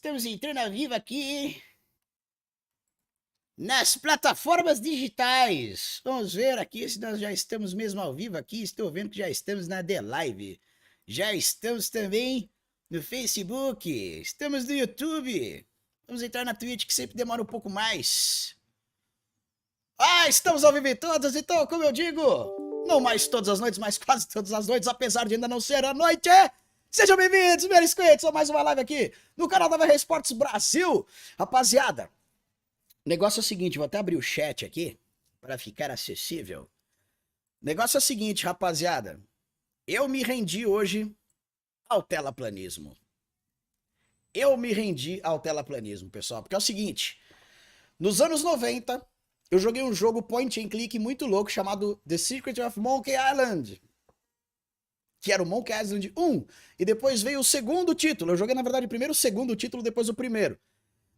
Estamos entrando ao vivo aqui nas plataformas digitais. Vamos ver aqui se nós já estamos mesmo ao vivo aqui. Estou vendo que já estamos na The Live. Já estamos também no Facebook. Estamos no YouTube. Vamos entrar na Twitch, que sempre demora um pouco mais. Estamos ao vivo em todas, então, como eu digo, não mais todas as noites, mas quase todas as noites, apesar de ainda não ser a noite. Sejam bem-vindos, melisquentes, a mais uma live aqui no canal da VR Esportes Brasil. Rapaziada, o negócio é o seguinte, vou até abrir o chat aqui para ficar acessível. O negócio é o seguinte, rapaziada, eu me rendi hoje ao telaplanismo. Eu me rendi ao telaplanismo, pessoal, porque é o seguinte, nos anos 90, eu joguei um jogo point and click muito louco chamado The Secret of Monkey Island, que era o Monkey Island 1, e depois veio o segundo título. Eu joguei, na verdade, primeiro o segundo título, depois o primeiro.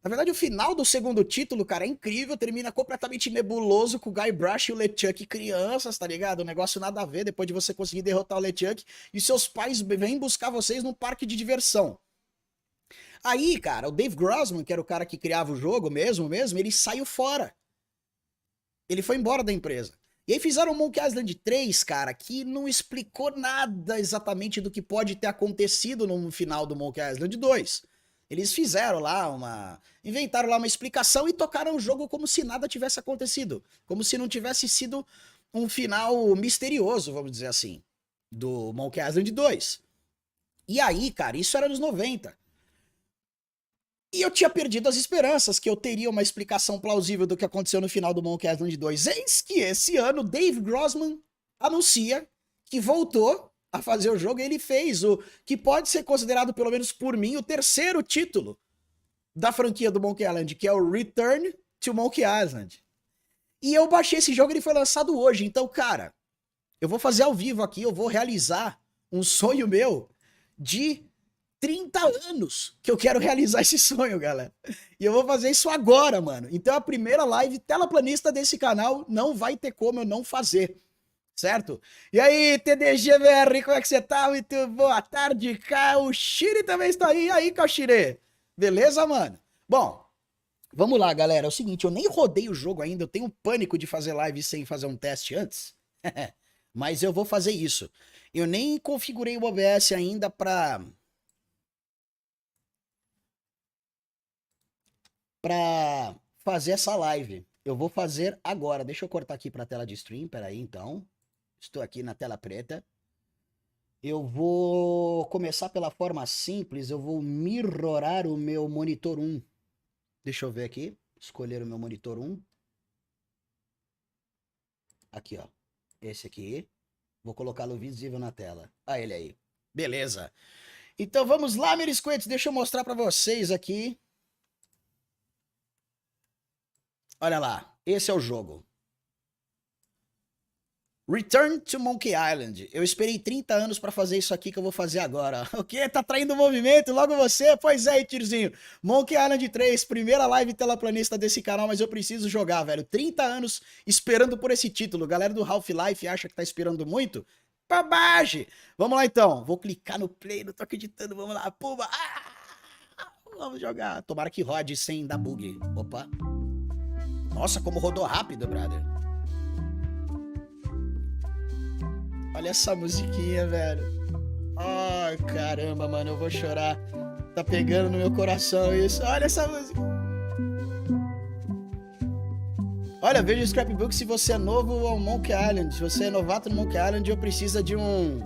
Na verdade, o final do segundo título, cara, é incrível, termina completamente nebuloso com o Guybrush e o LeChuck crianças, tá ligado? O negócio nada a ver, depois de você conseguir derrotar o LeChuck, e seus pais vêm buscar vocês num parque de diversão. Aí, cara, o Dave Grossman, que era o cara que criava o jogo mesmo, ele saiu fora. Ele foi embora da empresa. E aí fizeram o Monkey Island 3, cara, que não explicou nada exatamente do que pode ter acontecido no final do Monkey Island 2. Eles fizeram lá inventaram lá uma explicação e tocaram o jogo como se nada tivesse acontecido. Como se não tivesse sido um final misterioso, vamos dizer assim, do Monkey Island 2. E aí, cara, isso era nos 90. E eu tinha perdido as esperanças que eu teria uma explicação plausível do que aconteceu no final do Monkey Island 2. Eis que esse ano Dave Grossman anuncia que voltou a fazer o jogo e ele fez o que pode ser considerado, pelo menos por mim, o terceiro título da franquia do Monkey Island, que é o Return to Monkey Island. E eu baixei esse jogo e ele foi lançado hoje. Então, cara, eu vou fazer ao vivo aqui, eu vou realizar um sonho meu de 30 anos que eu quero realizar esse sonho, galera. E eu vou fazer isso agora, mano. Então a primeira live telaplanista desse canal não vai ter como eu não fazer, certo? E aí, TDGVR, como é que você tá? Muito boa tarde, Cauxire também está aí. E aí, Cauxire? Beleza, mano? Bom, vamos lá, galera. É o seguinte, eu nem rodei o jogo ainda, eu tenho pânico de fazer live sem fazer um teste antes. Mas eu vou fazer isso. Eu nem configurei o OBS ainda pra fazer essa live. Eu vou fazer agora. Deixa eu cortar aqui para a tela de stream. Peraí, então. Estou aqui na tela preta. Eu vou começar pela forma simples. Eu vou mirrorar o meu monitor 1. Deixa eu ver aqui. Escolher o meu monitor 1. Aqui, ó. Esse aqui. Vou colocá-lo visível na tela. Ah, ele aí. Beleza. Então vamos lá, melisquentes. Deixa eu mostrar para vocês aqui. Olha lá, esse é o jogo. Return to Monkey Island. Eu esperei 30 anos pra fazer isso aqui que eu vou fazer agora. O quê? Tá traindo movimento? Logo você? Pois é, Tirzinho. Monkey Island 3, primeira live telaplanista desse canal, mas eu preciso jogar, velho. 30 anos esperando por esse título. Galera do Half-Life acha que tá esperando muito? Babagem! Vamos lá então. Vou clicar no play, não tô acreditando. Vamos lá, puma. Vamos jogar. Tomara que rode sem dar bug. Opa. Nossa, como rodou rápido, brother. Olha essa musiquinha, velho. Ai, caramba, mano, eu vou chorar. Tá pegando no meu coração isso. Olha essa música. Olha, veja o scrapbook se você é novo ao Monkey Island. Se você é novato no Monkey Island, eu preciso de um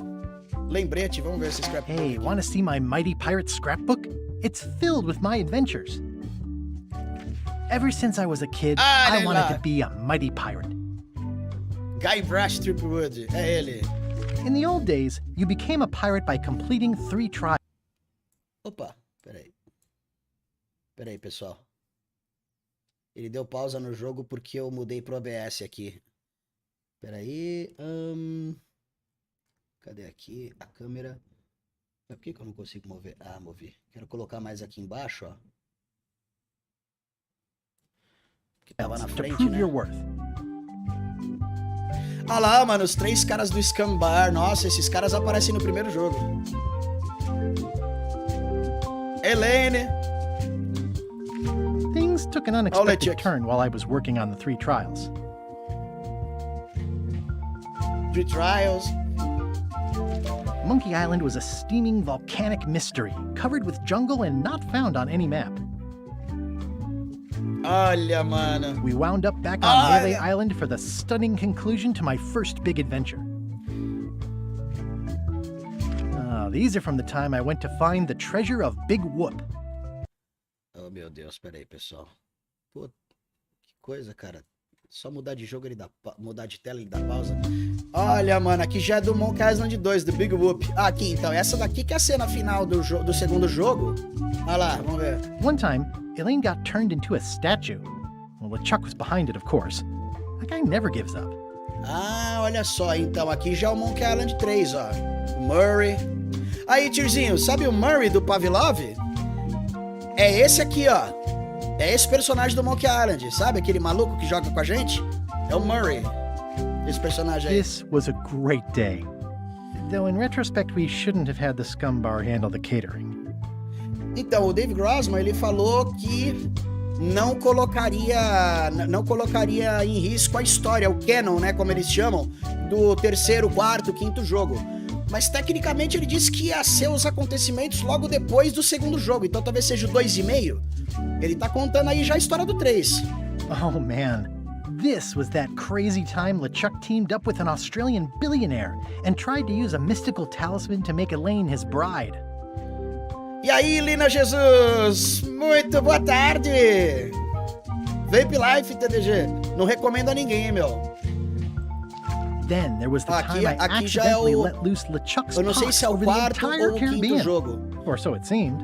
lembrete. Vamos ver esse scrapbook. Hey, wanna see my mighty pirate scrapbook? It's filled with my adventures. Ever since I was a kid, I wanted to be a mighty pirate. Guybrush Threepwood, é ele. In the old days, you became a pirate by completing 3 trials. Opa, peraí. Peraí, pessoal. Ele deu pausa no jogo porque eu mudei pro OBS aqui. Peraí. Cadê aqui a câmera? Por que eu não consigo mover? Ah, movi. Quero colocar mais aqui embaixo, ó. Que tava na frente, né? Ah lá, mano, os 3 caras do Scambar. Nossa, esses caras aparecem no primeiro jogo. Helene, took an unexpected turn while I was working on the 3 trials. 3 trials. Monkey Island was a steaming volcanic mystery, covered with jungle and not found on any map. Olha, mano. We wound up back on Melee Island for the stunning conclusion to my first big adventure. These are from the time I went to find the treasure of Big Whoop. Oh, meu Deus, peraí, pessoal. Pô, que coisa, cara. Só mudar de jogo, ele dá mudar de tela, ele dá pausa. Olha, mano, aqui já é do Monkey Island 2, do Big Whoop. Aqui, então, essa daqui que é a cena final do segundo jogo. Olha lá, vamos ver. One time, Elaine got turned into a statue. Well, LeChuck was behind it, of course. That guy never gives up. Ah, olha só, então, aqui já é o Monkey Island 3, ó. Murray. Aí, tiozinho, sabe o Murray do Pavlov? É esse aqui, ó. É esse personagem do Monkey Island, sabe? Aquele maluco que joga com a gente? É o Murray. Esse personagem aí. This was a great day. Though in retrospect, we shouldn't have had the scum bar handle the catering. Então, o Dave Grossman, ele falou que não colocaria em risco a história, o canon, né, como eles chamam, do 3º, 4º, 5º jogo. Mas tecnicamente ele disse que ia ser os acontecimentos logo depois do segundo jogo, então talvez seja o 2,5. Ele tá contando aí já a história do 3. Oh man, this was that crazy time LeChuck teamed up with an Australian billionaire and tried to use a mystical talisman to make Elaine his bride. E aí, Lina Jesus, muito boa tarde! Vape Life, TDG, não recomendo a ninguém, meu. Then there was the time I accidentally let loose LeChuck's pox over the entire Caribbean. Or so it seemed.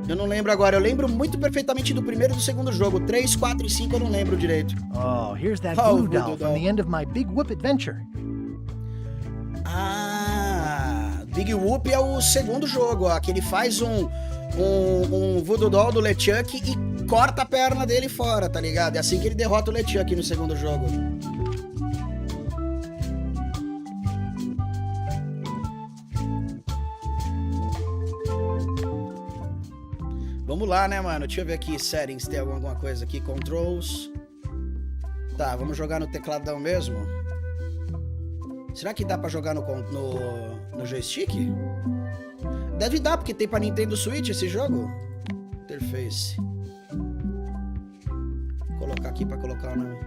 Eu não lembro agora, eu lembro muito perfeitamente do primeiro e do segundo jogo. 3, 4 e 5 eu não lembro direito. Oh, here's that voodoo doll from the end of my Big Whoop adventure. Ah, Big Whoop é o segundo jogo, ó, que ele faz um voodoo doll do LeChuck e corta a perna dele fora, tá ligado? É assim que ele derrota o LeChuck no segundo jogo. Vamos lá, né, mano? Deixa eu ver aqui, settings, tem alguma coisa aqui, controls. Tá, vamos jogar no tecladão mesmo? Será que dá pra jogar no joystick? Deve dar, porque tem pra Nintendo Switch esse jogo. Interface. Vou colocar aqui pra colocar o nome.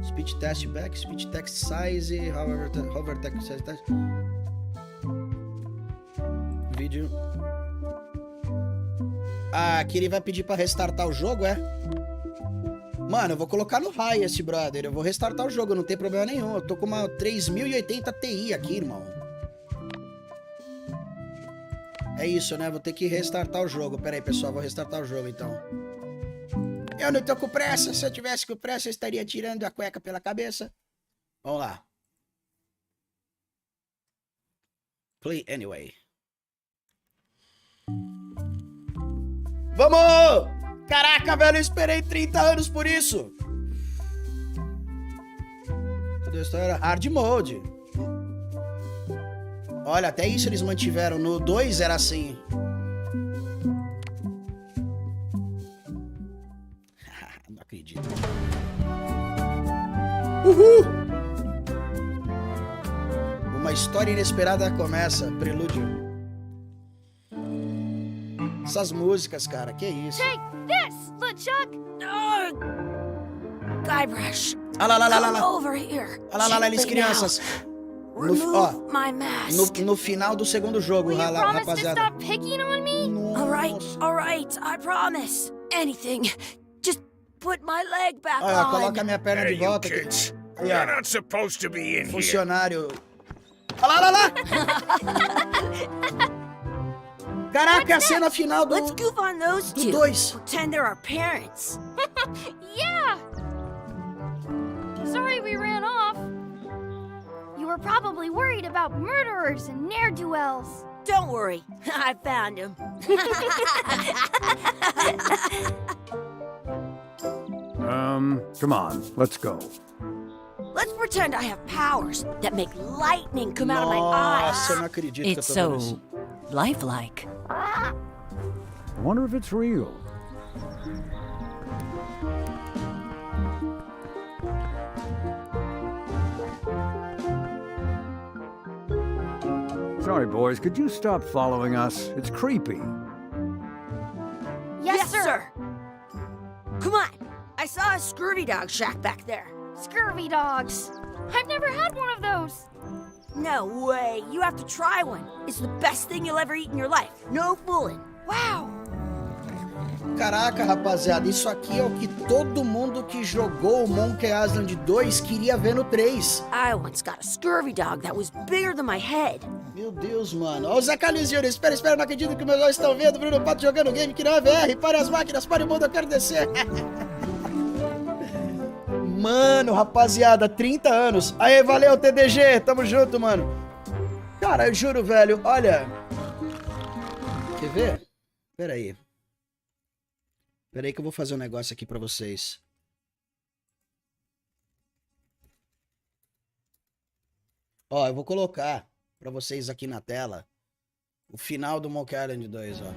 Speech test back, speech text size, hover text size. Vídeo. Ah, aqui ele vai pedir pra restartar o jogo, é? Mano, eu vou colocar no high esse brother. Eu vou restartar o jogo, não tem problema nenhum. Eu tô com uma 3080 Ti aqui, irmão. É isso, né? Vou ter que restartar o jogo. Pera aí, pessoal, vou restartar o jogo, então. Eu não tô com pressa. Se eu tivesse com pressa, eu estaria tirando a cueca pela cabeça. Vamos lá. Play anyway. Vamos! Caraca, velho, eu esperei 30 anos por isso. Isso era hard mode. Olha, até isso eles mantiveram. No 2 era assim. Não acredito. Uhul! Uma história inesperada começa. Prelúdio. Essas músicas, cara, que isso? Take this, LeChuck! Guybrush, lá. over here. Olha lá, eles crianças. No final do segundo jogo, Will you promise rapaziada. to stop picking on me? All right, I promise. Anything. Just put my leg back Olha, on. coloca a minha perna de volta aqui. Aí, ó. You're not supposed to be in here. Funcionário. Olha lá. Caraca, a cena final do... Let's goof on those two. 2. Pretend they're our parents. Yeah! Sorry we ran off. You were probably worried about murderers and ne'er-do-wells. Don't worry, I found him. Come on, let's go. Let's pretend I have powers that make lightning come out of my Nossa, eu eyes. não acredito It's que eu tô vendo so isso. lifelike. I wonder if it's real. Sorry, boys, could you stop following us? It's creepy. Yes, sir. Come on. I saw a scurvy dog shack back there. Scurvy dogs. I've never had one of those. No way. You have to try one. It's the best thing you'll ever eat in your life. No fooling. Wow. Caraca, rapaziada, isso aqui é o que todo mundo que jogou o Monkey Island 2 queria ver no 3. I once got a scurvy dog that was bigger than my head. Meu Deus, mano. Ó, o Zé Carlinhos Júnior. Espera, não acredito que meus olhos estão vendo. Bruno Pato jogando game que não é VR. Para as máquinas, para o mundo, eu quero descer. Mano, rapaziada, 30 anos. Aê, valeu, TDG. Tamo junto, mano. Cara, eu juro, velho, olha. Quer ver? Pera aí. Pera aí que eu vou fazer um negócio aqui pra vocês. Ó, eu vou colocar pra vocês aqui na tela o final do Monkey Island 2, ó.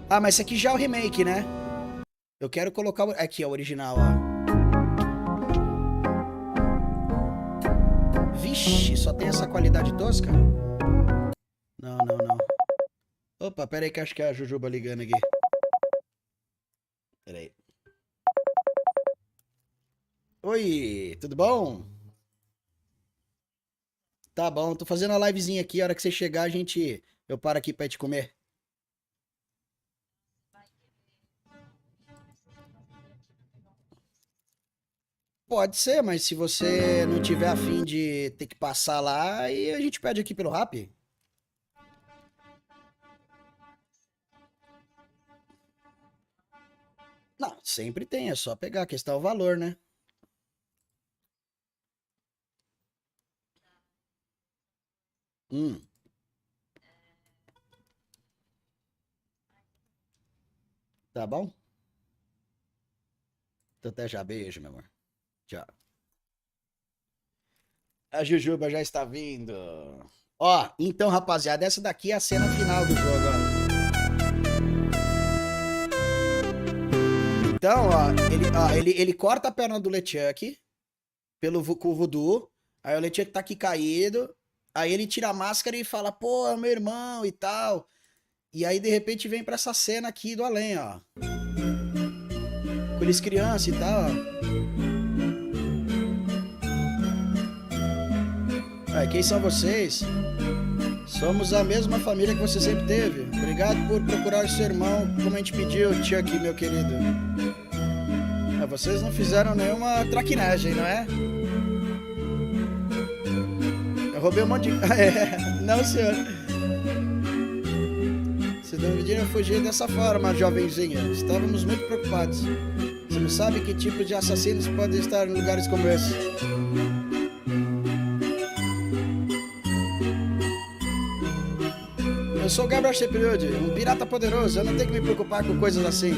Ah, mas esse aqui já é o remake, né? Eu quero colocar... Aqui, ó, o original, ó. Vixe, só tem essa qualidade tosca? Não. Opa, pera aí que acho que é a Jujuba ligando aqui. Pera aí. Oi, tudo bom? Tá bom, tô fazendo a livezinha aqui. A hora que você chegar, eu paro aqui pra te comer. Pode ser, mas se você não tiver a fim de ter que passar lá, aí a gente pede aqui pelo Rap. Não, sempre tem, é só pegar, a questão é o valor, né? Tá bom? Então até já, beijo, meu amor. Tchau. A Jujuba já está vindo. Ó, então, rapaziada, essa daqui é a cena final do jogo, ó. Então, ó, ele corta a perna do LeChuck com o voodoo. Aí o LeChuck tá aqui caído. Aí ele tira a máscara e fala, pô, é meu irmão e tal. E aí, de repente, vem pra essa cena aqui do além, ó. Com eles crianças e tal, ó. Aí, quem são vocês? Somos a mesma família que você sempre teve. Obrigado por procurar o seu irmão, como a gente pediu, Chuck, meu querido. Ah, vocês não fizeram nenhuma traquinagem, não é? Eu roubei um monte de... Não, senhor. Vocês não pediram fugir dessa forma, jovenzinha. Estávamos muito preocupados. Você não sabe que tipo de assassinos podem estar em lugares como esse. Eu sou o Gabriel Shepard, um pirata poderoso. Eu não tenho que me preocupar com coisas assim.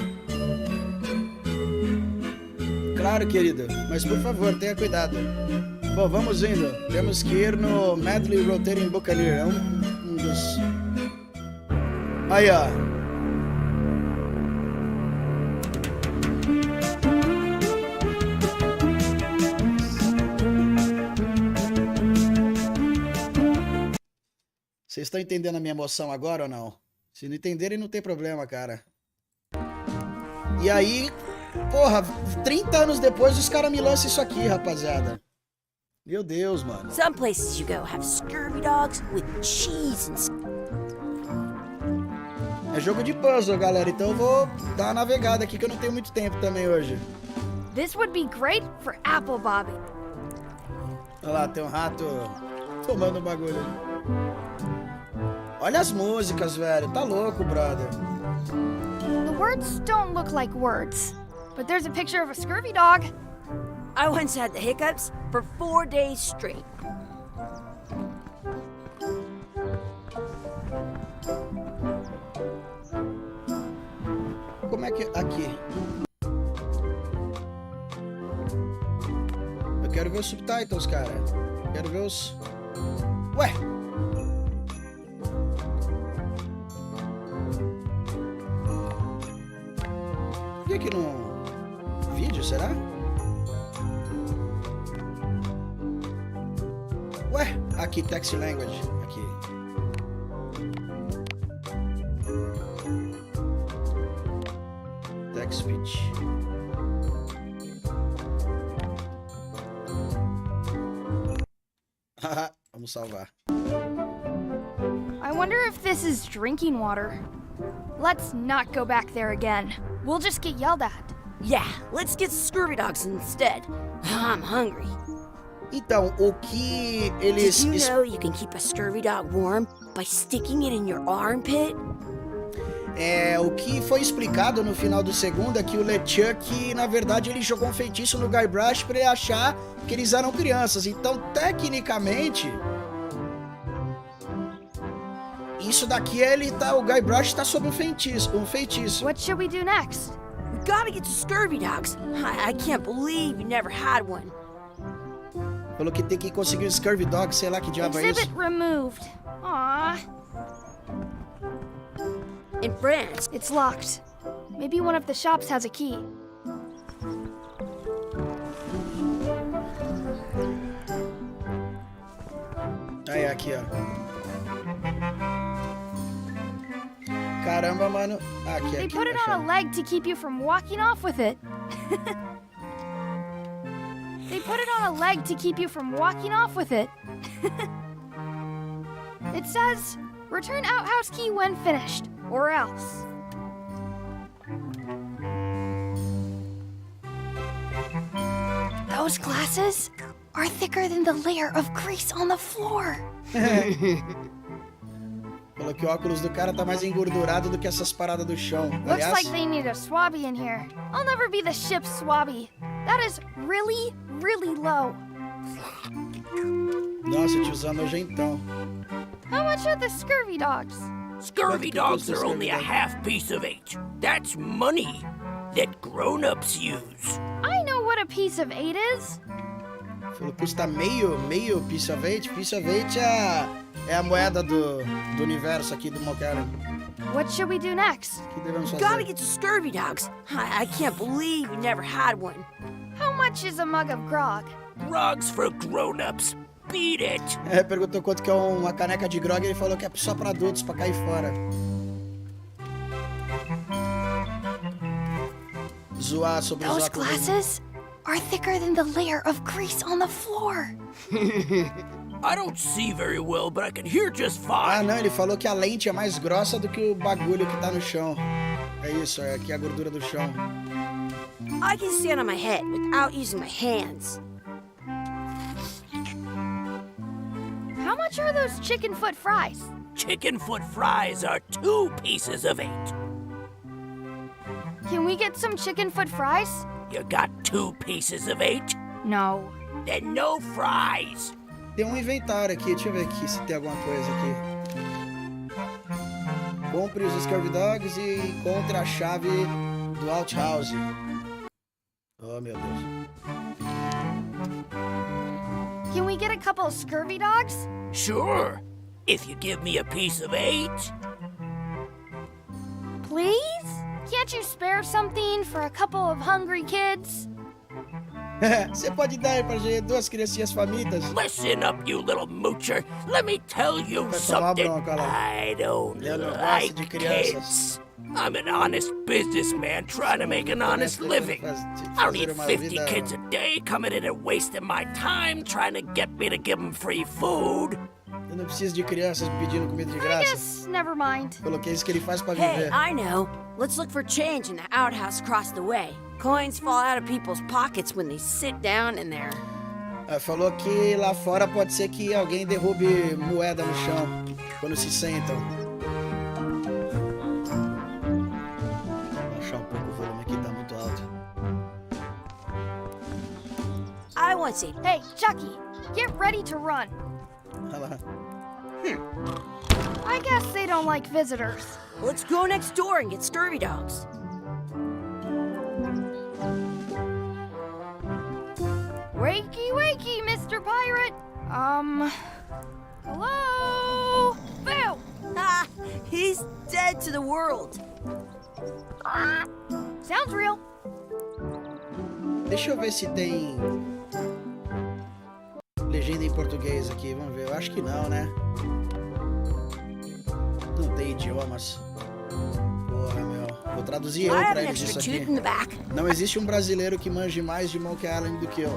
Claro, querido. Mas por favor, tenha cuidado. Bom, vamos indo. Temos que ir no Medley Rotating Buccaneer. É um dos... Aí, ó. Vocês estão entendendo a minha emoção agora ou não? Se não entenderem, não tem problema, cara. E aí, porra, 30 anos depois os caras me lançam isso aqui, rapaziada. Meu Deus, mano. Some places you go have scurvy dogs with cheese and... É jogo de puzzle, galera. Então eu vou dar uma navegada aqui que eu não tenho muito tempo também hoje. This would be great for apple bobbing. Olha lá, tem um rato tomando bagulho. Olha as músicas, velho. Tá louco, brother. The words don't look like words, but there's a picture of a scurvy dog. I once had the hiccups for 4 days straight. Como é que... Aqui. Eu quero ver os subtitles, cara. Quero ver os... Ué! Por que que não... language, será? Ué, aqui, text language. Aqui. Text speech. Haha, vamos salvar. I wonder if this is drinking water. Let's not go back there again. We'll just get yelled at. Yeah, let's get scurvy dogs instead. I'm hungry. Então, o que eles... Did you know you can keep a scurvy dog warm by sticking it in your armpit? O que foi explicado no final do segundo é que o LeChuck, na verdade, ele jogou um feitiço no Guybrush pra ele achar que eles eram crianças. Então, tecnicamente, isso daqui, o Guybrush tá sob um feitiço. What should we do next? We gotta get to scurvy dogs. I can't believe you never had one. Falou que tem que conseguir um Scurvy Dog, sei lá que diabo é isso. Exhibit removed. Aww. In France, It's locked. Maybe one of the shops has a key. Aí, aqui, ó. Caramba, mano. Aqui, They aqui. put it on a leg to keep you from walking off with it. They put it on a leg to keep you from walking off with it. It says, return outhouse key when finished, or else. Those glasses are thicker than the layer of grease on the floor. Falou que o óculos do cara tá mais engordurado do que essas paradas do chão. Looks Aliás, like they need a swabby in here. I'll never be the ship's swabby. That is really, really low. nossa, tiozão nojentão. How much are the scurvy dogs? Scurvy dogs are only a half piece of 8. That's money that grown-ups use. I know what a piece of 8 is. Falou que custa meio piece of 8. Piece of 8 é a moeda do universo aqui do Mocara. What should we do next? O que devemos gotta fazer? get to scurvy dogs. I can't believe you never had one. How much is a mug of grog? Grog's for grown-ups. Beat it. Perguntou quanto que é uma caneca de grog e ele falou que é só pra adultos, pra cair fora. Zoar sobre os Those óculos. glasses are thicker than the layer of grease on the floor. I don't see very well, but I can hear just Ah, fine. não, ele falou que a lente é mais grossa do que o bagulho que tá no chão. É isso, é aqui a gordura do chão. I can stand on my head without using my hands. How much are those chicken foot fries? Chicken foot fries are 2 pieces of 8. Can we get some chicken foot fries? You got 2 pieces of 8? No. Then no fries. Tem um inventário aqui, deixa eu ver aqui se tem alguma coisa aqui. Compre os Scurvy Dogs e encontre a chave do outhouse. Oh, meu Deus. Can we get a couple of scurvy dogs? Sure. If you give me a piece of 8. Please? Can't you spare something for a couple of hungry kids? Você pode dar aí pra gente 2 criancinhas famintas? Listen up, you little moocher. Let me tell you Vai tomar something. bronca lá. I don't Eu não gosto like de crianças. kids. I'm an honest businessman trying to make an honest living. I don't need 50 kids a day coming in and wasting my time trying to get me to give them free food. Eu não preciso de crianças pedindo comida de I graça. guess never mind. Coloquei isso que ele faz pra Hey, viver. I know. Let's look for change in the outhouse across the way. Coins fall out of people's pockets when they sit down in there. Falou que lá fora pode ser que alguém derrube moeda no chão quando se sentam. Vou baixar um pouco o volume aqui, tá muito alto. I want to say, Hey, Chucky, get ready to run. Olha lá. I guess they don't like visitors. let's go next door and get scurvy dogs. Wakey, wakey, Mr. Pirate. Hello? Phil! Ah, he's dead to the world. Sounds real. Deixa eu ver se tem legenda em português aqui, vamos ver. Eu acho que não, né? Não tem idiomas. Porra, meu. Vou traduzir eu pra eles isso aqui. Não existe um brasileiro que manje mais de Monkey Island do que eu.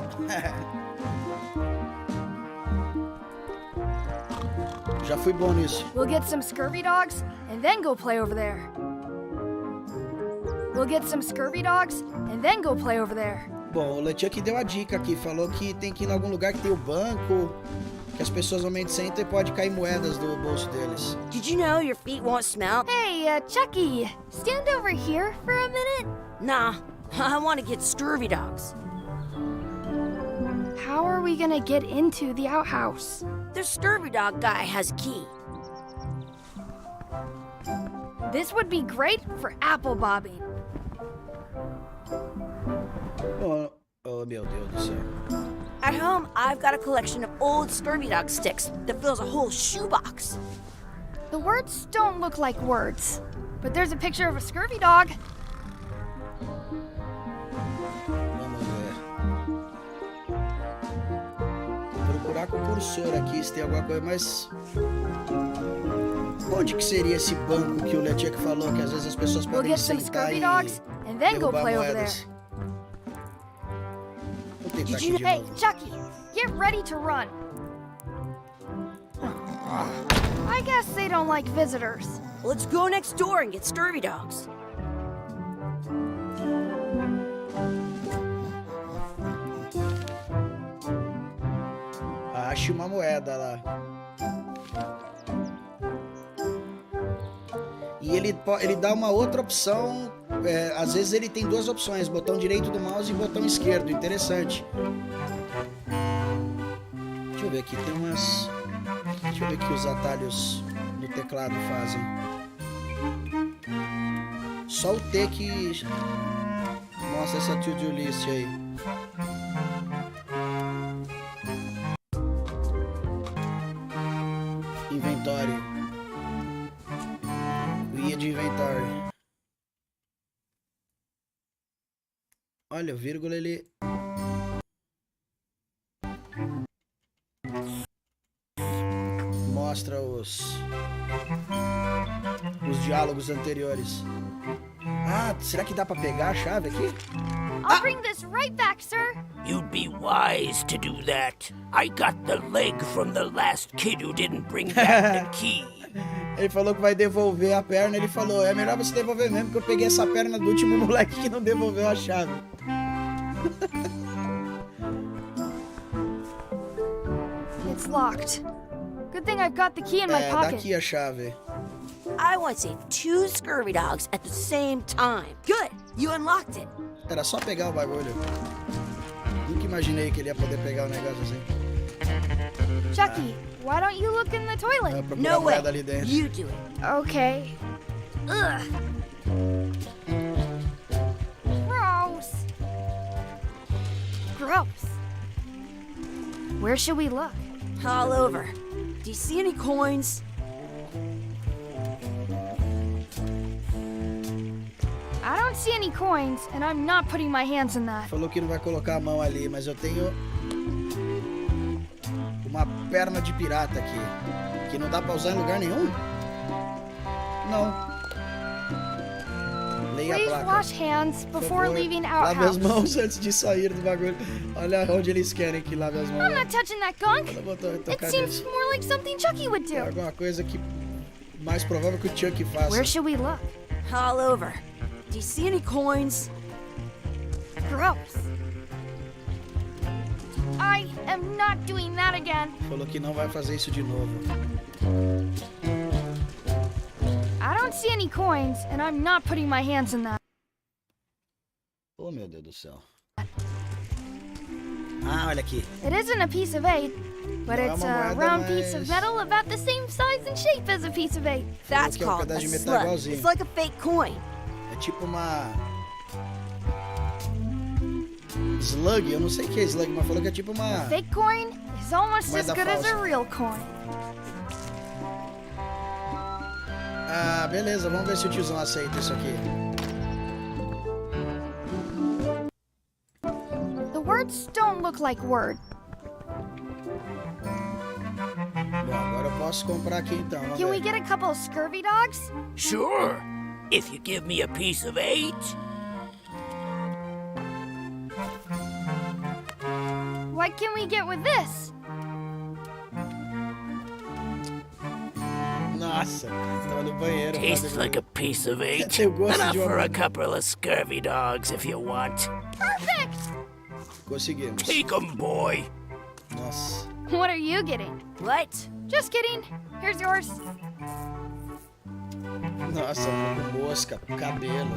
Já fui bom nisso. We'll get some scurvy dogs and then go play over there. We'll get some scurvy dogs and then go play over there. Bom, o LeChuck deu a dica aqui. Falou que tem que ir em algum lugar que tem o banco, que as pessoas normalmente sentam e pode cair moedas do bolso deles. Did you know your feet won't smell? Hey, Chucky, stand over here for a minute. Nah, I want to get scurvy dogs. How are we gonna get into the outhouse? The scurvy dog guy has a key. This would be great for apple bobbing. Oh, meu Deus do céu. At home, I've got a collection of old scurvy dog sticks that fills a whole shoebox. The words don't look like words, but there's a picture of a scurvy dog. Vamos ver. Vou procurar com o cursor aqui se tem alguma coisa, mas... Onde que seria esse banco que o LeChuck falou que às vezes as pessoas We'll podem get some sentar scurvy e dogs and then go derrubar play over moedas? there. Vou tentar Did aqui you- de Hey, novo. Chucky, get ready to run. I guess they don't like visitors. Let's go next door and get scurvy dogs. Ache uma moeda lá. E ele dá uma outra opção. Às vezes ele tem duas opções: botão direito do mouse e botão esquerdo. Interessante. Deixa eu ver aqui. Tem umas. Deixa eu ver o que os atalhos do teclado fazem. Só o T que mostra essa to-do list aí. Inventório. Guia de inventório. Olha, o vírgula ele... mostra os diálogos anteriores. Ah, será que dá pra pegar a chave aqui? I'll bring this right back, sir. You'd be wise to do that. I got the leg from the last kid who didn't bring back the key. Ele falou que vai devolver a perna. Ele falou, é melhor você devolver mesmo, porque eu peguei essa perna do último moleque que não devolveu a chave. It's locked. Good thing I've got the key in my pocket. Daqui a chave. I want to save 2 scurvy dogs at the same time. Good, you unlocked it. Era só pegar o bagulho. Nunca imaginei que ele ia poder pegar o negócio assim. Chucky, why don't you look in the toilet? Procurar No way, moeda ali dentro. you do it. Okay. Ugh. Gross. Gross. Where should we look? All over. Do you see any coins? I don't see any coins, and I'm not putting my hands in that. Falou que não vai colocar a mão ali, mas eu tenho uma perna de pirata aqui, que não dá pra usar em lugar nenhum? Não. Leia a Please placa. wash hands Por before favor, leaving lave as outhouse. mãos antes de sair do bagulho. Olha onde eles querem que lave as mãos. I'm not touching that gunk. Eu vou It tocar seems nisso. more like something Chucky would É do. alguma coisa que mais provável que o Chuck faça. Where should we look? All over. Do you see any coins? Gross. I am not doing that again. Falou que não vai fazer isso de novo. I don't see any coins, and I'm not putting my hands in that. Oh, meu Deus do céu. Ah, olha aqui. It isn't a piece of 8, but Não é it's uma a moeda, round piece of mas- metal about the same size and shape as a piece of 8. That's Okay, called a pedaço de metal slug. igualzinho. It's like a fake coin. É tipo uma... slug, eu não sei o que é slug, mas falou que é tipo uma... Fake coin is almost as Moeda good as a falsa. real coin. Ah, beleza, vamos ver se o tiozão aceita isso aqui. Words don't look like word. Bom, agora eu posso comprar aqui então. Vamos Can we ver. get a couple scurvy dogs? Sure, if you give me a piece of 8. What can we get with this? Nossa, tava no banheiro. Tastes like a piece of 8. Eu gosto Enough de for uma... a couple of scurvy dogs if you want. Perfect! Conseguimos. Take 'em, boy. Nossa. What are you getting? What? Just kidding. Here's yours. Nossa, com mosca, com cabelo.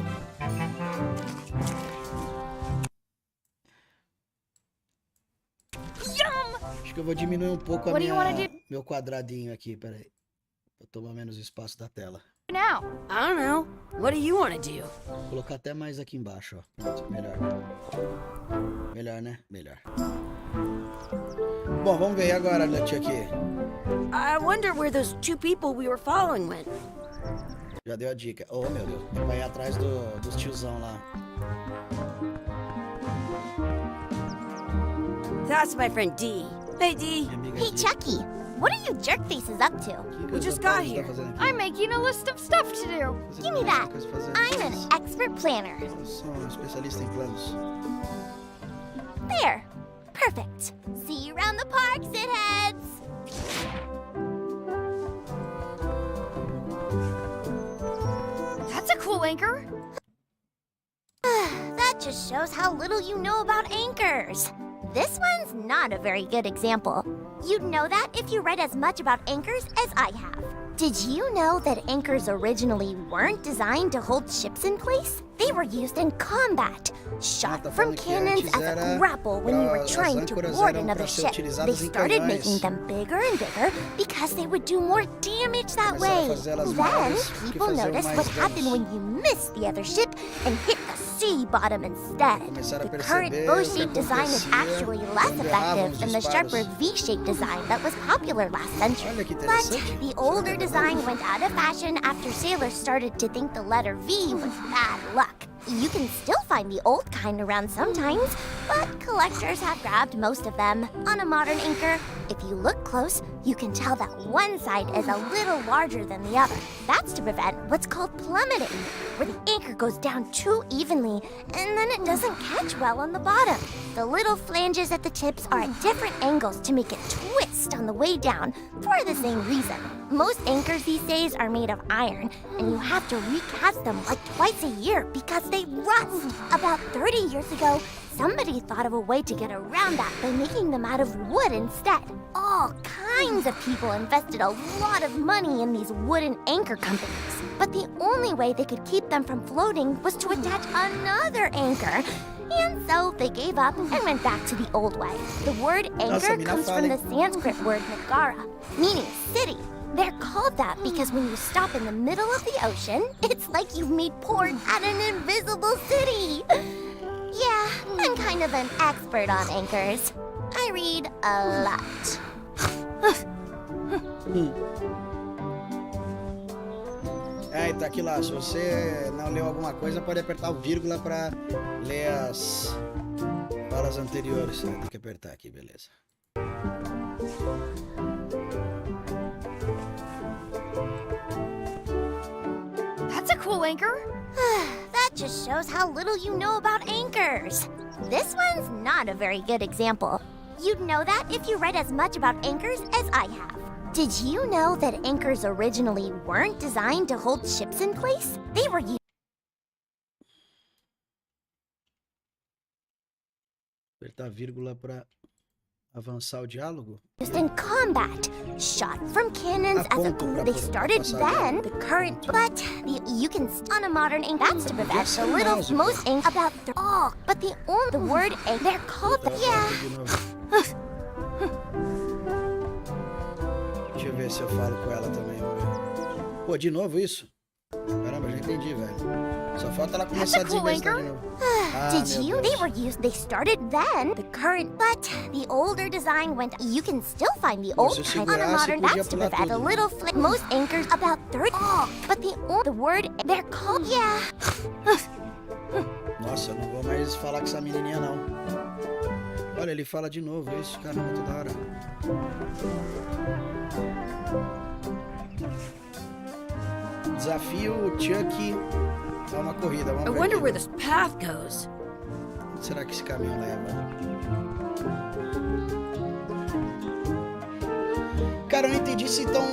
Yum! Acho que eu vou diminuir um pouco a What do you wanna minha... do? meu quadradinho aqui, peraí. Pra tomar menos espaço da tela. Now. I don't know. What do you want to do? Vou colocar até mais aqui embaixo, ó. Pronto, melhor. Melhor, né? Melhor. Bom, vamos ver agora, Leti, aqui. I wonder where those 2 people we were following went. Já deu a dica. Oh, meu Deus. Vai ir atrás dos tiozão lá. That's my friend Dee. Hey, Dee. Minha amiga Hey, aqui. Chucky, what are you jerk faces up to? O que we os just got rapazes here. tá fazendo aqui? I'm making a list of stuff to do. Fazendo Give me mais that. coisa pra fazer. I'm an expert planner. Eu sou um especialista em planos. There. Perfect. See you around the park, shitheads. That's a cool anchor. That just shows how little you know about anchors. This one's not a very good example. You'd know that if you read as much about anchors as I have. Did you know that anchors originally weren't designed to hold ships in place? They were used in combat, shot tá from falando que cannons antes as era a grapple when you were as trying to âncoras board eram another pra ser ship. utilizadas They em started canhões. making them bigger and bigger because they would do more damage that Começaram a way. fazer elas Then maiores porque people faziam noticed mais what danos. happened when you missed the other ship and hit the sea bottom instead. Começaram a The current perceber o que bow-shaped design is acontecia actually less quando erravam effective os than the disparos. sharper V-shaped design that was popular last century. Olha que But interessante. the older design went out of fashion after sailors started to think the letter V was bad luck. You can still find the old kind around sometimes, but collectors have grabbed most of them. On a modern anchor, if you look close, you can tell that one side is a little larger than the other. That's to prevent what's called plummeting, where the anchor goes down too evenly and then it doesn't catch well on the bottom. The little flanges at the tips are at different angles to make it twist on the way down for the same reason. Most anchors these days are made of iron, and you have to recast them like twice a year because they rust. About 30 years ago, somebody thought of a way to get around that by making them out of wood instead. All kinds of people invested a lot of money in these wooden anchor companies. But the only way they could keep them from floating was to attach another anchor. And so they gave up and went back to the old way. The word anchor mina comes fala, from the hein? Sanskrit word nagara, meaning city. They're called that because when you stop in the middle of the ocean, it's like you've made port at an invisible city. Yeah, I'm kind of an expert on anchors. I read a lot. É, tá aqui lá. Se você não leu alguma coisa, pode apertar o vírgula pra ler as falas anteriores. Tem que apertar aqui, beleza. That's a cool anchor. That just shows how little you know about anchors. This one's not a very good example. You'd know that if you read as much about anchors as I have. Did you know that anchors originally weren't designed to hold ships in place? They were Apertar vírgula pra avançar o diálogo. used in combat, shot from cannons as a Aponto pra they started passar then. diálogo. The current, but you can on a modern ink. That's to prevent the little mouse, most ink about the but the only the word ink they're called yeah. De novo. Deixa eu ver se eu falo com ela também. Vamos ver. Pô, de novo isso? Caramba, já entendi, velho. Só falta ela começar a That's a cool desinvestir de anchor. novo. Did meu you? Deus. They were used. They started then. The current, but the older design went. You can still find the old se eu kind on a segurasse, modern. podia That's to pular prevent a tudo. little flip. Most anchors about 30. But the word they're called yeah. Nossa, eu não vou mais falar com essa menininha, não. Olha, ele fala de novo isso, caramba, toda hora. Desafio o Chuck a uma corrida. Vamos I ver wonder aqui. where this path goes. Onde será que esse caminho leva? Cara, eu não entendi se estão...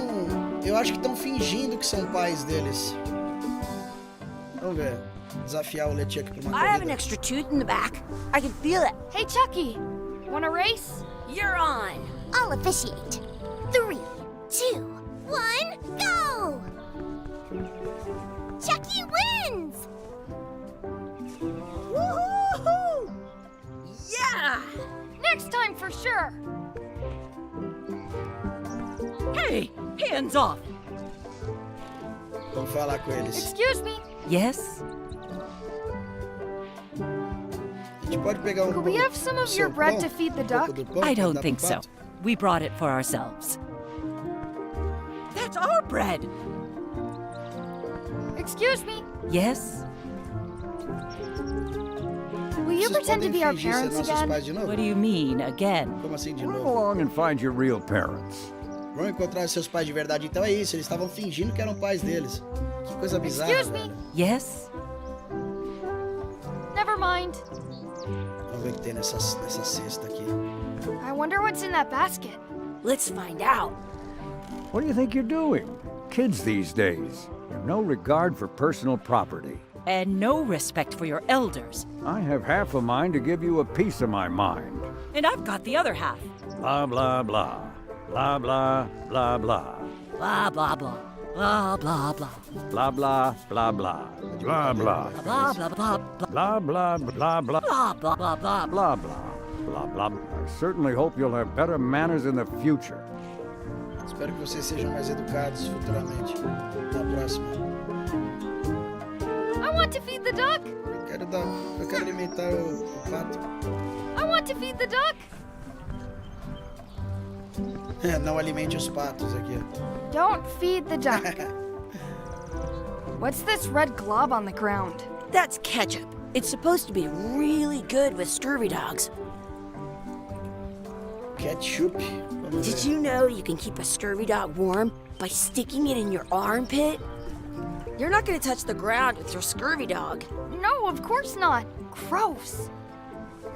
Eu acho que estão fingindo que são pais deles. Vamos ver. Desafiar o LeChuck pra uma I have an corrida. extra tooth in the back. I can feel it. Hey, Chucky, wanna race? You're on. I'll officiate. 3, 2, 1, go! Chucky wins! Woohoo! Yeah! Next time for sure. Hey, hands off. Vamos falar com eles. Excuse me, Yes? A gente pode pegar um could we have some of your seu bread pão? to feed the Um pouco duck? do pão I pra don't dar think pro so. pato? We brought it for ourselves. That's our bread. Excuse me, Yes? will you Vocês pretend to podem be our fingir ser parents nossos again? pais de novo? What do you mean, again? Como assim de Run novo? along and find your real parents. Vão encontrar seus pais de verdade. Então é isso, eles estavam fingindo que eram pais deles. Que coisa bizarra, Excuse me. velho. Yes? Never mind. Vamos ver o que tem nessa cesta aqui. I wonder what's in that basket. Let's find out. What do you think you're doing? Kids these days have no regard for personal property. And no respect for your elders. I have half a mind to give you a piece of my mind. And I've got the other half. Blah, blah, blah. Blah, blah, blah, blah. Blah, blah, blah. Blah, blah, blah. Blah, blah, blah, blah. Blah, blah. Blah, blah, blah, blah. Blah, blah, blah, blah. Blah, blah, blah, blah. Blah, blah. Blah, blah. I certainly hope you'll have better manners in the future. Espero que vocês sejam mais educados futuramente. Na próxima. I want to feed the duck. Eu quero alimentar o pato. I want to feed the duck. Não alimente os patos aqui. Don't feed the duck. What's this red glob on the ground? That's ketchup. It's supposed to be really good with scurvy dogs. Ketchup. Vamos Did ver. you know you can keep a scurvy dog warm by sticking it in your armpit? You're not going to touch the ground with your scurvy dog. No, of course not. Gross.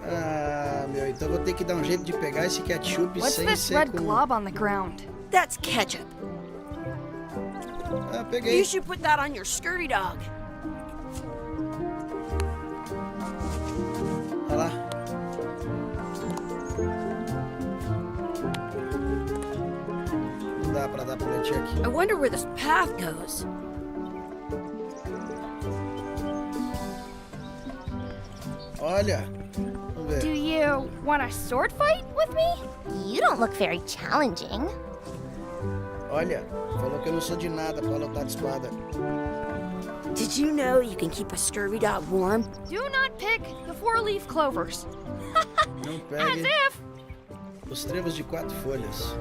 Ah, meu, então vou ter que dar um jeito de pegar esse ketchup What's sem this ser red com... glob on the ground? That's ketchup. Ah, peguei. You should put that on your scurvy dog. Olha lá. Não dá pra dar pro LeChuck. I wonder where this path goes. Olha. Vamos Do ver. you want a sword fight with me? You don't look very challenging. Olha. Falou que eu não sou de nada pra lutar de espada. Did you know you can keep a scurvy dog warm? Do not pick the four-leaf clovers. Não As pegue if. os trevos de 4 folhas.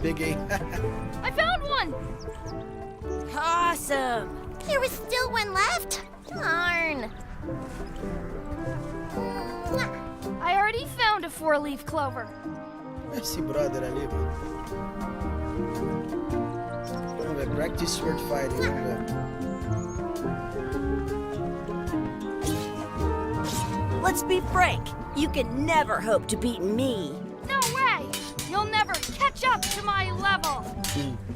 Peguei. I found one. Awesome. There was still one left. Darn. I already found a four-leaf clover. Esse brother ali, mano. Vamos ver. Practice sword fighting. Vamos ver. Let's be frank. You can never hope to beat me. No way. You'll never catch up to my level.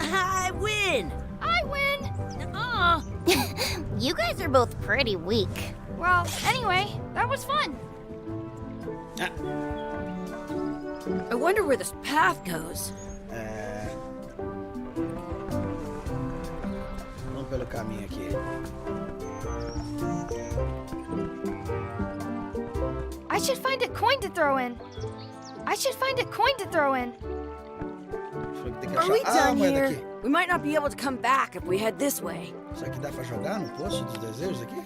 I win. I win. You guys are both pretty weak. Well, anyway, that was fun. Ah, I wonder where this path goes. é... Vamos pelo caminho aqui. I should find a coin to throw in. I should find a coin to throw in. Falou que tem que Are we achar... Ah, a done moeda here? aqui. We might not be able to come back if we head this way. Será que dá pra jogar no poço dos desejos aqui?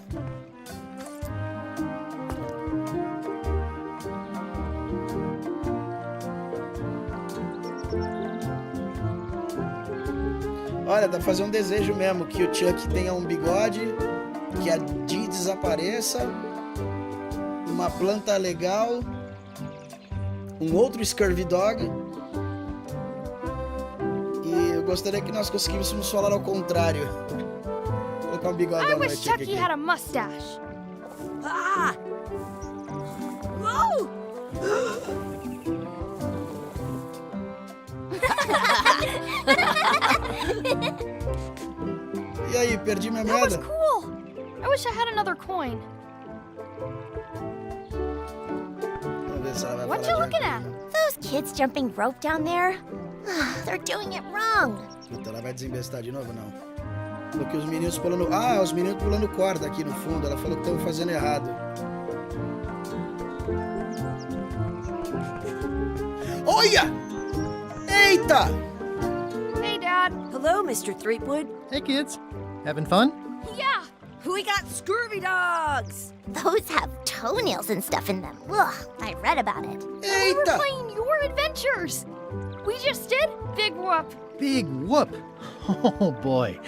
Olha, dá pra fazer um desejo mesmo, que o Chuck tenha um bigode, que a Dee desapareça uma planta legal, um outro Scurvy Dog. E eu gostaria que nós conseguíssemos falar ao contrário. Vou colocar um I bigodão wish aqui. Chucky had a mustache. Ah! Whoa! E aí, perdi minha That was moeda? cool. I wish I had another coin. Vamos ver se ela vai What falar you de looking aqui. at? Those kids jumping rope down there? They're doing it wrong. Puta, ela vai desembestar de novo, não? Falou que os meninos pulando... Ah, os meninos pulando corda aqui no fundo. Ela falou que estão fazendo errado. Olha! Eita! Hey, Dad. Hello, Mr. Threepwood. Hey, kids. Having fun? Yeah. We got scurvy dogs. Those have toenails and stuff in them. Ugh, I read about it. We were Eita! playing your adventures. We just did Big Whoop. Big whoop. Oh, boy.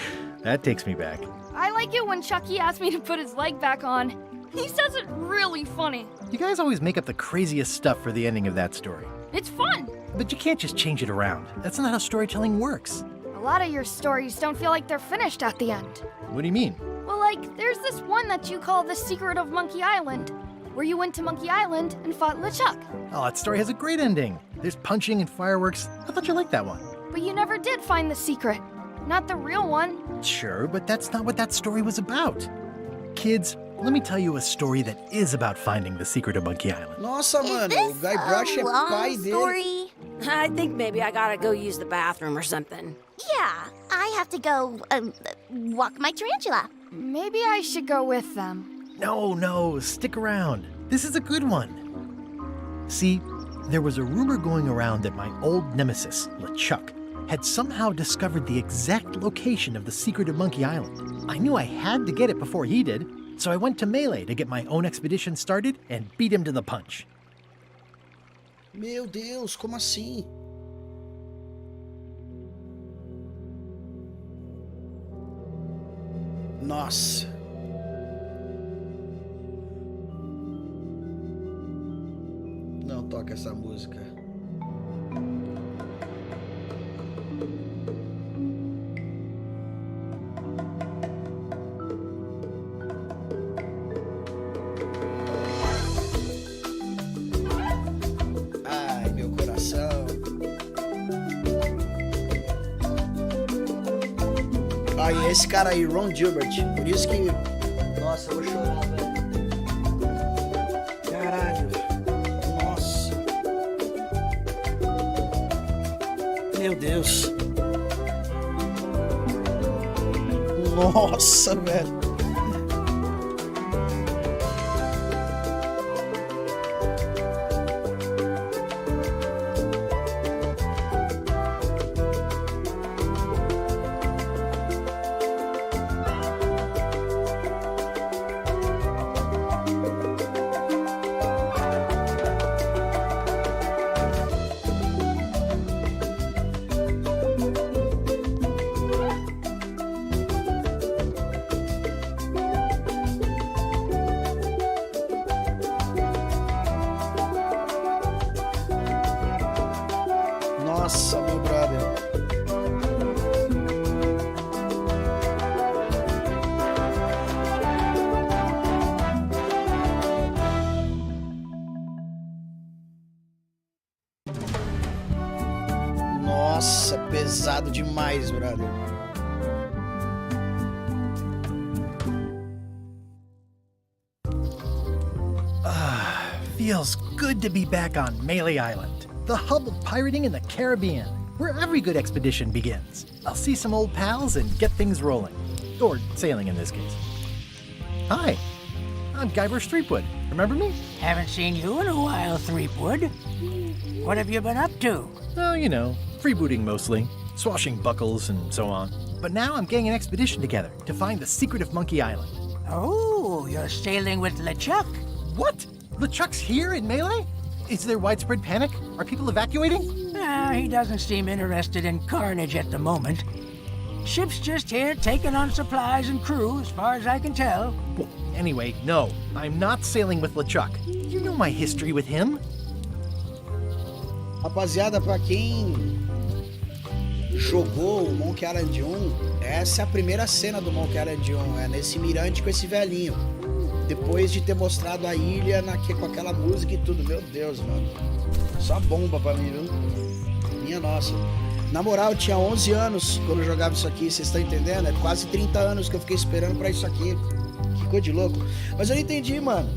That takes me back. I like it when Chucky asks me to put his leg back on. He says it really funny. You guys always make up the craziest stuff for the ending of that story. It's fun. But you can't just change it around. That's not how storytelling works. A lot of your stories don't feel like they're finished at the end. What do you mean? Well, like, there's this one that you call The Secret of Monkey Island, where you went to Monkey Island and fought LeChuck. Oh, that story has a great ending. There's punching and fireworks. I thought you liked that one. But you never did find the secret. Not the real one. Sure, but that's not what that story was about. Kids, let me tell you a story that is about finding the secret of Monkey Island. Nossa, Is mano, o this Guybrush a é long pai dele. story? I think maybe I gotta go use the bathroom or something. Yeah, I have to go walk my tarantula. Maybe I should go with them. No, stick around. This is a good one. See, there was a rumor going around that my old nemesis, LeChuck, had somehow discovered the exact location of the secret of Monkey Island. I knew I had to get it before he did, so I went to Melee to get my own expedition started and beat him to the punch. Meu Deus, como assim? Nossa. Não toca essa música. Ai, meu coração. Ai, esse cara aí, Ron Gilbert. Por isso que... Nossa, eu vou chorar, velho. Caralho. Nossa. Meu Deus. Nossa, velho. Nossa, meu brother. Nossa, pesado demais, brother. Feels good to be back on Melee Island, the hub of pirating in the Caribbean, where every good expedition begins. I'll see some old pals and get things rolling. Or sailing in this case. Hi, I'm Guybrush Threepwood. Remember me? Haven't seen you in a while, Threepwood. What have you been up to? Oh, you know, freebooting mostly, swashing buckles and so on. But now I'm getting an expedition together to find the secret of Monkey Island. Oh, you're sailing with LeChuck. What? LeChuck's here in Melee? Is there widespread panic? Are people evacuating? He doesn't seem interested in carnage at the moment. Ship's just here taking on supplies and crew, as far as I can tell. Well, anyway, no, I'm not sailing with LeChuck. You know my history with him. Rapaziada, pra quem jogou o Monkey Island 1, essa é a primeira cena do Monkey Island 1, é nesse mirante com esse velhinho. Depois de ter mostrado a ilha com aquela música e tudo. Meu Deus, mano. Só bomba pra mim, viu? Minha nossa. Na moral, eu tinha 11 anos quando eu jogava isso aqui, vocês estão entendendo? É quase 30 anos que eu fiquei esperando pra isso aqui. Que coisa de louco. Mas eu não entendi, mano.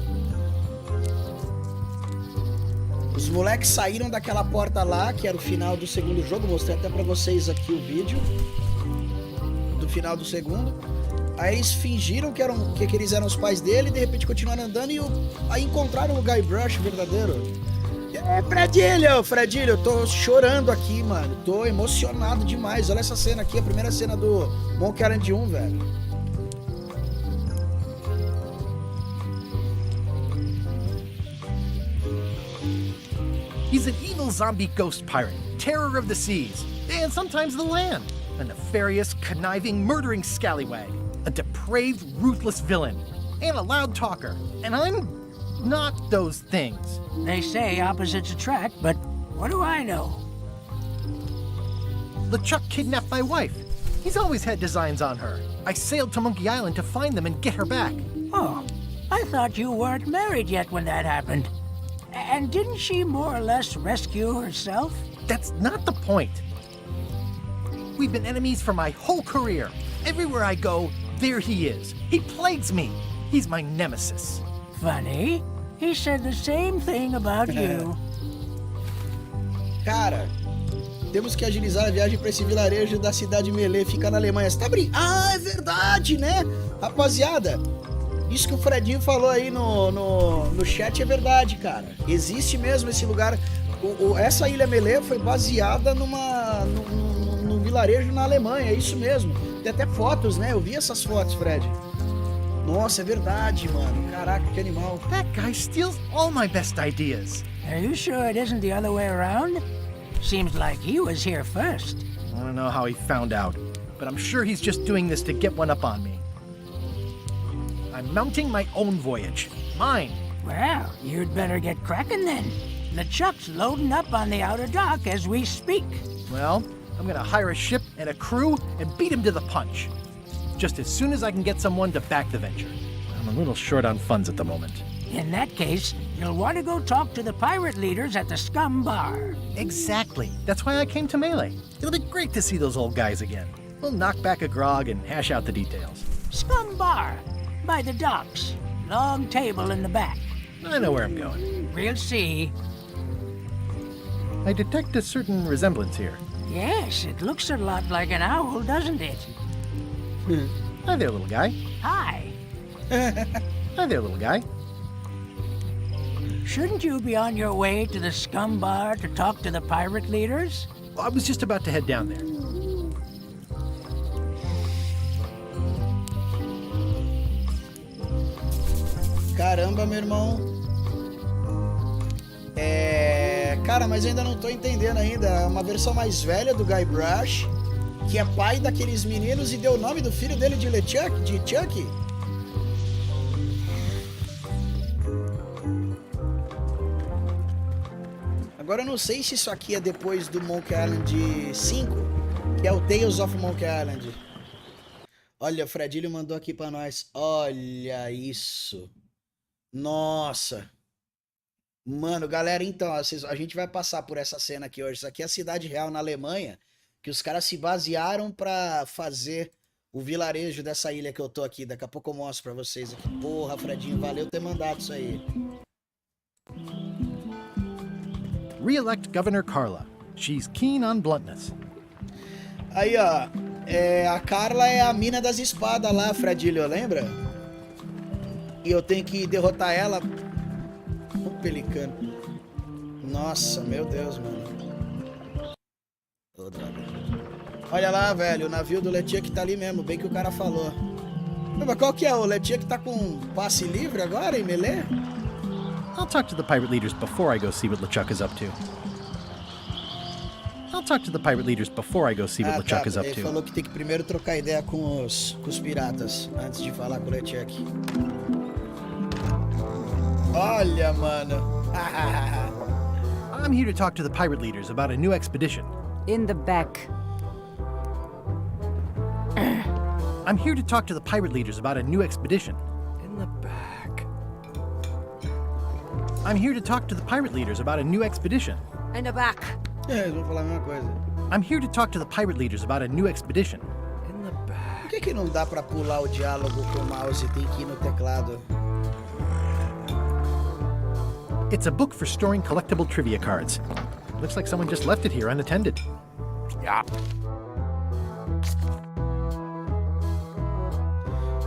Os moleques saíram daquela porta lá, que era o final do segundo jogo. Mostrei até pra vocês aqui o vídeo do final do segundo. Aí eles fingiram que eles eram os pais dele, e de repente continuaram andando e aí encontraram o Guybrush verdadeiro. Fredilho, eu tô chorando aqui, mano. Tô emocionado demais. Olha essa cena aqui, a primeira cena do Monkey Island 1, velho. He's an evil zombie ghost pirate, terror of the seas, and sometimes the land. A nefarious, conniving, murdering scallywag. A depraved, ruthless villain. And a loud talker. And I'm not those things. They say opposites attract, but what do I know? LeChuck kidnapped my wife. He's always had designs on her. I sailed to Monkey Island to find them and get her back. Oh, I thought you weren't married yet when that happened. And didn't she more or less rescue herself? That's not the point. We've been enemies for my whole career. Everywhere I go, there he is. He plagues me. He's my nemesis. Funny. He said the same thing about you. Cara, temos que agilizar a viagem pra esse vilarejo da cidade Melee, fica na Alemanha. Você tá brincando? Ah, é verdade, né? Rapaziada, isso que o Fredinho falou aí no chat é verdade, cara. Existe mesmo esse lugar. Essa ilha Melee foi baseada num vilarejo na Alemanha, é isso mesmo. Tem até fotos, né? Eu vi essas fotos, Fred. Nossa, é verdade, mano. Caraca, que animal. That guy steals all my best ideas. Are you sure it isn't the other way around? Seems like he was here first. I don't know how he found out, but I'm sure he's just doing this to get one up on me. I'm mounting my own voyage. Mine. Well, you'd better get cracking then. LeChuck's loading up on the outer dock as we speak. Well, I'm gonna hire a ship and a crew and beat him to the punch. Just as soon as I can get someone to back the venture. I'm a little short on funds at the moment. In that case, you'll want to go talk to the pirate leaders at the Scum Bar. Exactly. That's why I came to Melee. It'll be great to see those old guys again. We'll knock back a grog and hash out the details. Scum Bar, by the docks. Long table in the back. I know where I'm going. We'll see. I detect a certain resemblance here. Yes, it looks a lot like an owl, doesn't it? Hi there, little guy. Hi. Hi there, little guy. Shouldn't you be on your way to the Scum Bar to talk to the pirate leaders? I was just about to head down there. Caramba, meu irmão. Cara, mas eu ainda não tô entendendo ainda. É uma versão mais velha do Guybrush, que é pai daqueles meninos e deu o nome do filho dele de LeChuck, de Chuck. Agora eu não sei se isso aqui é depois do Monkey Island 5, que é o Tales of Monkey Island. Olha, o Fredilho mandou aqui pra nós. Olha isso. Nossa. Mano, galera, então, a gente vai passar por essa cena aqui hoje. Isso aqui é a cidade real na Alemanha, que os caras se basearam pra fazer o vilarejo dessa ilha que eu tô aqui. Daqui a pouco eu mostro pra vocês aqui. Porra, Fredinho, valeu ter mandado isso aí. Re-elect Governor Carla. She's keen on bluntness. Aí, ó. A Carla é a mina das espadas lá, Fredilho, lembra? E eu tenho que derrotar ela. O pelicano. Nossa, meu Deus, mano. Ô, droga. Olha lá, velho, o navio do LeChuck tá ali mesmo, bem que o cara falou. Mas qual que é? O LeChuck tá com passe livre agora em Melee? I'll talk to the pirate leaders before I go see what LeChuck is up to. I'll I'll talk to the pirate leaders before I go see what LeChuck is up Ele to. falou que tem que primeiro trocar ideia com os piratas, antes de falar com o LeChuck. Olha, mano. I'm here to talk to the pirate leaders about a new expedition. In the back. I'm here to talk to the pirate leaders about a new expedition. In the back. I'm here to talk to the pirate leaders about a new expedition. In the back. Eles vão falar a mesma coisa. I'm here to talk to the pirate leaders about a new expedition. In the back. Por que não dá pra pular o diálogo com o mouse e tem que ir no teclado? It's a book for storing collectible trivia cards. Looks like someone just left it here unattended. Yeah.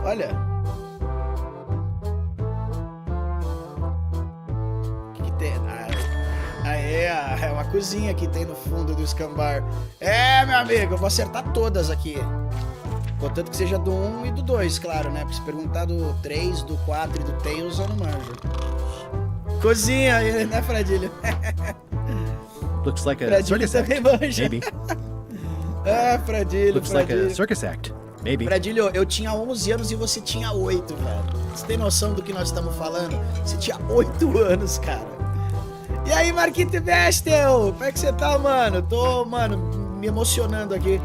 Olha. O que tem? É uma cozinha que tem no fundo do escambar. É, meu amigo, eu vou acertar todas aqui. Contanto que seja do 1 e do 2, claro, né? Porque se perguntar do 3, do 4 e do Tails, eu não manjo. Cozinha, né, Fradilho? Looks like a Fradilho circus act. também manja. Maybe. Ah, Fradilho, Looks like a Fradilho. circus act. Maybe. Fradilho, eu tinha 11 anos e você tinha 8, velho. Você tem noção do que nós estamos falando? Você tinha 8 anos, cara. E aí, Marquito Bestel? Como é que você tá, mano? Tô, mano, me emocionando aqui.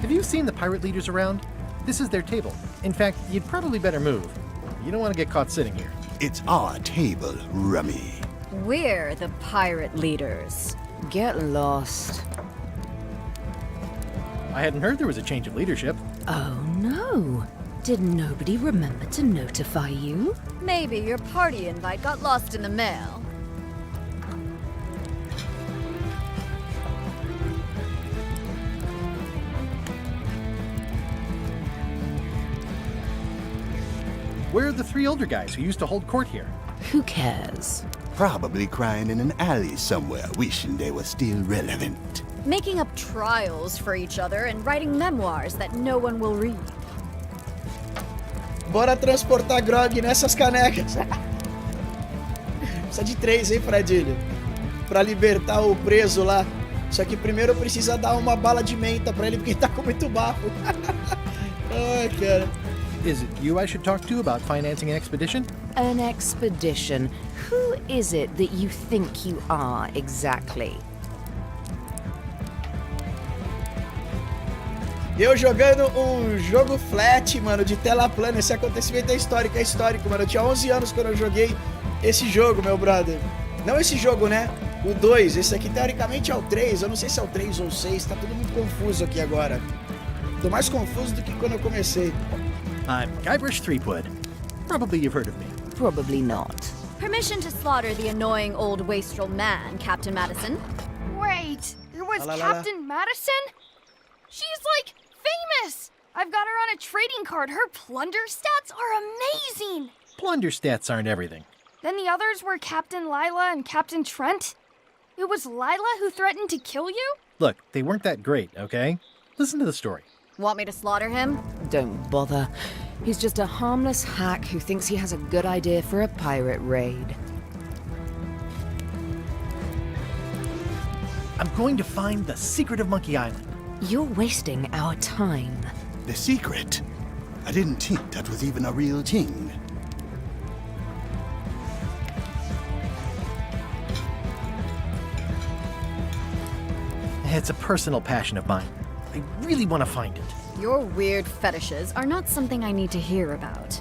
Have you seen the pirate leaders around? This is their table. In fact, you'd probably better move. You don't want to get caught sitting here. It's our table, Rummy. We're the pirate leaders. Get lost. I hadn't heard there was a change of leadership. Oh no. Did nobody remember to notify you? Maybe your party invite got lost in the mail. Where are the 3 older guys who used to hold court here? Who cares? Probably crying in an alley somewhere, wishing they were still relevant. Making up trials for each other and writing memoirs that no one will read. Bora transportar grog nessas canecas. Precisa de 3, hein, Fradilho? Pra libertar o preso lá. Só que primeiro precisa dar uma bala de menta pra ele, porque ele tá com muito bafo. Ai, cara. Is it you I should talk to about financing an expedition? An expedition. Who is it that you think you are exactly? Eu jogando um jogo flat, mano, de tela plana. Esse acontecimento é histórico, mano. Eu tinha 11 anos quando eu joguei esse jogo, meu brother. Não esse jogo, né? O 2. Esse aqui, teoricamente, é o 3. Eu não sei se é o 3 ou o 6. Tá tudo muito confuso aqui agora. Tô mais confuso do que quando eu comecei. I'm Guybrush Threepwood. Probably you've heard of me. Probably not. Permission to slaughter the annoying old wastrel man, Captain Madison. Wait, it was La, la, la, la. Captain Madison? She's like famous! I've got her on a trading card. Her plunder stats are amazing! Plunder stats aren't everything. Then the others were Captain Lila and Captain Trent. It was Lila who threatened to kill you? Look, they weren't that great, okay? Listen to the story. Want me to slaughter him? Don't bother. He's just a harmless hack who thinks he has a good idea for a pirate raid. I'm going to find the secret of Monkey Island. You're wasting our time. The secret? I didn't think that was even a real thing. It's a personal passion of mine. I really want to find it. Your weird fetishes are not something I need to hear about.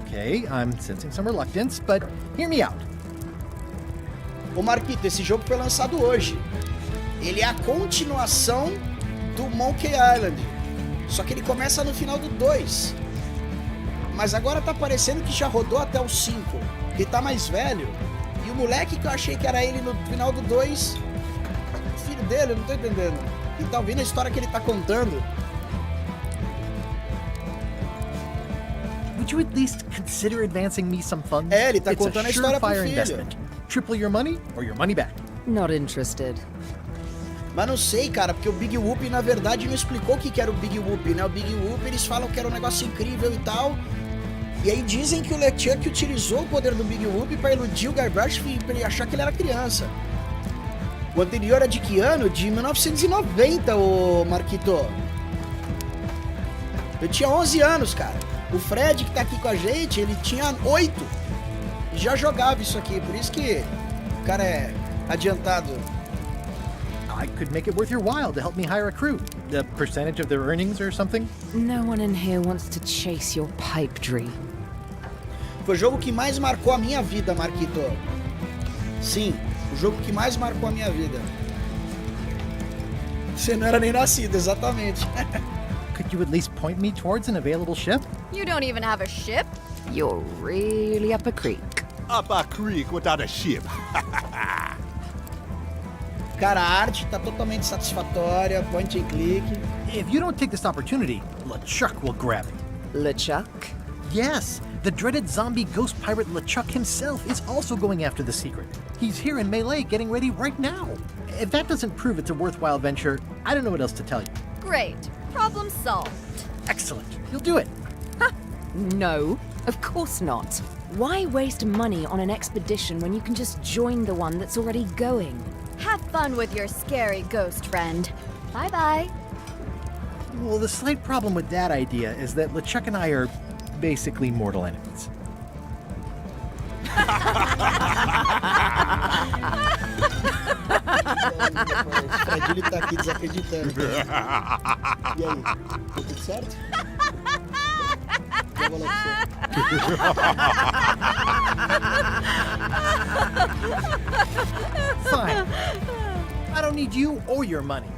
Okay, I'm sensing some reluctance, but hear me out. Ô Marquito, esse jogo foi lançado hoje. Ele é a continuação do Monkey Island. Só que ele começa no final do 2. Mas agora tá parecendo que já rodou até o 5. Ele tá mais velho. E o moleque que eu achei que era ele no final do 2, o filho dele, eu não tô entendendo. E tá ouvindo a história que ele tá contando. Would you at least consider advancing me some funds? É, ele tá It's contando a a história pro surefire filho. investment. Triple your money or your money back. Not interested. Mas não sei, cara, porque o Big Whoop, na verdade, não explicou o que era o Big Whoop, né? O Big Whoop, eles falam que era um negócio incrível e tal. E aí dizem que o LeChuck utilizou o poder do Big Whoop pra iludir o Guybrush pra ele achar que ele era criança. O anterior é de que ano? De 1990, ô Marquito. Eu tinha 11 anos, cara. O Fred, que tá aqui com a gente, ele tinha 8. E já jogava isso aqui, por isso que o cara é adiantado. I could make it worth your while to help me hire a crew. A percentage of their earnings or something? No one in here wants to chase your pipe dream. Foi o jogo que mais marcou a minha vida, Marquito. Sim, o jogo que mais marcou a minha vida. Você não era nem nascido, exatamente. Could you at least point me towards an available ship? You don't even have a ship? You're really up a creek. Up a creek without a ship. Cara, a arte tá totalmente satisfatória, point and click. If you don't take this opportunity, LeChuck will grab it. LeChuck? Yes, the dreaded zombie ghost pirate LeChuck himself is also going after the secret. He's here in Melee getting ready right now. If that doesn't prove it's a worthwhile venture, I don't know what else to tell you. Great. Problem solved. Excellent. You'll do it. No, of course not. Why waste money on an expedition when you can just join the one that's already going? Have fun with your scary ghost friend. Bye-bye. Well, the slight problem with that idea is that LeChuck and I are basically mortal enemies. O Fredilho tá aqui desacreditando. E aí, tá tudo certo? Eu vou lá Fine. I don't need you or your money.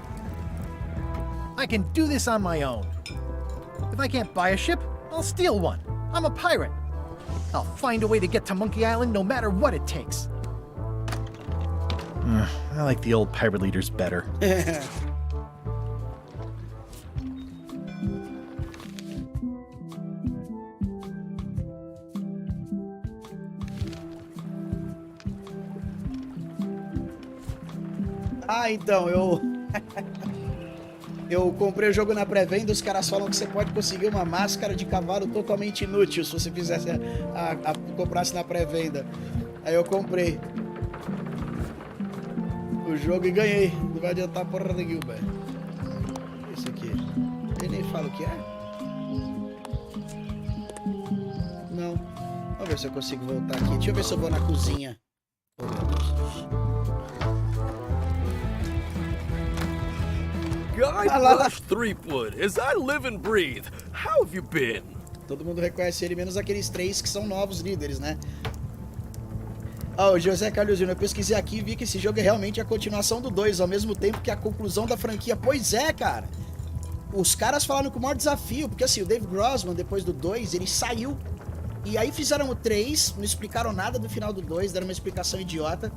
I can do this on my own. If I can't buy a ship, I'll steal one. I'm a pirate. I'll find a way to get to Monkey Island no matter what it takes. I like the old pirate leaders better. Ah, então, eu comprei o jogo na pré-venda, os caras falam que você pode conseguir uma máscara de cavalo totalmente inútil se você fizesse comprasse na pré-venda. Aí eu comprei o jogo e ganhei. Não vai adiantar porra nenhuma. Esse aqui. Ele nem fala o que é? Não. Vamos ver se eu consigo voltar aqui. Deixa eu ver se eu vou na cozinha. Oh, meu Deus. Guybrush Threepwood, as I live and breathe, how have you been? Todo mundo reconhece ele, menos aqueles 3 que são novos líderes, né? Ó, o José Carlos Júnior, eu pesquisei aqui e vi que esse jogo é realmente a continuação do 2, ao mesmo tempo que a conclusão da franquia. Pois é, cara. Os caras falaram que o maior desafio, porque assim, o Dave Grossman, depois do 2, ele saiu. E aí fizeram o 3, não explicaram nada do final do 2, deram uma explicação idiota.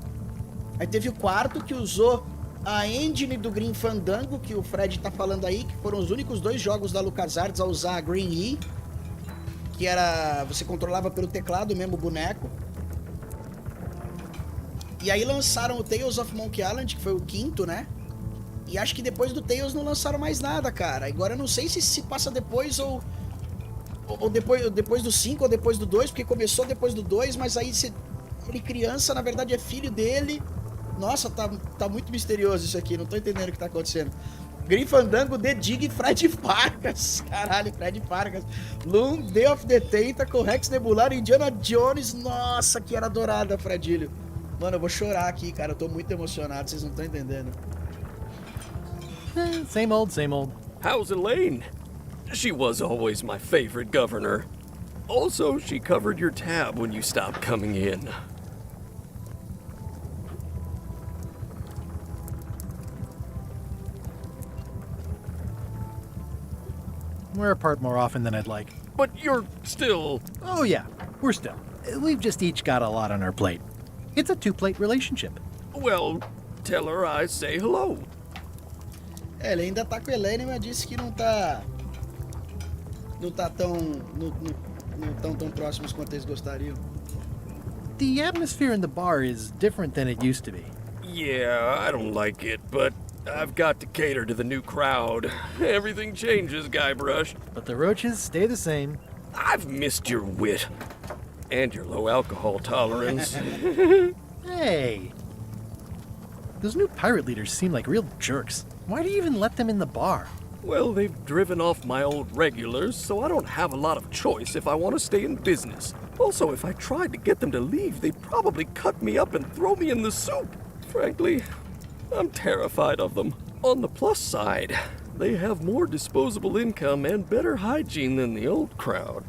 Aí teve o 4, que usou a engine do Green Fandango, que o Fred tá falando aí, que foram os únicos 2 jogos da LucasArts a usar a Green E, que era... você controlava pelo teclado mesmo o boneco. E aí lançaram o Tales of Monkey Island, que foi o 5º, né? E acho que depois do Tales não lançaram mais nada, cara. Agora eu não sei se passa depois ou depois do 5 ou depois do 2, porque começou depois do 2, mas aí ele criança, na verdade é filho dele. Nossa, tá muito misterioso isso aqui, não tô entendendo o que tá acontecendo. Grim Fandango, The Dig, Fred Farkas. Caralho, Fred Farkas. Loom, Day of the Tentacle, Rex Nebular, Indiana Jones. Nossa, que era adorada, Fredilho. Mano, eu vou chorar aqui, cara. Eu tô muito emocionado, vocês não estão entendendo. Same old, same old. How's Elaine? She was always my favorite governor. Also, she covered your tab when you stopped coming in. We're apart more often than I'd like. But you're still... Oh yeah, we're still. We've just each got a lot on our plate. It's a 2-plate relationship. Well, tell her I say hello. Ele ainda tá com a Elaine, mas disse que não tá tão próximos quanto eles gostariam. The atmosphere in the bar is different than it used to be. Yeah, I don't like it, but I've got to cater to the new crowd. Everything changes, Guybrush. But the roaches stay the same. I've missed your wit. And your low alcohol tolerance. Hey! Those new pirate leaders seem like real jerks. Why do you even let them in the bar? Well, they've driven off my old regulars, so I don't have a lot of choice if I want to stay in business. Also, if I tried to get them to leave, they'd probably cut me up and throw me in the soup. Frankly, I'm terrified of them. On the plus side, they have more disposable income and better hygiene than the old crowd.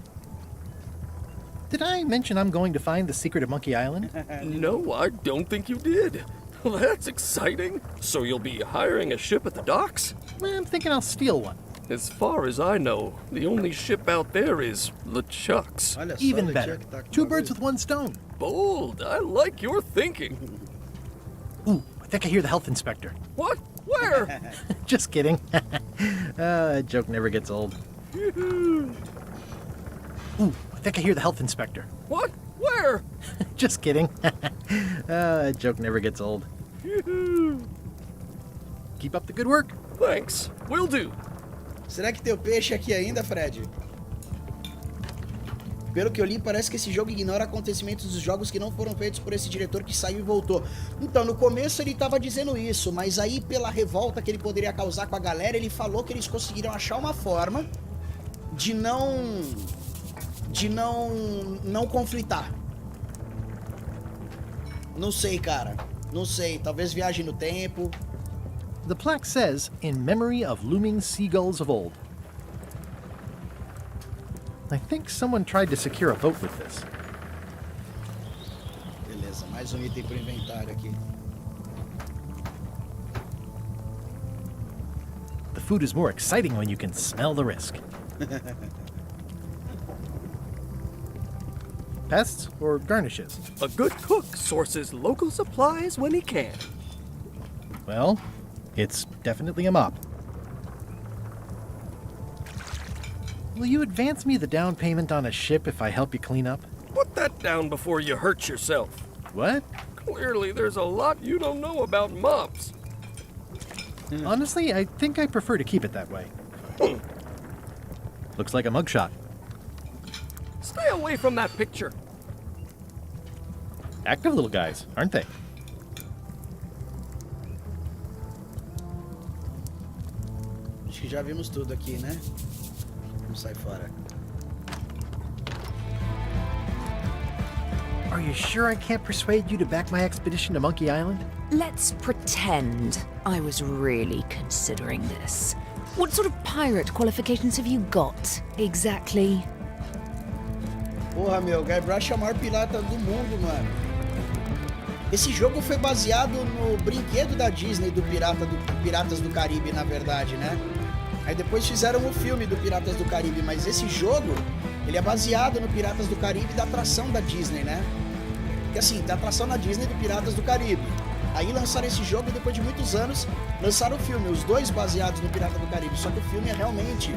Did I mention I'm going to find the secret of Monkey Island? No, I don't think you did. Well, that's exciting. So you'll be hiring a ship at the docks? I'm thinking I'll steal one. As far as I know, the only ship out there is LeChuck's. Even better. 2 birds with 1 stone. Bold. I like your thinking. Ooh, I think I hear the health inspector. What? Where? Just kidding. That joke never gets old. Ooh, I think I hear the health inspector. What? Where? Just kidding. That joke never gets old. Keep up the good work. Thanks. Will do. Será que tem o peixe aqui ainda, Fred? Pelo que eu li, parece que esse jogo ignora acontecimentos dos jogos que não foram feitos por esse diretor que saiu e voltou. Então, no começo ele tava dizendo isso, mas aí pela revolta que ele poderia causar com a galera, ele falou que eles conseguiram achar uma forma de não conflitar. Não sei, cara. Não sei. Talvez viagem no tempo. The plaque says, in memory of looming seagulls of old. I think someone tried to secure a vote with this. Beleza, mais item pro inventário aqui. The food is more exciting when you can smell the risk. Pests or garnishes? A good cook sources local supplies when he can. Well, it's definitely a mop. Will you advance me the down payment on a ship if I help you clean up? Put that down before you hurt yourself. What? Clearly, there's a lot you don't know about mops. Honestly, I think I prefer to keep it that way. Looks like a mugshot. Stay away from that picture. Active little guys, aren't they? Acho que já vimos tudo aqui, né? Vamos sair fora. Are you sure I can't persuade you to back my expedition to Monkey Island? Let's pretend I was really considering this. What sort of pirate qualifications have you got, exactly? Porra, meu, Guybrush é o maior pirata do mundo, mano. Esse jogo foi baseado no brinquedo da Disney do Piratas do Caribe, na verdade, né? Aí depois fizeram o filme do Piratas do Caribe, mas esse jogo, ele é baseado no Piratas do Caribe da atração da Disney, né? Porque assim, da atração da Disney do Piratas do Caribe. Aí lançaram esse jogo e depois de muitos anos lançaram o filme, os dois baseados no Pirata do Caribe. Só que o filme é realmente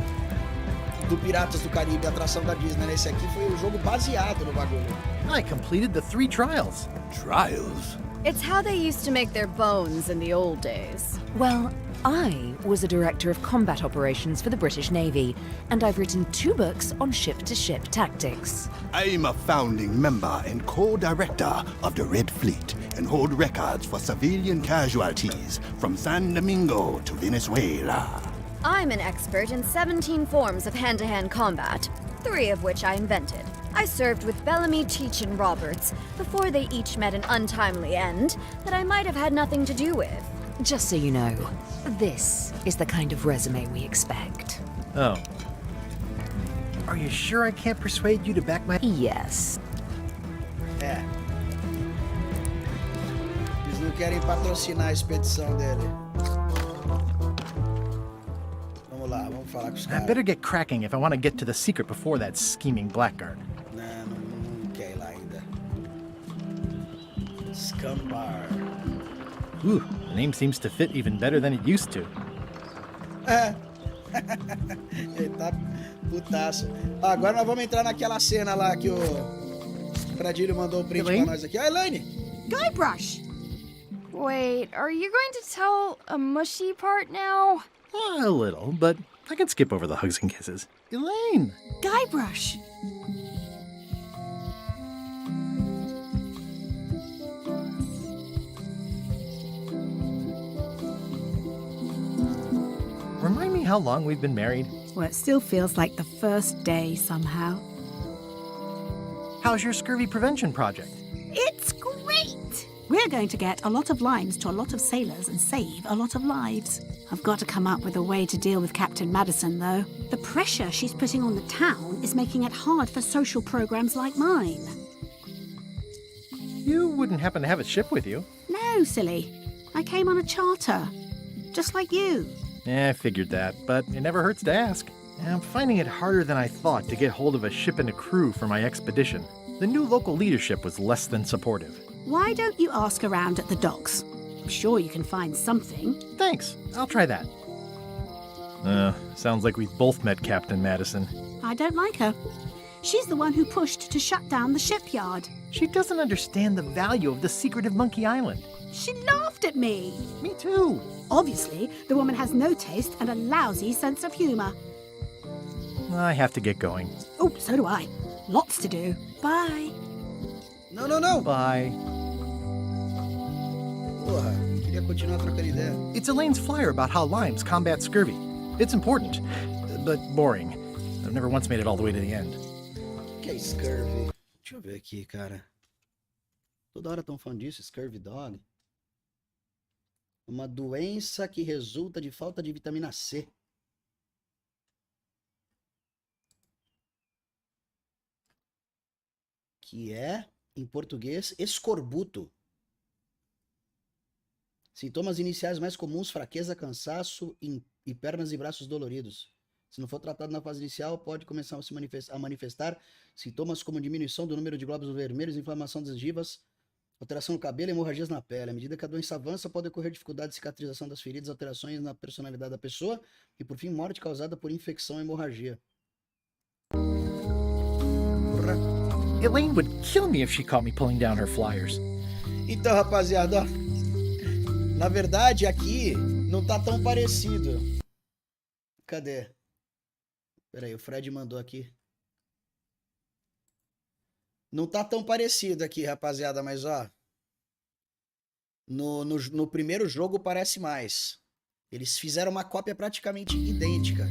do Piratas do Caribe, a atração da Disney. Esse aqui foi o jogo baseado no bagulho. I completed the 3 trials. Trials? It's how they used to make their bones in the old days. Well, I was a director of combat operations for the British Navy, and I've written 2 books on ship-to-ship tactics. I'm a founding member and co-director of the Red Fleet and hold records for civilian casualties from San Domingo to Venezuela. I'm an expert in 17 forms of hand-to-hand combat, 3 of which I invented. I served with Bellamy, Teach, and Roberts before they each met an untimely end that I might have had nothing to do with. Just so you know, this is the kind of resume we expect. Oh. Are you sure I can't persuade you to back my... Yes. É. Eles não querem patrocinar a expedição dele. Vamos lá, vamos falar com os I caras. better get cracking if I want to get to the secret before that scheming blackguard. Não quer ir lá ainda. Scumbar. Ooh, the name seems to fit even better than it used to. É. Ele tá putaço. Agora nós vamos entrar naquela cena lá que o Fredilho mandou o print pra nós aqui. Ah, Elaine! Guybrush! Wait, are you going to tell a mushy part now? A little, but I can skip over the hugs and kisses. Elaine! Guybrush! Remind me how long we've been married? Well, it still feels like the first day somehow. How's your scurvy prevention project? It's great! We're going to get a lot of lines to a lot of sailors and save a lot of lives. I've got to come up with a way to deal with Captain Madison, though. The pressure she's putting on the town is making it hard for social programs like mine. You wouldn't happen to have a ship with you? No, silly. I came on a charter. Just like you. I figured that, but it never hurts to ask. I'm finding it harder than I thought to get hold of a ship and a crew for my expedition. The new local leadership was less than supportive. Why don't you ask around at the docks? I'm sure you can find something. Thanks, I'll try that. Sounds like we've both met Captain Madison. I don't like her. She's the one who pushed to shut down the shipyard. She doesn't understand the value of the secret of Monkey Island. She laughed at me. Me too. Obviously, the woman has no taste and a lousy sense of humor. I have to get going. Oh, so do I. Lots to do. Bye. Não. Bye. Porra, queria continuar trocando ideia. It's Elaine's flyer about how limes combat scurvy. It's important, but boring. I've never once made it all the way to the end. Que é scurvy? Deixa eu ver aqui, cara. Toda hora estão falando disso, scurvy dog. Uma doença que resulta de falta de vitamina C. Que é, em português, escorbuto. Sintomas iniciais mais comuns: fraqueza, cansaço e pernas e braços doloridos. Se não for tratado na fase inicial, pode começar a manifestar sintomas como diminuição do número de glóbulos vermelhos, inflamação das gengivas, alteração no cabelo e hemorragias na pele. À medida que a doença avança, pode ocorrer dificuldade de cicatrização das feridas, alterações na personalidade da pessoa e, por fim, morte causada por infecção e hemorragia. Porra. Elaine would kill me if she caught me pulling down her flyers. Então, rapaziada, ó, na verdade aqui não tá tão parecido. Cadê? Pera aí, o Fred mandou aqui. Não tá tão parecido aqui, rapaziada, mas ó, no primeiro jogo parece mais. Eles fizeram uma cópia praticamente idêntica.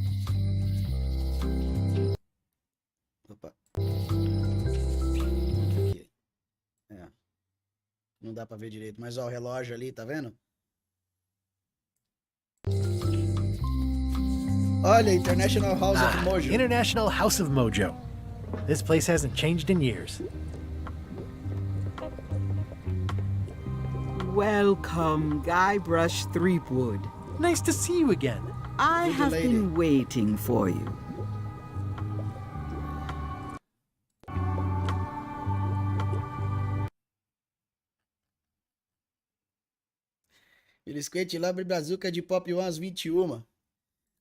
Opa. Aqui. É. Não dá pra ver direito, mas ó, o relógio ali, tá vendo? Olha, International House of Mojo. International House of Mojo. This place hasn't changed in years. Welcome, Guybrush Threepwood. Nice to see you again. I have been waiting for you. Melisquente lá pro Brasil, que é de Pop 1 às 21.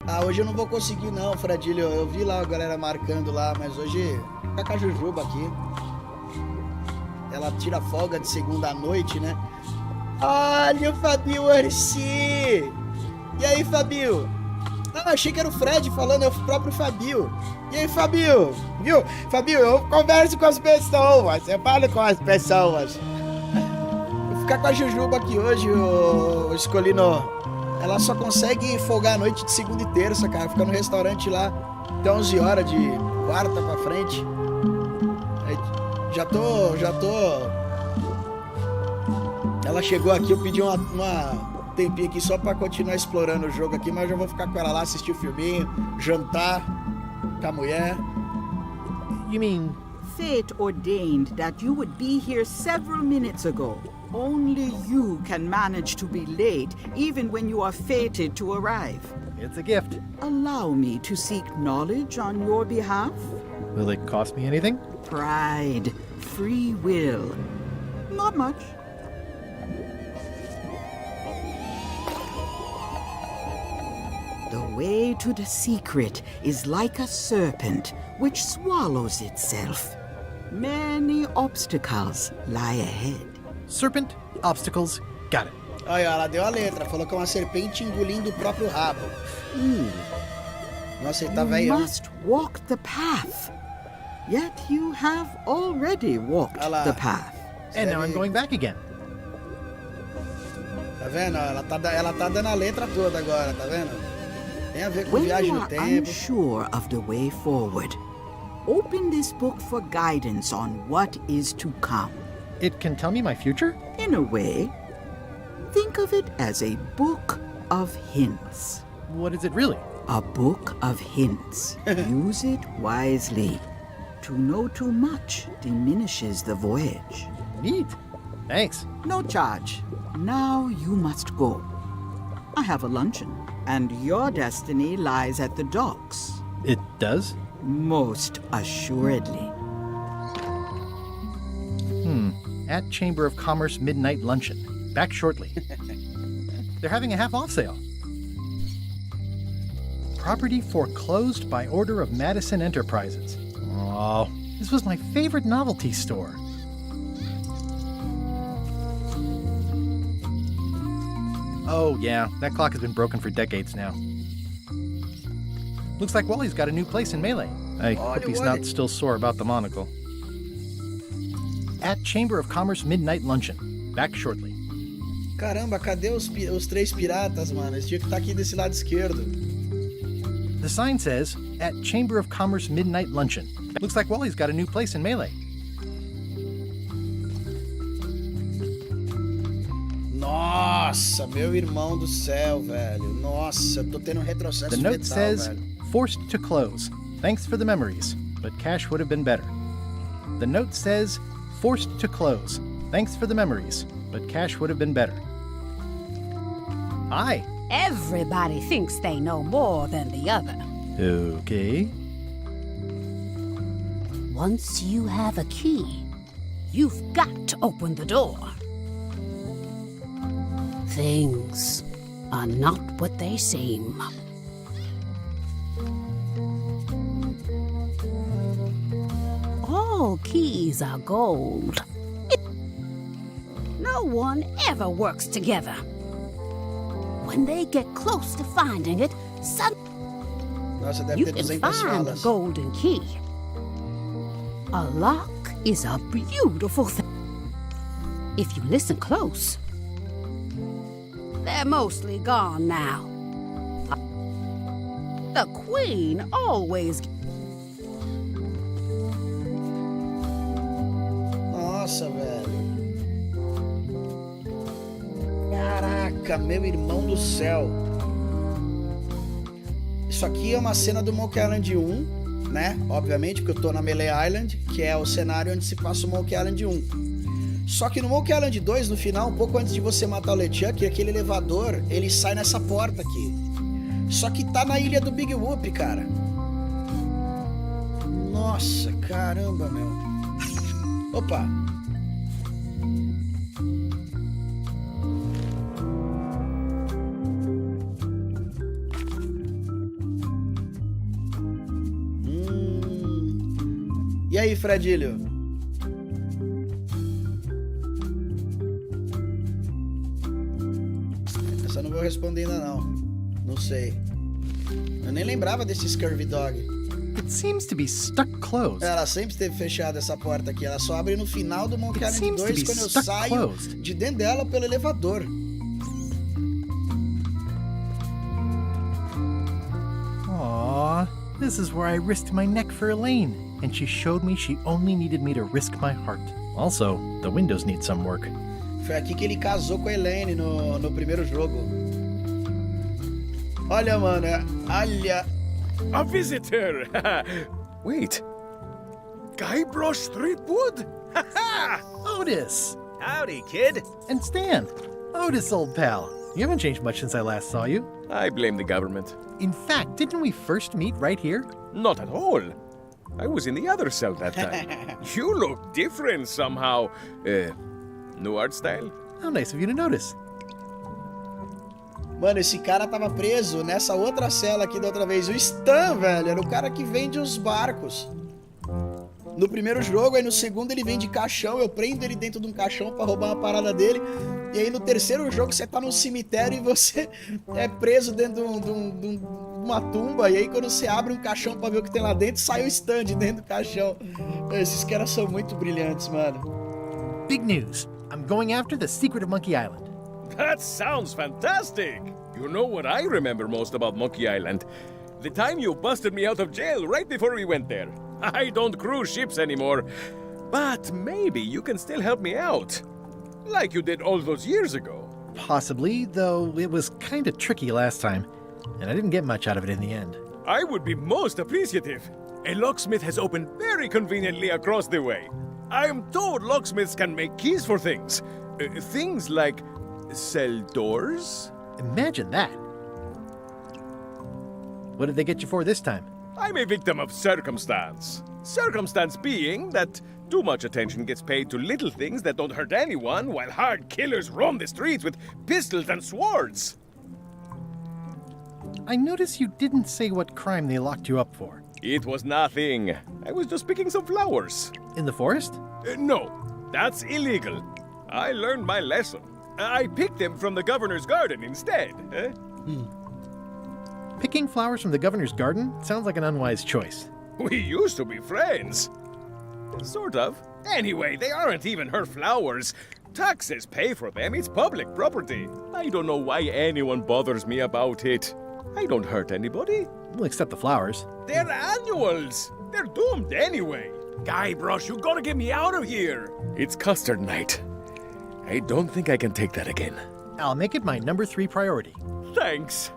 Ah, hoje eu não vou conseguir não, Fradilho. Eu vi lá a galera marcando lá, mas hoje fica com a Jujuba aqui. Ela tira folga de segunda à noite, né? Olha o Fabio Arci! E aí, Fabio? Ah, achei que era o Fred falando, é o próprio Fabio. E aí, Fabio? Viu? Fabio, eu converso com as pessoas, eu falo com as pessoas. Vou ficar com a Jujuba aqui hoje, o Escolino. Ela só consegue folgar a noite de segunda e terça, cara. Fica no restaurante lá até 11 horas de quarta pra frente. Já tô... Ela chegou aqui, eu pedi uma tempinho aqui só pra continuar explorando o jogo aqui, mas eu já vou ficar com ela lá, assistir o filminho, jantar com a mulher. You mean... Fate ordained that you would be here several minutes ago. Only you can manage to be late, even when you are fated to arrive. It's a gift. Allow me to seek knowledge on your behalf. Will it cost me anything? Pride, free will. Not much. The way to the secret is like a serpent which swallows itself. Many obstacles lie ahead. Serpent, obstacles, got it. Olha, ela deu a letra, falou que é uma serpente engolindo o próprio rabo. Nossa, ele tá You velhão. must walk the path. Yet you have already walked the path. And now I'm going back again. Tá vendo? Ela tá dando a letra toda agora, tá vendo? Tem a ver com When viagem you no are tempo. unsure of the way forward, open this book for guidance on what is to come. It can tell me my future? In a way, think of it as a book of hints. What is it really? A book of hints. Use it wisely. To know too much diminishes the voyage. Neat. Thanks. No charge. Now you must go. I have a luncheon, and your destiny lies at the docks. It does? Most assuredly. At Chamber of Commerce Midnight Luncheon. Back shortly. They're having a half-off sale. Property foreclosed by order of Madison Enterprises. Oh, this was my favorite novelty store. Oh, yeah, that clock has been broken for decades now. Looks like Wally's got a new place in Melee. I hope he's not still sore about the monocle. At Chamber of Commerce Midnight Luncheon. Back shortly. Caramba, cadê os 3 piratas, mano? Eles tinham que estar aqui desse lado esquerdo. The sign says, at Chamber of Commerce Midnight Luncheon. Looks like Wally's got a new place in Melee. Nossa, meu irmão do céu, velho. Nossa, eu tô tendo um retrocesso The note fetal, says, velho. forced to close. Thanks for the memories, but cash would have been better. The note says, forced to close. Thanks for the memories, but cash would have been better. Hi. Everybody thinks they know more than the other. Okay. Once you have a key, you've got to open the door. Things are not what they seem. All keys are gold. No one ever works together. When they get close to finding it, Nossa, deve you ter can 200 find a falas. golden key. A lock is a beautiful thing. If you listen close, they're mostly gone now. The queen always... Nossa, velho. Caraca, meu irmão do céu. Isso aqui é uma cena do Monkey Island 1, né? Obviamente, porque eu tô na Melee Island, que é o cenário onde se passa o Monkey Island 1. Só que no Monkey Island 2, no final, um pouco antes de você matar o LeChuck, aquele elevador, ele sai nessa porta aqui. Só que tá na ilha do Big Whoop, cara. Nossa, caramba, meu. Opa. E aí, Fredilho? Essa eu não vou responder ainda não. Não sei. Eu nem lembrava desse Scurvy Dog. It seems to be stuck closed. Ela sempre esteve fechada essa porta aqui. Ela só abre no final do Monkey It Island seems to 2 be quando eu stuck saio closed. de dentro dela pelo elevador. Aww, this is where I risked my neck for Elaine, and she showed me she only needed me to risk my heart. Also, the windows need some work. Foi aqui que ele casou com a Elaine no primeiro jogo. Olha, mano, olha. A visitor! Wait. Guybrush Threepwood? Otis! Howdy, kid. And Stan. Otis, old pal. You haven't changed much since I last saw you. I blame the government. In fact, didn't we first meet right here? Not at all. I was in the other cell that time. You look different somehow. New art style? How nice of you to notice. Mano, esse cara tava preso nessa outra cela aqui da outra vez. O Stan, velho, era o cara que vende os barcos. No primeiro jogo, aí no segundo ele vem de caixão. Eu prendo ele dentro de um caixão pra roubar uma parada dele. E aí no terceiro jogo você tá num cemitério e você é preso dentro de uma tumba, e aí quando você abre um caixão pra ver o que tem lá dentro, sai o stand dentro do caixão. Esses caras são muito brilhantes, mano. Big news. I'm going after the secret of Monkey Island. That sounds fantastic! You know what I remember most about Monkey Island? The time you busted me out of jail right before we went there. I don't cruise ships anymore, but maybe you can still help me out. Like you did all those years ago. Possibly, though it was kind of tricky last time, and I didn't get much out of it in the end. I would be most appreciative. A locksmith has opened very conveniently across the way. I am told locksmiths can make keys for things. Things like cell doors? Imagine that. What did they get you for this time? I'm a victim of circumstance. Circumstance being that too much attention gets paid to little things that don't hurt anyone, while hard killers roam the streets with pistols and swords. I notice you didn't say what crime they locked you up for. It was nothing. I was just picking some flowers. In the forest? No, that's illegal. I learned my lesson. I picked them from the governor's garden instead. Picking flowers from the governor's garden sounds like an unwise choice. We used to be friends. Sort of. Anyway, they aren't even her flowers. Taxes pay for them. It's public property. I don't know why anyone bothers me about it. I don't hurt anybody. Well, except the flowers. They're annuals. They're doomed anyway. Guybrush, you gotta get me out of here. It's custard night. I don't think I can take that again. I'll make it my number 3 priority. Thanks.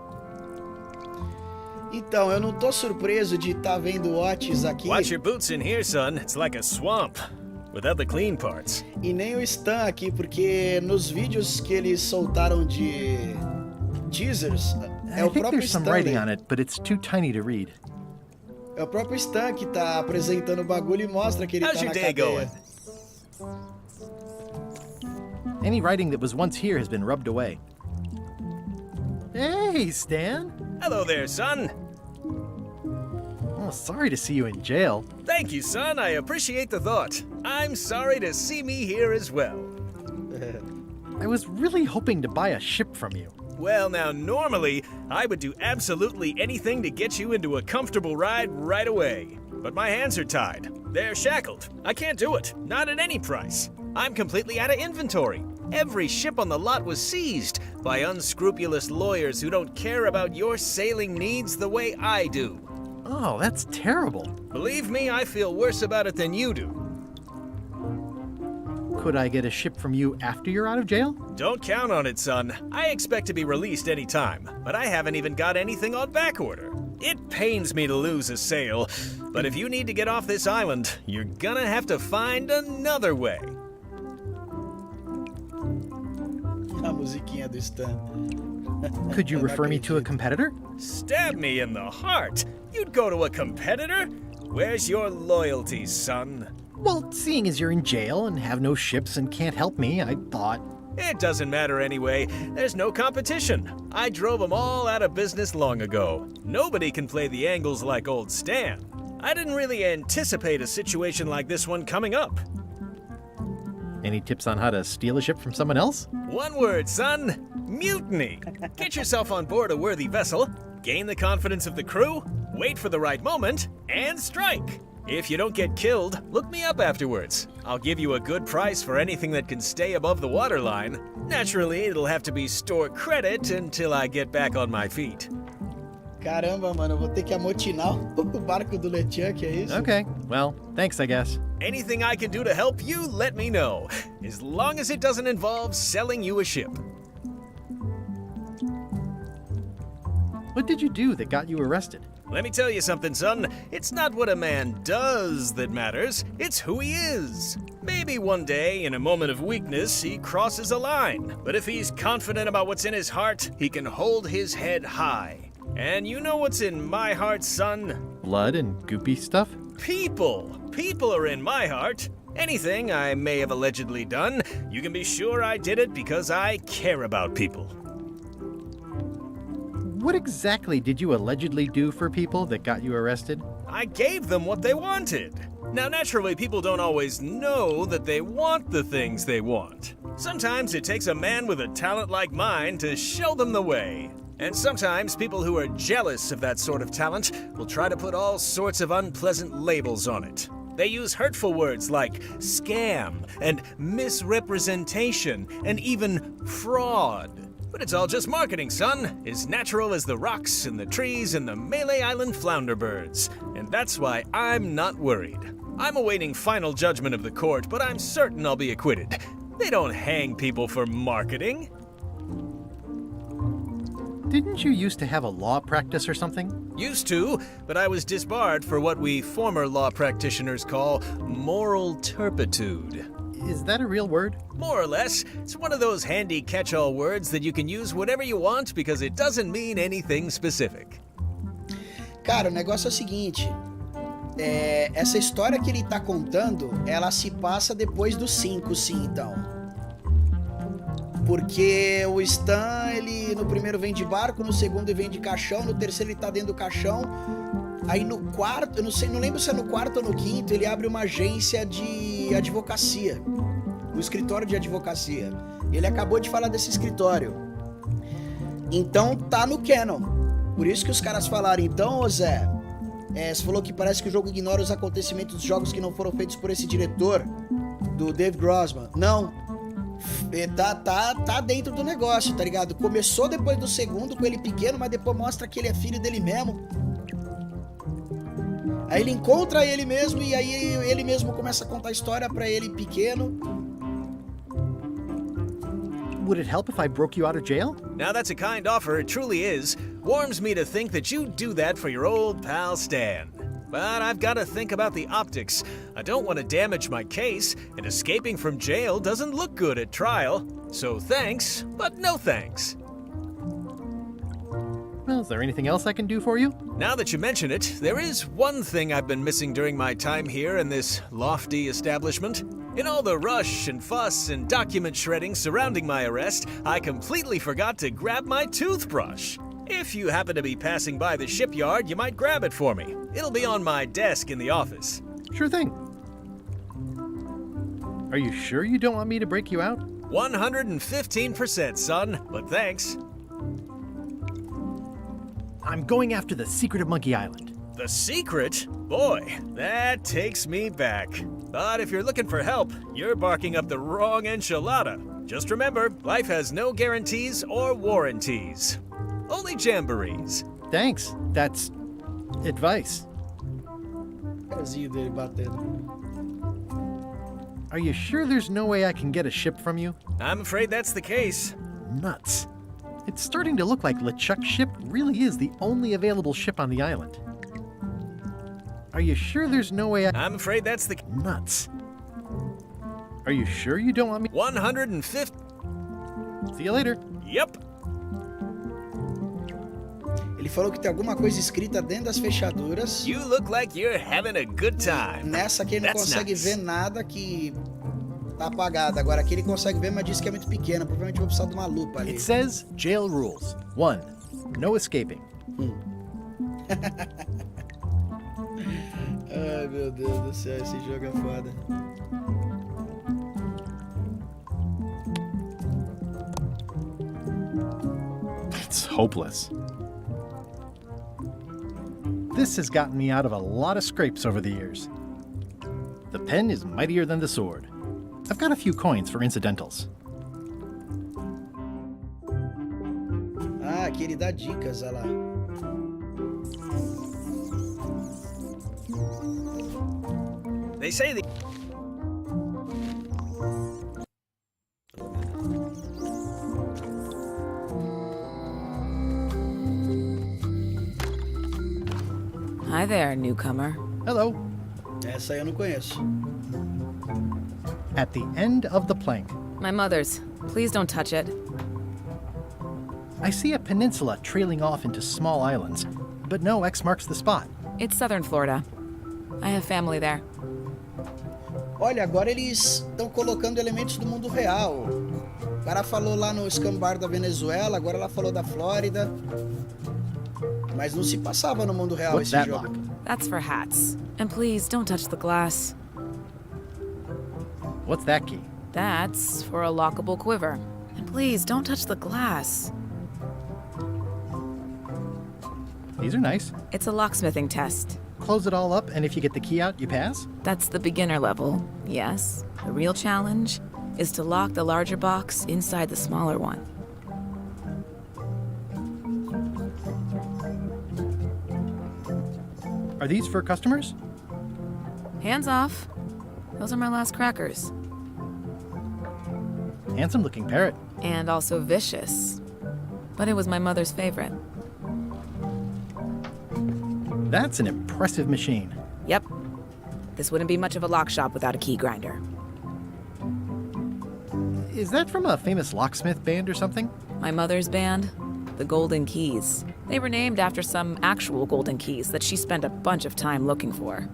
Então, eu não tô surpreso de estar vendo Otis aqui. Watch your boots in here, son. It's like a swamp. Without the clean parts. E nem o Stan aqui, porque nos vídeos que eles soltaram de teasers, é o I think próprio there's some Stan. writing on it, but it's too tiny to read. É o próprio Stan que tá apresentando o bagulho e mostra que ele How's tá your na day cadeia. Any writing that was once here has been rubbed away. Hey, Stan. Hello there, son. Oh, sorry to see you in jail. Thank you, son. I appreciate the thought. I'm sorry to see me here as well. I was really hoping to buy a ship from you. Well, now, normally, I would do absolutely anything to get you into a comfortable ride right away. But my hands are tied. They're shackled. I can't do it. Not at any price. I'm completely out of inventory. Every ship on the lot was seized by unscrupulous lawyers who don't care about your sailing needs the way I do. Oh, that's terrible. Believe me, I feel worse about it than you do. Could I get a ship from you after you're out of jail? Don't count on it, son. I expect to be released any time, but I haven't even got anything on back order. It pains me to lose a sail, but if you need to get off this island, you're gonna have to find another way. A musiquinha do Stan. Could you refer me to a competitor? Stab me in the heart. You'd go to a competitor? Where's your loyalty, son? Well, seeing as you're in jail and have no ships and can't help me, I thought... It doesn't matter anyway. There's no competition. I drove them all out of business long ago. Nobody can play the angles like old Stan. I didn't really anticipate a situation like this one coming up. Any tips on how to steal a ship from someone else? One word, son. Mutiny. Get yourself on board a worthy vessel, gain the confidence of the crew, wait for the right moment, and strike. If you don't get killed, look me up afterwards. I'll give you a good price for anything that can stay above the waterline. Naturally, it'll have to be store credit until I get back on my feet. Caramba, mano, eu vou ter que amotinar o barco do LeChuck, é isso? Okay, well, thanks, I guess. Anything I can do to help you, let me know. As long as it doesn't involve selling you a ship. What did you do that got you arrested? Let me tell you something, son. It's not what a man does that matters, it's who he is. Maybe one day, in a moment of weakness, he crosses a line. But if he's confident about what's in his heart, he can hold his head high. And you know what's in my heart, son? Blood and goopy stuff? People. People are in my heart. Anything I may have allegedly done, you can be sure I did it because I care about people. What exactly did you allegedly do for people that got you arrested? I gave them what they wanted. Now, naturally, people don't always know that they want the things they want. Sometimes it takes a man with a talent like mine to show them the way. And sometimes people who are jealous of that sort of talent will try to put all sorts of unpleasant labels on it. They use hurtful words like scam and misrepresentation and even fraud. But it's all just marketing, son. As natural as the rocks and the trees and the Malay Island flounder birds. And that's why I'm not worried. I'm awaiting final judgment of the court, but I'm certain I'll be acquitted. They don't hang people for marketing. Didn't you used to have a law practice or something? Used to, but I was disbarred for what we former law practitioners call moral turpitude. Is that a real word? More or less. It's one of those handy catch-all words that you can use whatever you want because it doesn't mean anything specific. Cara, o negócio é o seguinte. Essa história que ele tá contando, ela se passa depois do 5, sim, então. Porque o Stan, ele no primeiro vem de barco, no segundo ele vem de caixão, no terceiro ele tá dentro do caixão. Aí no quarto, eu não lembro se é no quarto ou no quinto, ele abre uma agência de advocacia. Um escritório de advocacia. Ele acabou de falar desse escritório. Então tá no canon. Por isso que os caras falaram, então, ô Zé, você falou que parece que o jogo ignora os acontecimentos dos jogos que não foram feitos por esse diretor, do Dave Grossman. Não. Tá dentro do negócio, tá ligado? Começou depois do segundo com ele pequeno, mas depois mostra que ele é filho dele mesmo. Aí ele encontra ele mesmo e aí ele mesmo começa a contar a história pra ele pequeno. Would it help if I broke you out of jail? Now that's a kind offer, it truly is. Warms me to think that you'd do that for your old pal Stan. But I've got to think about the optics. I don't want to damage my case, and escaping from jail doesn't look good at trial. So thanks, but no thanks. Well, is there anything else I can do for you? Now that you mention it, there is one thing I've been missing during my time here in this lofty establishment. In all the rush and fuss and document shredding surrounding my arrest, I completely forgot to grab my toothbrush. If you happen to be passing by the shipyard, you might grab it for me. It'll be on my desk in the office. Sure thing. Are you sure you don't want me to break you out? 115%, son, but thanks. I'm going after the secret of Monkey Island. The secret? Boy, that takes me back. But if you're looking for help, you're barking up the wrong enchilada. Just remember, life has no guarantees or warranties. Only jamborees. Thanks. That's advice. Are you sure there's no way I can get a ship from you? I'm afraid that's the case. Nuts. It's starting to look like LeChuck's ship really is the only available ship on the island. Are you sure there's no way I'm afraid that's the... Nuts. Are you sure you don't want me... 150... See you later. Yep. Ele falou que tem alguma coisa escrita dentro das fechaduras. You look like you're having a good time. Nessa aqui ele não consegue ver nada que tá apagado. Agora aqui ele consegue ver, mas diz que é muito pequena. Provavelmente vou precisar de uma lupa ali. It says jail rules. 1. No escaping. Ai, meu Deus do céu, esse jogo é foda. It's hopeless. This has gotten me out of a lot of scrapes over the years. The pen is mightier than the sword. I've got a few coins for incidentals. Ah, aqui ele dá dicas, olha lá. They say the... Hi there, newcomer. Hello. Essa aí eu não conheço. At the end of the plank, My mother's. Please don't touch it. I see a peninsula trailing off into small islands, but no X marks the spot. It's southern Florida. I have family there. Olha, agora eles estão colocando elementos do mundo real. O cara falou lá no escambar da Venezuela, agora ela falou da Flórida. Mas não se passava no mundo real What's esse that jogo. lock? That's for hats. And please don't touch the glass. What's that key? That's for a lockable quiver. And please don't touch the glass. These are nice. It's a locksmithing test. Close it all up, and if you get the key out, you pass? That's the beginner level, yes. The real challenge is to lock the larger box inside the smaller one. Are these for customers? Hands off. Those are my last crackers. Handsome looking parrot. And also vicious. But it was my mother's favorite. That's an impressive machine. Yep. This wouldn't be much of a lock shop without a key grinder. Is that from a famous locksmith band or something? My mother's band, the Golden Keys. They were named after some actual golden keys that she spent a bunch of time looking for.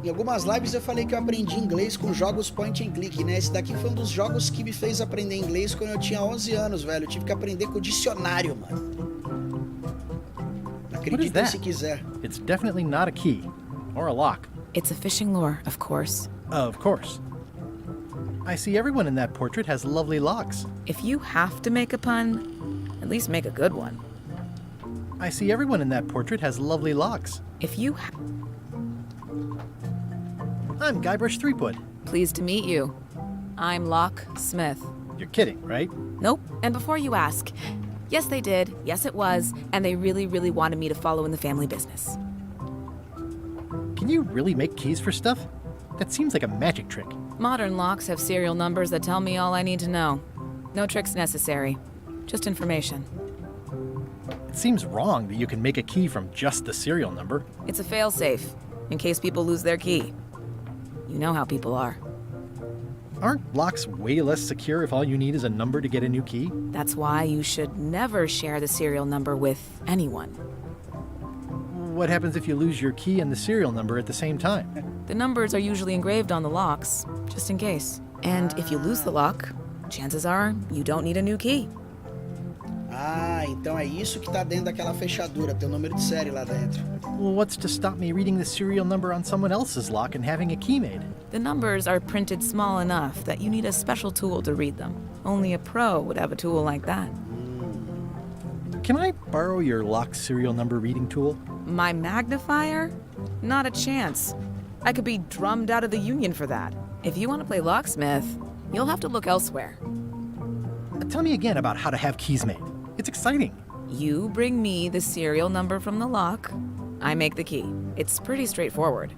Em algumas lives eu falei que eu aprendi inglês com jogos point and click, né? Esse daqui foi um dos jogos que me fez aprender inglês quando eu tinha 11 anos, velho. Eu tive que aprender com o dicionário, mano. Acreditem se quiser. It's definitely not a key. Or a lock. It's a fishing lure, of course. Of course. I see everyone in that portrait has lovely locks. If you have to make a pun, at least make a good one. I see everyone in that portrait has lovely locks. If you I'm Guybrush Threepwood. Pleased to meet you. I'm Lock Smith. You're kidding, right? Nope. And before you ask, yes they did, yes it was, and they really, really wanted me to follow in the family business. Can you really make keys for stuff? That seems like a magic trick. Modern locks have serial numbers that tell me all I need to know. No tricks necessary. Just information. It seems wrong that you can make a key from just the serial number. It's a failsafe, in case people lose their key. You know how people are. Aren't locks way less secure if all you need is a number to get a new key? That's why you should never share the serial number with anyone. What happens if you lose your key and the serial number at the same time? The numbers are usually engraved on the locks, just in case. And if you lose the lock, chances are you don't need a new key. Ah, então é isso que tá dentro daquela fechadura, tem o número de série lá dentro. Well, what's to stop me reading the serial number on someone else's lock and having a key made? The numbers are printed small enough that you need a special tool to read them. Only a pro would have a tool like that. Can I borrow your lock serial number reading tool? My magnifier? Not a chance. I could be drummed out of the union for that. If you want to play locksmith, you'll have to look elsewhere. Tell me again about how to have keys made. It's exciting. You bring me the serial number from the lock, I make the key. It's pretty straightforward.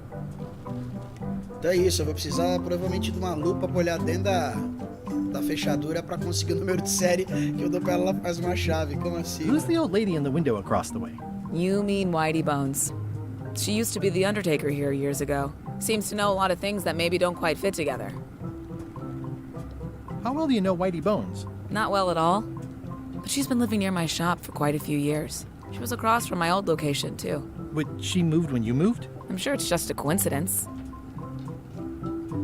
Então é isso, eu vou precisar provavelmente de uma lupa pra olhar dentro da fechadura pra conseguir o número de série que eu dou pra ela, faz uma chave. Como assim? Who's the old lady in the window across the way? You mean Whitey Bones. She used to be the Undertaker here years ago. Seems to know a lot of things that maybe don't quite fit together. How well do you know Whitey Bones? Not well at all. But she's been living near my shop for quite a few years. She was across from my old location, too. But she moved when you moved? I'm sure it's just a coincidence.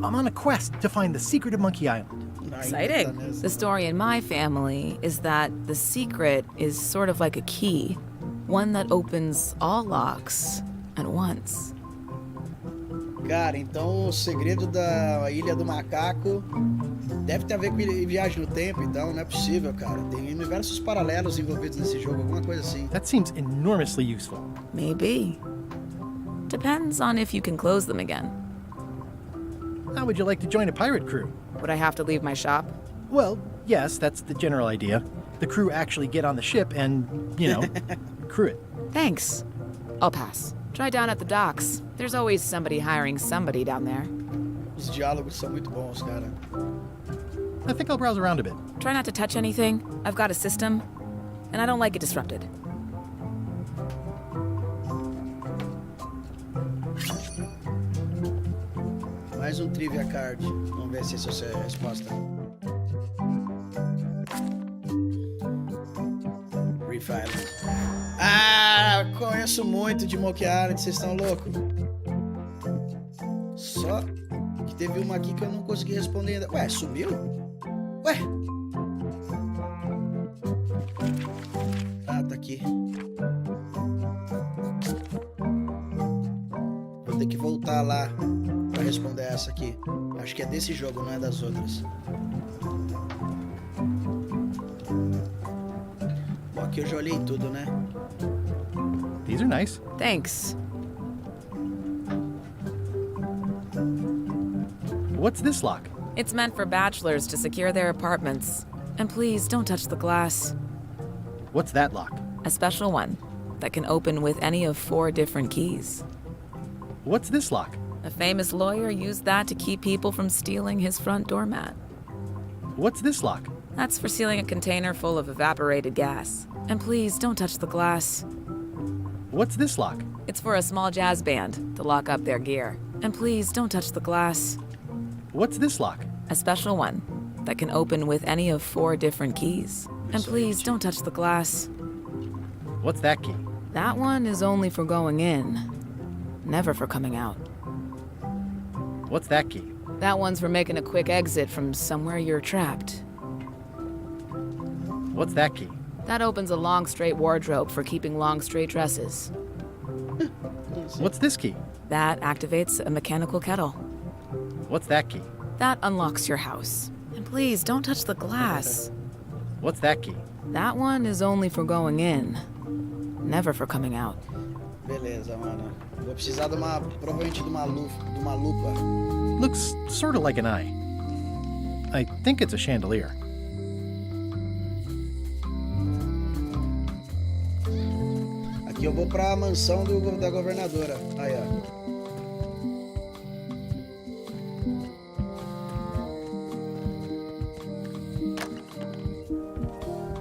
I'm on a quest to find the secret of Monkey Island. Exciting. The story in my family is that the secret is sort of like a key, one that opens all locks at once. Cara, então o segredo da Ilha do Macaco deve ter a ver com viagem no tempo, então não é possível, cara. Tem universos paralelos envolvidos nesse jogo, alguma coisa assim. That seems enormously useful. Maybe. Depends on if you can close them again. How would you like to join a pirate crew? Would I have to leave my shop? Well, yes, that's the general idea. The crew actually get on the ship and, you know, crew it. Thanks. I'll pass. Try down at the docks. There's always somebody hiring somebody down there. Os diálogos são muito bons, cara. I think I'll browse around a bit. Try not to touch anything. I've got a system, and I don't like it disrupted. Mais um trivia card. Vamos ver se essa é a resposta. Reef Island. Ah, conheço muito de Monkey Island, vocês estão loucos? Só que teve uma aqui que eu não consegui responder ainda. Ué, sumiu? Ué? Ah, tá aqui. Vou ter que voltar lá pra responder essa aqui. Acho que é desse jogo, não é das outras. Bom, aqui eu já olhei tudo, né? These are nice. Thanks. What's this lock? It's meant for bachelors to secure their apartments. And please, don't touch the glass. What's that lock? A special one that can open with any of 4 different keys. What's this lock? A famous lawyer used that to keep people from stealing his front doormat. What's this lock? That's for sealing a container full of evaporated gas. And please, don't touch the glass. What's this lock? It's for a small jazz band to lock up their gear. And please, don't touch the glass. What's this lock? A special one that can open with any of 4 different keys. And please, don't touch the glass. What's that key? That one is only for going in, never for coming out. What's that key? That one's for making a quick exit from somewhere you're trapped. What's that key? That opens a long, straight wardrobe for keeping long, straight dresses. What's this key? That activates a mechanical kettle. What's that key? That unlocks your house. And please, don't touch the glass. What's that key? That one is only for going in, never for coming out. Beleza, mano. Vou precisar provavelmente de uma lupa. Looks sort of like an eye. I think it's a chandelier. Aqui eu vou pra mansão da governadora. Aí, ó.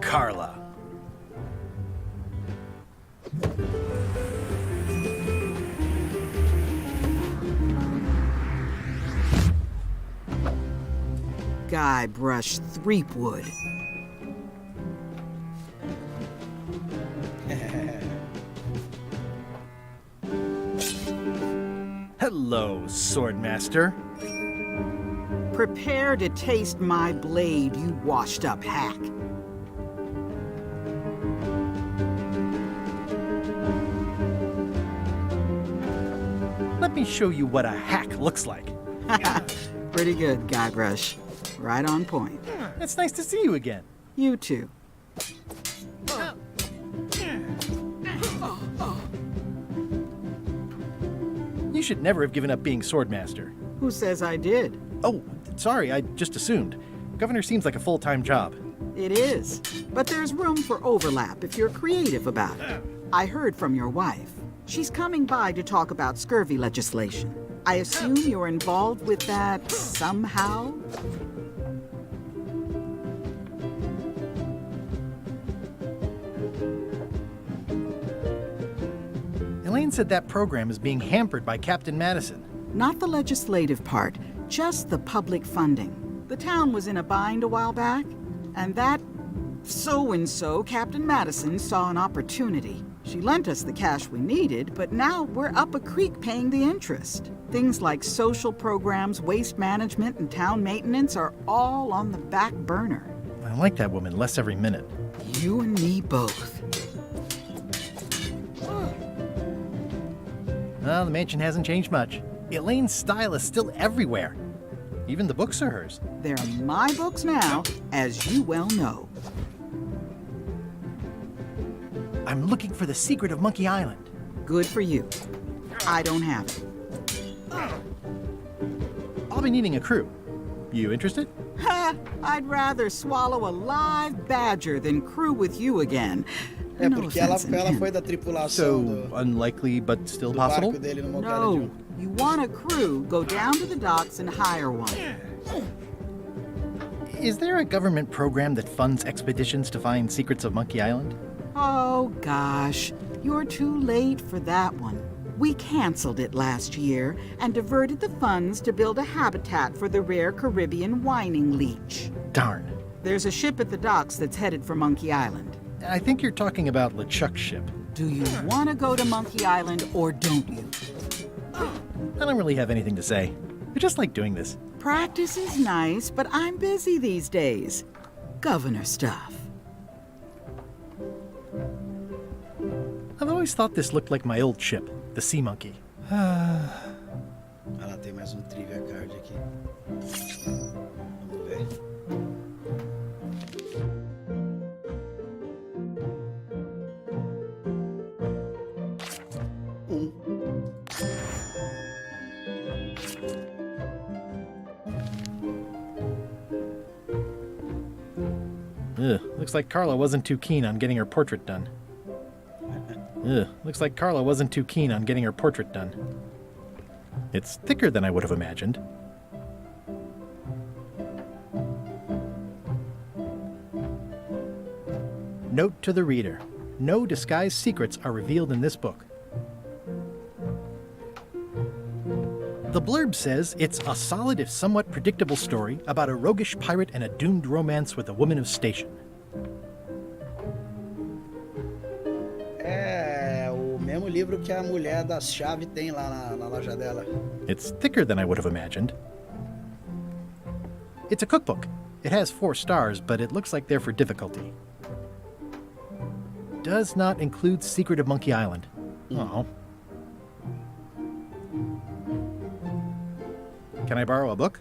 Carla. Guybrush Threepwood. Hello, Swordmaster. Prepare to taste my blade, you washed-up hack. Let me show you what a hack looks like. Pretty good, Guybrush. Right on point. It's nice to see you again. You too. You should never have given up being Swordmaster. Who says I did? Oh, sorry, I just assumed. Governor seems like a full-time job. It is. But there's room for overlap if you're creative about it. I heard from your wife. She's coming by to talk about scurvy legislation. I assume you're involved with that somehow? Elaine said that program is being hampered by Captain Madison. Not the legislative part, just the public funding. The town was in a bind a while back, and that so-and-so, Captain Madison, saw an opportunity. She lent us the cash we needed, but now we're up a creek paying the interest. Things like social programs, waste management, and town maintenance are all on the back burner. I like that woman less every minute. You and me both. Well, the mansion hasn't changed much. Elaine's style is still everywhere. Even the books are hers. They're my books now, as you well know. I'm looking for the secret of Monkey Island. Good for you. I don't have it. I'll be needing a crew. You interested? Ha! I'd rather swallow a live badger than crew with you again. É porque ela foi da tripulação So, unlikely but still possible? barco dele no No. You want a crew, go down to the docks and hire one. Is there a government program that funds expeditions to find secrets of Monkey Island? Oh, gosh. You're too late for that one. We canceled it last year and diverted the funds to build a habitat for the rare Caribbean whining leech. Darn. There's a ship at the docks that's headed for Monkey Island. I think you're talking about LeChuck's ship. Do you want to go to Monkey Island or don't you? I don't really have anything to say. I just like doing this. Practice is nice, but I'm busy these days. Governor stuff. I've always thought this looked like my old ship, the Sea Monkey. Ela tem mais trivia card aqui. Vamos ver. Looks like Carla wasn't too keen on getting her portrait done. Looks like Carla wasn't too keen on getting her portrait done. It's thicker than I would have imagined. Note to the reader. No disguised secrets are revealed in this book. The blurb says it's a solid if somewhat predictable story about a roguish pirate and a doomed romance with a woman of station. É o mesmo livro que a mulher das chaves tem lá na loja dela. It's thicker than I would have imagined. It's a cookbook. It has 4 stars, but it looks like they're for difficulty. Does not include Secret of Monkey Island. Oh. Can I borrow a book?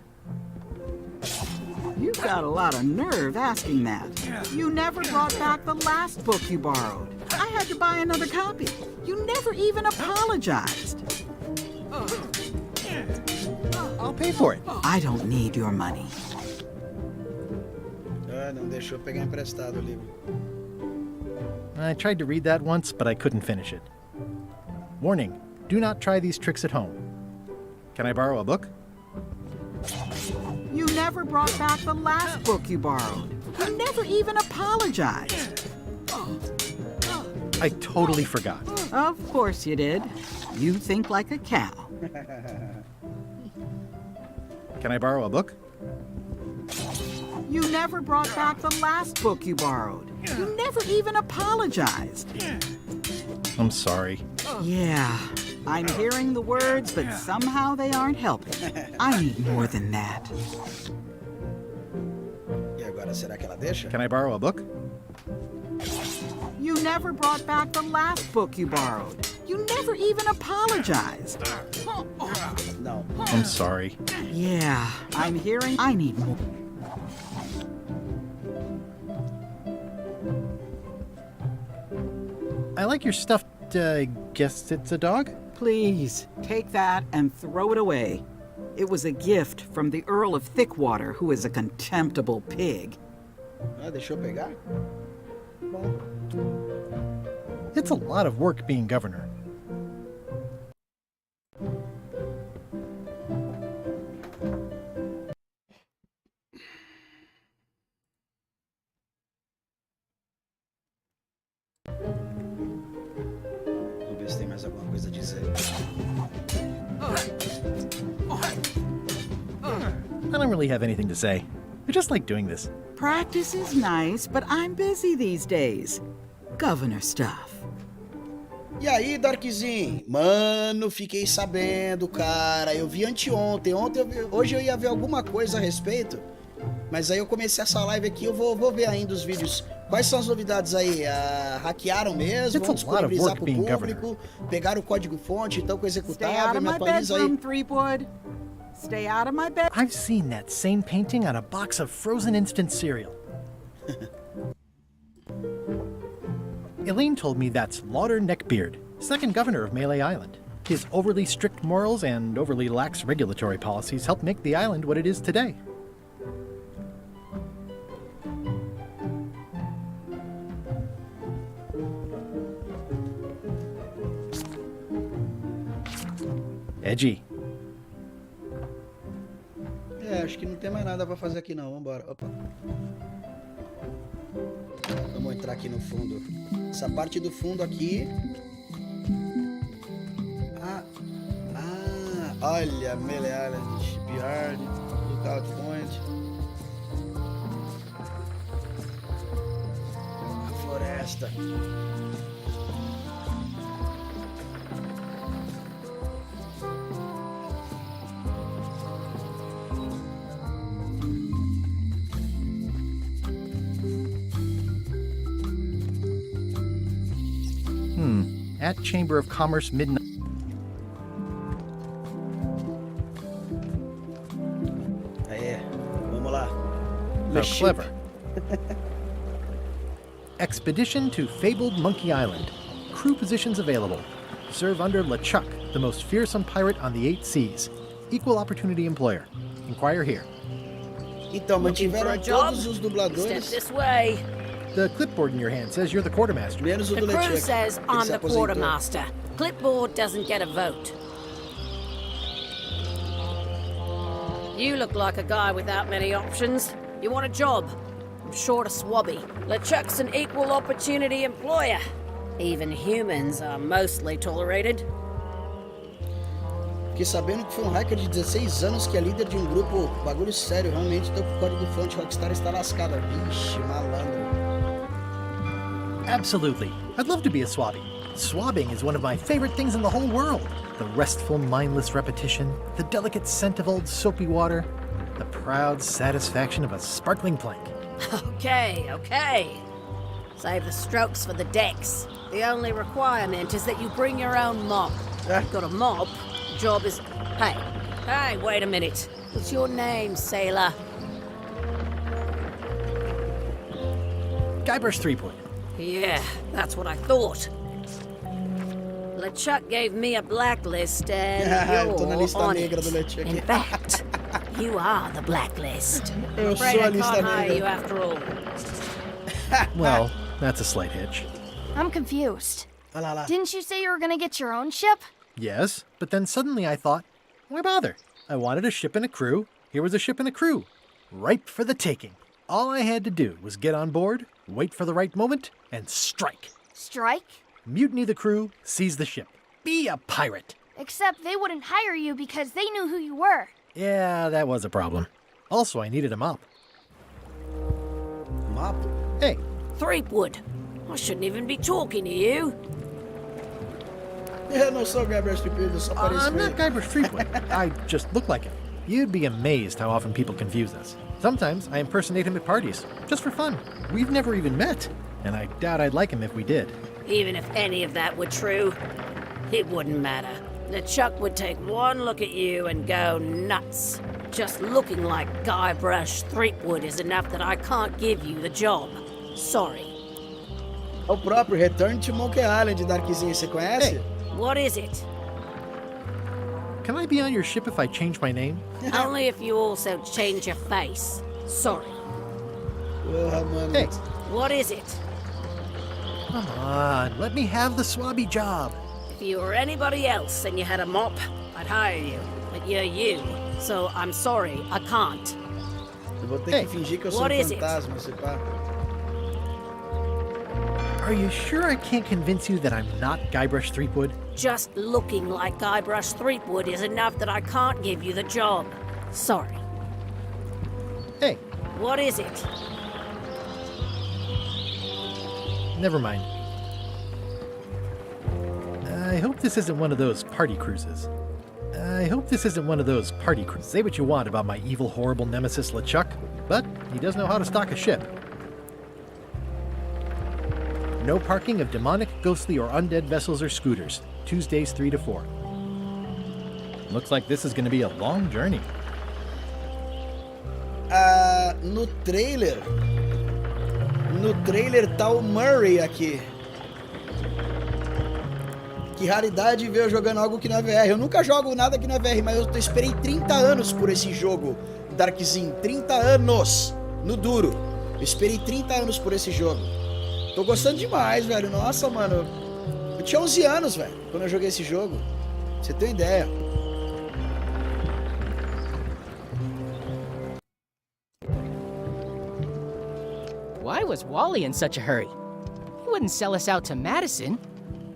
You've got a lot of nerve asking that. You never brought back the last book you borrowed. I had to buy another copy. You never even apologized. I'll pay for it. I don't need your money. Ah, não deixou pegar emprestado o livro. I tried to read that once, but I couldn't finish it. Warning, do not try these tricks at home. Can I borrow a book? You never brought back the last book you borrowed. You never even apologized. I totally forgot. Of course you did. You think like a cow. Can I borrow a book? You never brought back the last book you borrowed. You never even apologized. I'm sorry. Yeah, I'm hearing the words, but somehow they aren't helping. I need more than that. E agora, será que ela deixa? Can I borrow a book? You never brought back the last book you borrowed. You never even apologized. No. I'm sorry. Yeah, I'm hearing I need more. I like your stuffed, guess it's a dog? Please, take that and throw it away. It was a gift from the Earl of Thickwater, who is a contemptible pig. Ah, deixou pegar? Bom. It's a lot of work being governor. Vamos ver se tem mais alguma coisa a dizer. I don't really have anything to say. I just like doing this. Practice is nice, but I'm busy these days. Governor stuff. E aí, Darkzinho? Mano, fiquei sabendo, cara. Eu vi anteontem. Hoje eu ia ver alguma coisa a respeito. Mas aí eu comecei essa live aqui, eu vou ver ainda os vídeos. Quais são as novidades aí? Hackearam mesmo? Vão disponibilizar pro público? Pegaram o código-fonte, então com o executável, me atualiza aí. Stay out of my bed. I've seen that same painting on a box of frozen instant cereal. Elaine told me that's Lauder Neckbeard, second governor of Melee Island. His overly strict morals and overly lax regulatory policies helped make the island what it is today. Edgy. É, acho que não tem mais nada pra fazer aqui não, vambora. Opa. Vamos entrar aqui no fundo. Essa parte do fundo aqui. Olha, Melee Island, Shipyard, Lookout Point. A floresta. At Chamber of Commerce midnight. Aí, vamos lá. How clever. Expedition to fabled Monkey Island. Crew positions available. Serve under LeChuck, the most fearsome pirate on the 8 seas. Equal opportunity employer. Inquire here. Então, mantiveram todos os dubladores. Step this way. The clipboard in your hand says you're the quartermaster. Menos o The do crew LeChuck. says Ele I'm se the aposentou. quartermaster. Clipboard doesn't get a vote. You look like a guy without many options. You want a job? I'm short a swabby. LeChuck's an equal opportunity employer. Even humans are mostly tolerated. Fiquei sabendo que foi um hacker de 16 anos que é líder de um grupo. Bagulho sério, realmente tô com o código-fonte Rockstar está lascado. Vixe, malandro. Absolutely. I'd love to be a swabby. Swabbing is one of my favorite things in the whole world. The restful, mindless repetition, the delicate scent of old soapy water, the proud satisfaction of a sparkling plank. Okay. Save the strokes for the decks. The only requirement is that you bring your own mop. You've got a mop. The job is... Hey, wait a minute. What's your name, sailor? Guybrush Threepwood. Yeah, that's what I thought. LeChuck gave me a blacklist and Tô na you're lista on negra it. do LeChuck. In fact, you are the blacklist. I'm Eu afraid sou a I lista can't hire negra. you after all. Well, that's a slight hitch. I'm confused. Olha lá. Didn't you say you were gonna get your own ship? Yes, but then suddenly I thought, why bother? I wanted a ship and a crew. Here was a ship and a crew. Ripe for the taking. All I had to do was get on board, wait for the right moment, and strike. Strike? Mutiny the crew, seize the ship. Be a pirate. Except they wouldn't hire you because they knew who you were. Yeah, that was a problem. Also, I needed a mop. Mop? Hey. Threepwood. I shouldn't even be talking to you. Eu não sou o Gabriel Threepwood, eu só pareço I'm com not ele. Guybrush Threepwood. I just look like him. You'd be amazed how often people confuse us. Sometimes I impersonate him at parties, just for fun. We've never even met, and I doubt I'd like him if we did. Even if any of that were true, it wouldn't matter. LeChuck would take one look at you and go nuts. Just looking like Guybrush Threepwood is enough that I can't give you the job. Sorry. O próprio Return to Monkey Island, Darkzinho, você conhece? What is it? Can I be on your ship if I change my name? Only if you also change your face. Sorry. Porra, mano. Hey. What is it? Come on, let me have the swabby job. If you were anybody else and you had a mop, I'd hire you. But you're you, so I'm sorry, I can't. Eu vou ter que fingir que eu sou What is it? fantasma, se pá. Are you sure I can't convince you that I'm not Guybrush Threepwood? Just looking like Guybrush Threepwood is enough that I can't give you the job. Sorry. Hey. What is it? Never mind. I hope this isn't one of those party cruises. Say what you want about my evil, horrible nemesis LeChuck, but he does know how to stock a ship. No parking of demonic, ghostly, or undead vessels or scooters. Tuesdays 3 to 4. Looks like this is going to be a long journey. No trailer tá o Murray aqui. Que raridade ver eu jogando algo que não é VR. Eu nunca jogo nada que não é VR, mas eu esperei 30 anos por esse jogo, Darkzinho. 30 anos no duro. Eu esperei 30 anos por esse jogo. Tô gostando demais, velho. Nossa, mano. Eu tinha 11 anos, velho, quando eu joguei esse jogo. Pra você ter uma ideia. Why was Wally in such a hurry? He wouldn't sell us out to Madison,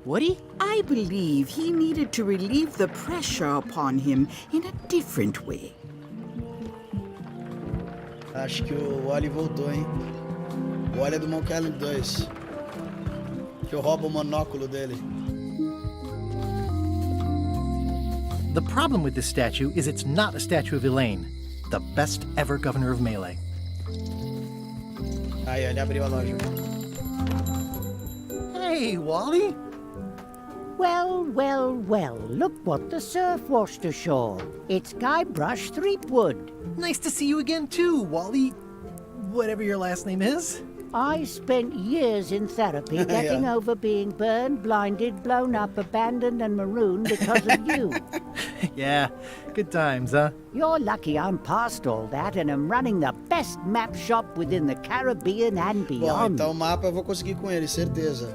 would he? I believe he needed to relieve the pressure upon him in a different way. Acho que o Wally voltou, hein? O Wally é do Monkey Island 2. Que eu roubo o monóculo dele. The problem with this statue is it's not a statue of Elaine, the best ever governor of Melee. Aí, ele abriu a loja. Hey, Wally! Well, look what the surf washed ashore. It's Guybrush Threepwood. Nice to see you again too, Wally. Whatever your last name is. I spent years in therapy getting over being burned, blinded, blown up, abandoned, and marooned because of you. Yeah, good times, huh? You're lucky I'm past all that and am running the best map shop within the Caribbean and Bom, beyond. então o mapa eu vou conseguir com ele, certeza.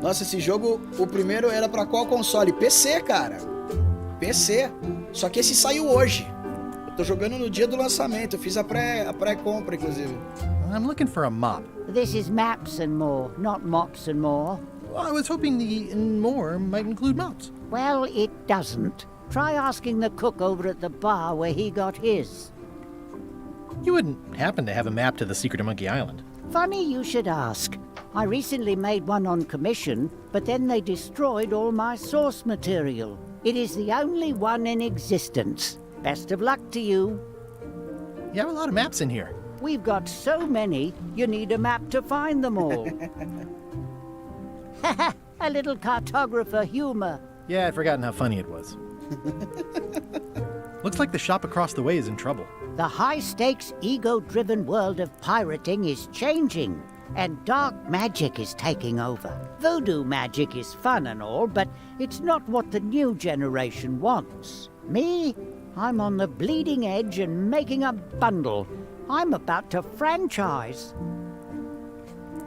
Nossa, esse jogo, o primeiro era pra qual console? PC, cara. PC. Só que esse saiu hoje. Eu tô jogando no dia do lançamento. Eu fiz a pré-compra, inclusive. I'm looking for a mop. This is maps and more, not mops and more. Well, I was hoping the and more might include mops. Well, it doesn't. Try asking the cook over at the bar where he got his. You wouldn't happen to have a map to the secret of Monkey Island. Funny you should ask. I recently made one on commission, but then they destroyed all my source material. It is the only one in existence. Best of luck to you. You have a lot of maps in here. We've got so many, you need a map to find them all. A little cartographer humor. Yeah, I'd forgotten how funny it was. Looks like the shop across the way is in trouble. The high-stakes, ego-driven world of pirating is changing, and dark magic is taking over. Voodoo magic is fun and all, but it's not what the new generation wants. Me? I'm on the bleeding edge and making a bundle. I'm about to franchise.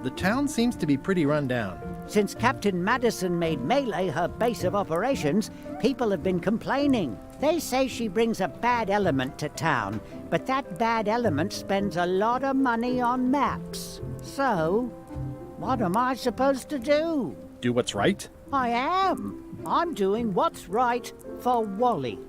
The town seems to be pretty run down. Since Captain Madison made Melee her base of operations, people have been complaining. They say she brings a bad element to town, but that bad element spends a lot of money on maps. So, what am I supposed to do? Do what's right? I am. I'm doing what's right for Wally.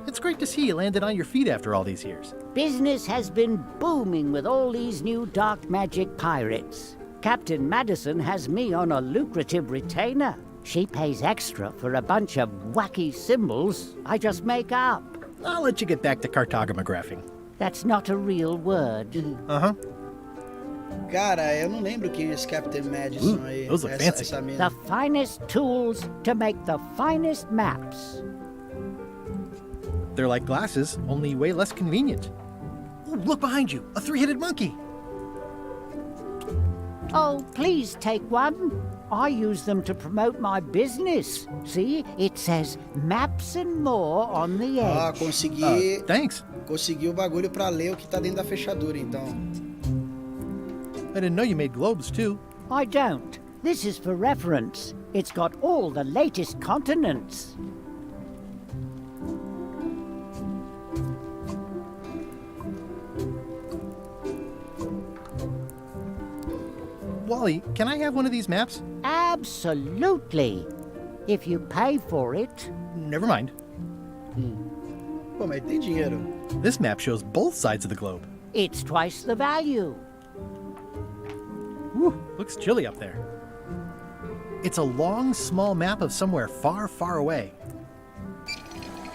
It's great to see you landed on your feet after all these years. Business has been booming with all these new dark magic pirates. Captain Madison has me on a lucrative retainer. She pays extra for a bunch of wacky symbols I just make up. I'll let you get back to cartographing. That's not a real word. Uh-huh. Cara, eu não lembro quem é esse Captain Madison aí. Those are fancy. Essa mina. The finest tools to make the finest maps. They're like glasses, only way less convenient. Ooh, look behind you, a three-headed monkey. Oh, please take one. I use them to promote my business. See, it says maps and more on the edge. Ah, consegui. Thanks. Consegui o bagulho pra ler o que tá dentro da fechadura, então. I didn't know you made globes, too. I don't. This is for reference. It's got all the latest continents. Wally, can I have one of these maps? Absolutely. If you pay for it. Never mind. Pô, mas tem dinheiro. This map shows both sides of the globe. It's twice the value. Whew, looks chilly up there. It's a long, small map of somewhere far, far away.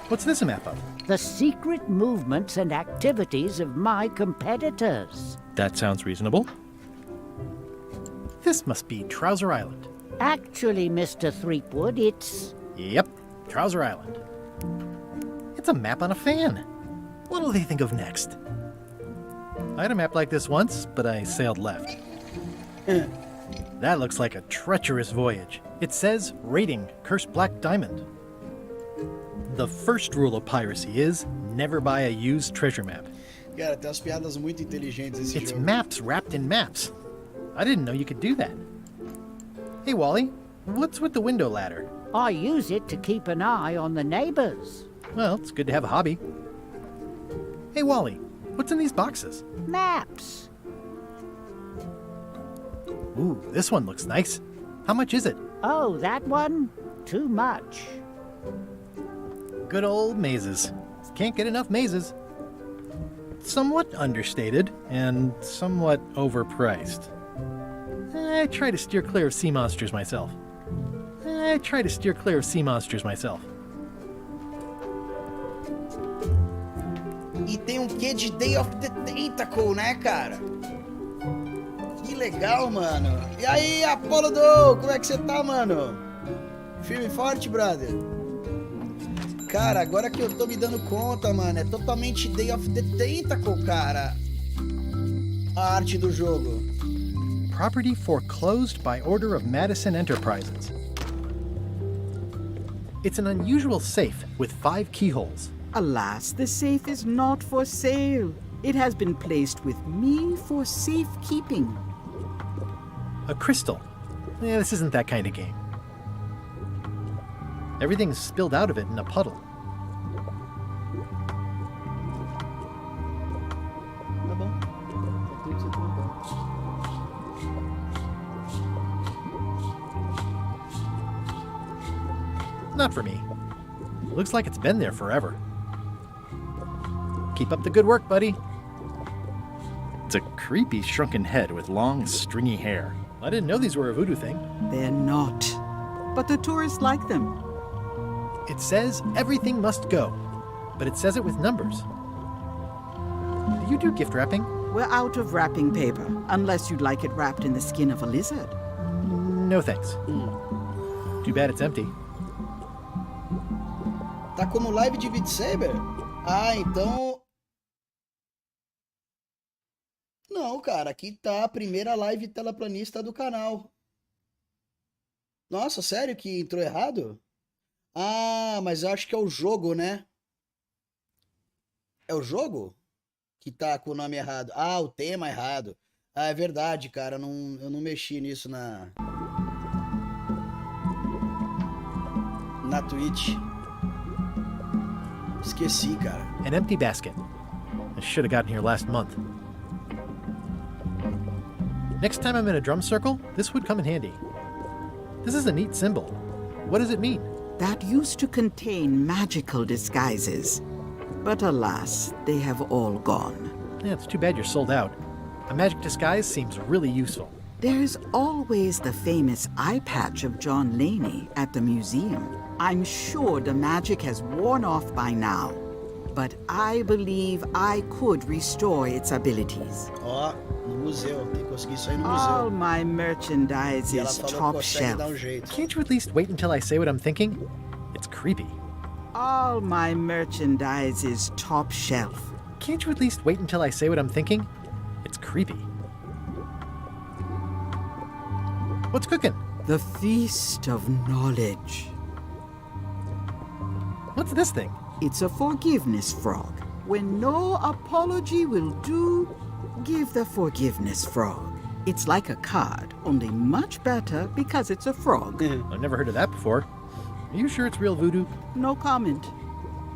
What's this a map of? The secret movements and activities of my competitors. That sounds reasonable. This must be Trouser Island. Actually, Mr. Threepwood, it's... Yep, Trouser Island. It's a map on a fan. What'll they think of next? I had a map like this once, but I sailed left. That looks like a treacherous voyage. It says, rating, Cursed Black Diamond. The first rule of piracy is, never buy a used treasure map. Cara, tem umas piadas muito inteligentes esse It's jogo. maps wrapped in maps. I didn't know you could do that. Hey, Wally, what's with the window ladder? I use it to keep an eye on the neighbors. Well, it's good to have a hobby. Hey, Wally, what's in these boxes? Maps. Ooh, this one looks nice. How much is it? Oh, that one? Too much. Good old mazes. Can't get enough mazes. Somewhat understated and somewhat overpriced. I try to steer clear of sea monsters myself. E tem um quê de Day of the Tentacle, né, cara? Que legal, mano. E aí, Apollo Do, como é que você tá, mano? Firme e forte, brother? Cara, agora que eu tô me dando conta, mano, é totalmente Day of the Tentacle, cara. a arte do jogo. Property foreclosed by order of Madison Enterprises. It's an unusual safe with 5 keyholes. Alas, the safe is not for sale. It has been placed with me for safekeeping. A crystal. Yeah, this isn't that kind of game. Everything's spilled out of it in a puddle. Not for me. Looks like it's been there forever. Keep up the good work, buddy. It's a creepy shrunken head with long, stringy hair. I didn't know these were a voodoo thing. They're not. But the tourists like them. It says everything must go, but it says it with numbers. Do you do gift wrapping? We're out of wrapping paper, unless you'd like it wrapped in the skin of a lizard. No thanks. Too bad it's empty. Tá como live de Beat Saber? Ah, então... Não, cara, aqui tá a primeira live telaplanista do canal. Nossa, sério que entrou errado? Ah, mas eu acho que é o jogo, né? É o jogo que tá com o nome errado. Ah, o tema errado. Ah, é verdade, cara, eu não mexi nisso na Twitch. Esqueci, cara. An empty basket. I should have gotten here last month. Next time I'm in a drum circle, this would come in handy. This is a neat symbol. What does it mean? That used to contain magical disguises. But alas, they have all gone. Yeah, it's too bad you're sold out. A magic disguise seems really useful. There's always the famous eye patch of John Laney at the museum. I'm sure the magic has worn off by now, but I believe I could restore its abilities. Ó, no museu, tem que conseguir isso aí no All museu. my merchandise E ela is falou que top consegue shelf. dar um jeito. Can't you at least wait until I say what I'm thinking? It's creepy. All my merchandise is top shelf. Can't you at least wait until I say what I'm thinking? It's creepy. What's cooking? The feast of knowledge. What's this thing? It's a forgiveness frog. When no apology will do, give the forgiveness frog. It's like a card, only much better because it's a frog. I've never heard of that before. Are you sure it's real voodoo? No comment.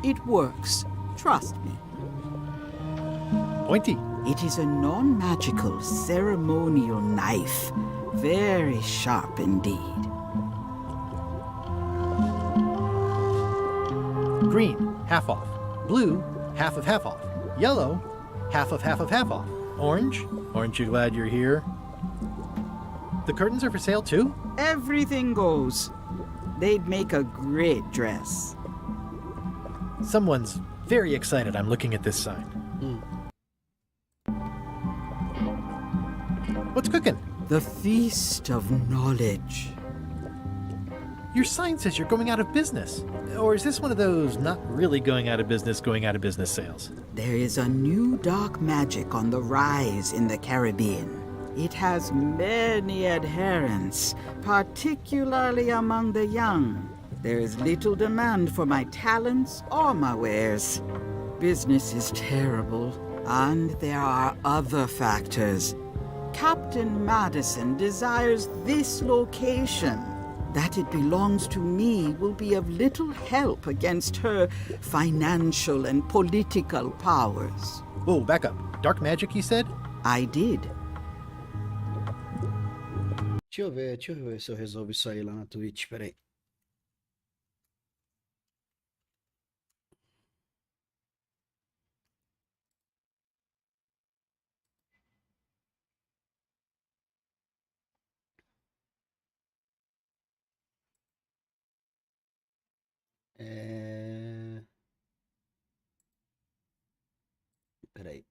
It works. Trust me. Pointy. It is a non-magical ceremonial knife. Very sharp indeed. Green, half off. Blue, half of half off. Yellow, half of half of half off. Orange, aren't you glad you're here? The curtains are for sale too? Everything goes. They'd make a great dress. Someone's very excited I'm looking at this sign. What's cooking? The feast of knowledge. Your sign says you're going out of business. Or is this one of those not really going out of business sales? There is a new dark magic on the rise in the Caribbean. It has many adherents, particularly among the young. There is little demand for my talents or my wares. Business is terrible, and there are other factors. Captain Madison desires this location. That it belongs to me will be of little help against her financial and political powers. Whoa, back up. Dark magic, you said? I did. Deixa eu ver se eu resolvo isso aí lá na Twitch, peraí. Peraí.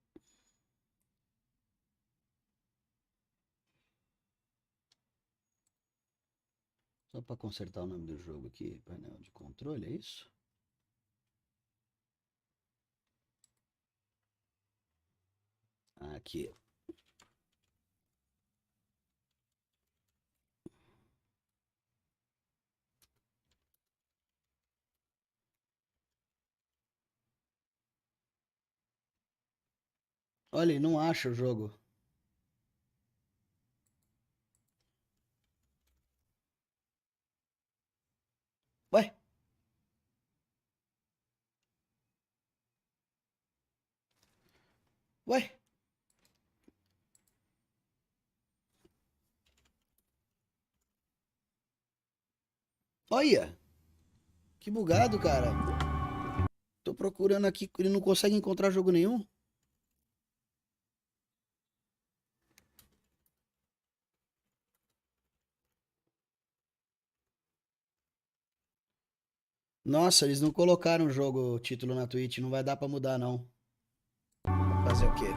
Só para consertar o nome do jogo aqui, painel de controle, é isso? Aqui. Olha, ele não acha o jogo. Ué? Ué? Olha! Que bugado, cara. Tô procurando aqui, ele não consegue encontrar jogo nenhum. Nossa, eles não colocaram o jogo, o título na Twitch. Não vai dar pra mudar, não. Fazer o quê?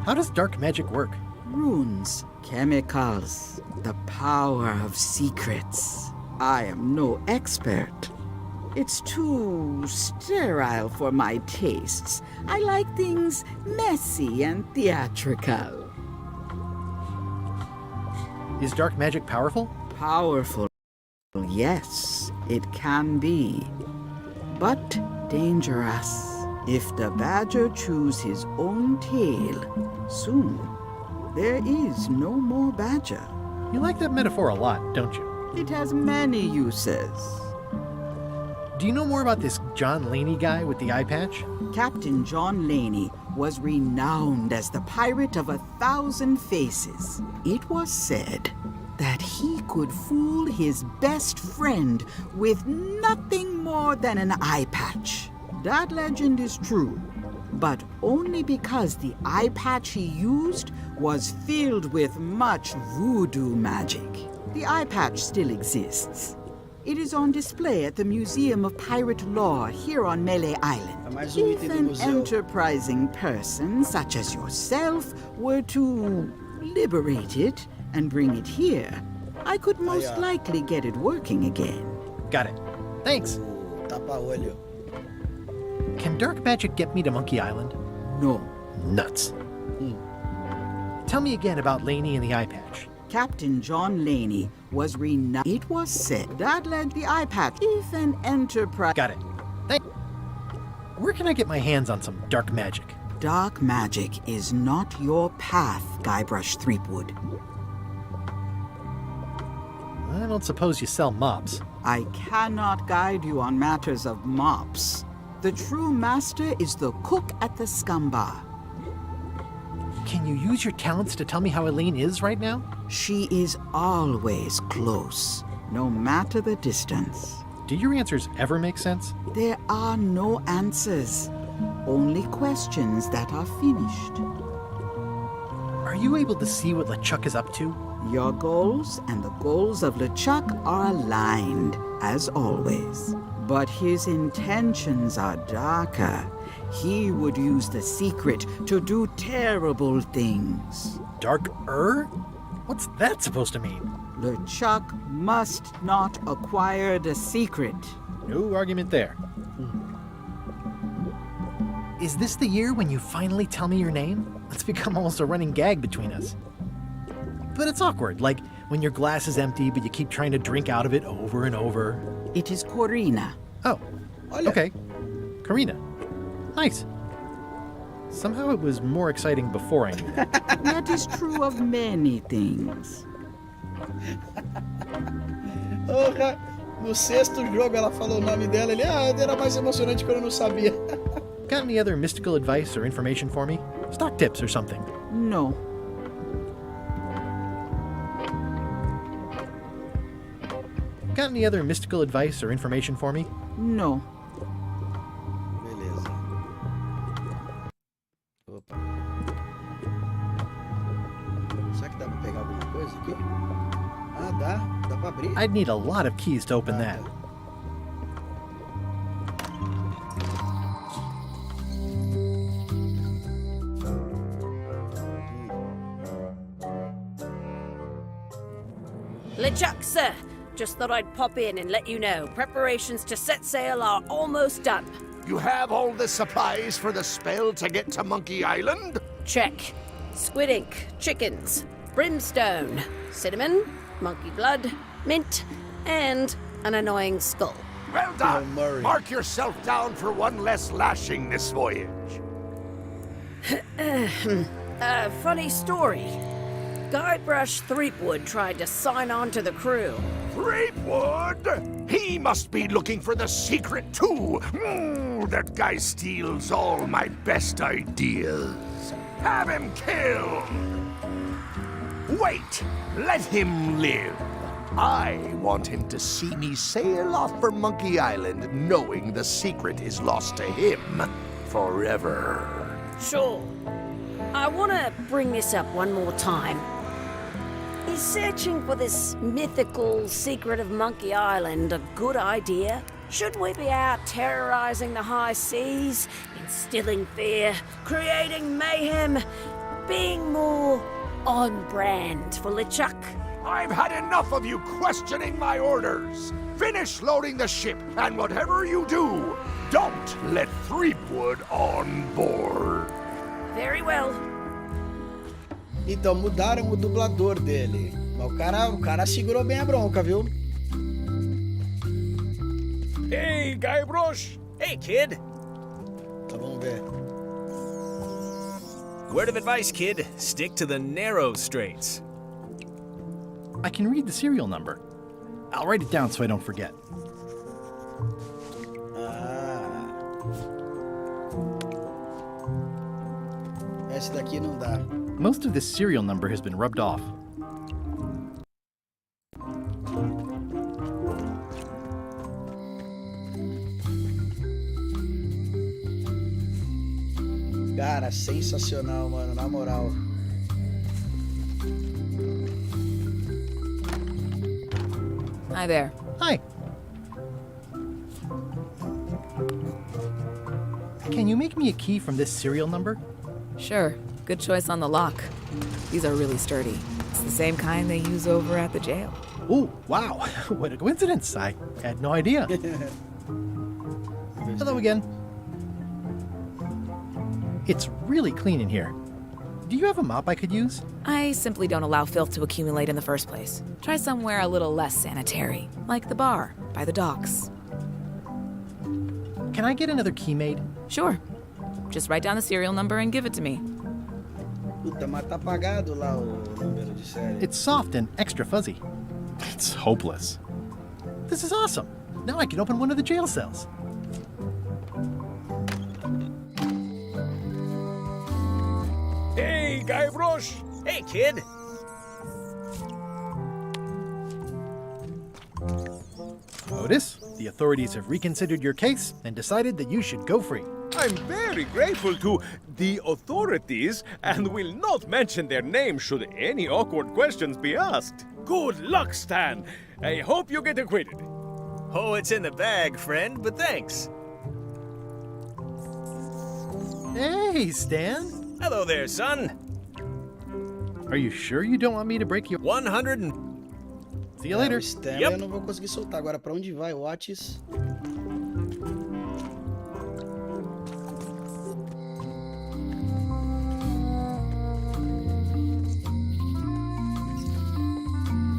How does dark magic work? Runes, chemicals, the power of secrets. I am no expert. It's too sterile for my tastes. I like things messy and theatrical. Is dark magic powerful? Powerful, yes, it can be. But dangerous. If the badger chews his own tail, soon there is no more badger. You like that metaphor a lot, don't you? It has many uses. Do you know more about this John Laney guy with the eye patch? Captain John Laney was renowned as the pirate of 1,000 faces. It was said that he could fool his best friend with nothing more than an eye patch. That legend is true, but only because the eye patch he used was filled with much voodoo magic. The eye patch still exists. It is on display at the Museum of Pirate Lore here on Melee Island. If an enterprising person such as yourself were to liberate it and bring it here, I could most likely get it working again. Got it. Thanks. Tapa-olho. Can dark magic get me to Monkey Island? No. Nuts. Tell me again about Laney and the eye patch. Captain John Laney was renowned. It was said that led the eye patch. If an enterprise... Got it. Where can I get my hands on some dark magic? Dark magic is not your path, Guybrush Threepwood. I don't suppose you sell mops. I cannot guide you on matters of mops. The true master is the cook at the scum bar. Can you use your talents to tell me how Elaine is right now? She is always close, no matter the distance. Do your answers ever make sense? There are no answers, only questions that are finished. Are you able to see what LeChuck is up to? Your goals and the goals of LeChuck are aligned, as always. But his intentions are darker. He would use the secret to do terrible things. Darker? What's that supposed to mean? LeChuck must not acquire the secret. No argument there. Is this the year when you finally tell me your name? It's become almost a running gag between us. But it's awkward, like when your glass is empty but you keep trying to drink out of it over and over. It is Corina. Oh, okay. Karina. Nice. Somehow it was more exciting before I knew that. That is true of many things. No sexto jogo ela falou o nome dela, ele, era mais emocionante quando eu não sabia. Got any other mystical advice or information for me? Stock tips or something? No. Got any other mystical advice or information for me? No. Beleza. Opa. Será que dá pra pegar alguma coisa aqui? Ah, dá. Dá pra abrir? I'd need a lot of keys to open that. LeChuck, sir. Just thought I'd pop in and let you know. Preparations to set sail are almost done. You have all the supplies for the spell to get to Monkey Island? Check. Squid ink, chickens, brimstone, cinnamon, monkey blood, mint, and an annoying skull. Well done. Mark yourself down for one less lashing this voyage. Funny story. Guybrush Threepwood tried to sign on to the crew. Threepwood? He must be looking for the secret, too. That guy steals all my best ideas. Have him killed. Wait, let him live. I want him to see me sail off for Monkey Island knowing the secret is lost to him forever. Sure. I want to bring this up one more time. Is searching for this mythical secret of Monkey Island a good idea? Should we be out terrorizing the high seas, instilling fear, creating mayhem, being more on brand for LeChuck? I've had enough of you questioning my orders. Finish loading the ship, and whatever you do, don't let Threepwood on board. Very well. Então, mudaram o dublador dele. Mas o cara segurou bem a bronca, viu? Hey, Guybrush! Hey, kid! Então, vamos ver. Word of advice, kid. Stick to the narrow straits. I can read the serial number. I'll write it down so I don't forget. Esse daqui não dá. Most of this serial number has been rubbed off. Cara, sensacional, mano, na moral. Hi there. Hi. Can you make me a key from this serial number? Sure. Good choice on the lock. These are really sturdy. It's the same kind they use over at the jail. Oh, wow. What a coincidence. I had no idea. Hello again. It's really clean in here. Do you have a mop I could use? I simply don't allow filth to accumulate in the first place. Try somewhere a little less sanitary, like the bar by the docks. Can I get another key made? Sure. Just write down the serial number and give it to me. Puta, mas tá apagado lá o número de série. It's soft and extra fuzzy. It's hopeless. This is awesome. Now I can open one of the jail cells. Hey, Guybrush! Hey, kid! Otis, the authorities have reconsidered your case and decided that you should go free. I'm very grateful to the authorities and will not mention their name should any awkward questions be asked. Good luck, Stan. I hope you get acquitted. Oh, it's in the bag, friend, but thanks. Hey, Stan. Hello there, son. Are you sure you don't want me to break your... 100 and... See you later. Stan, eu não vou conseguir soltar. Agora, pra onde vai o Otis?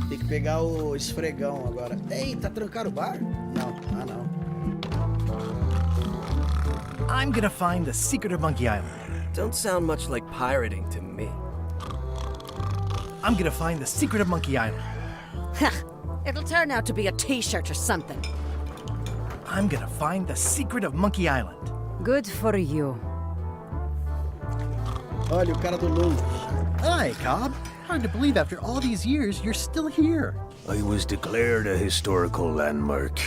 Tem que pegar o esfregão agora. Eita, trancaram o bar? Não, não. I'm gonna find the secret of Monkey Island. Don't sound much like pirating to me. I'm gonna find the secret of Monkey Island. It'll turn out to be a t-shirt or something. I'm gonna find the secret of Monkey Island. Good for you. Olha, o cara do Loom. Hi, Cobb. Hard to believe after all these years, you're still here. I was declared a historical landmark.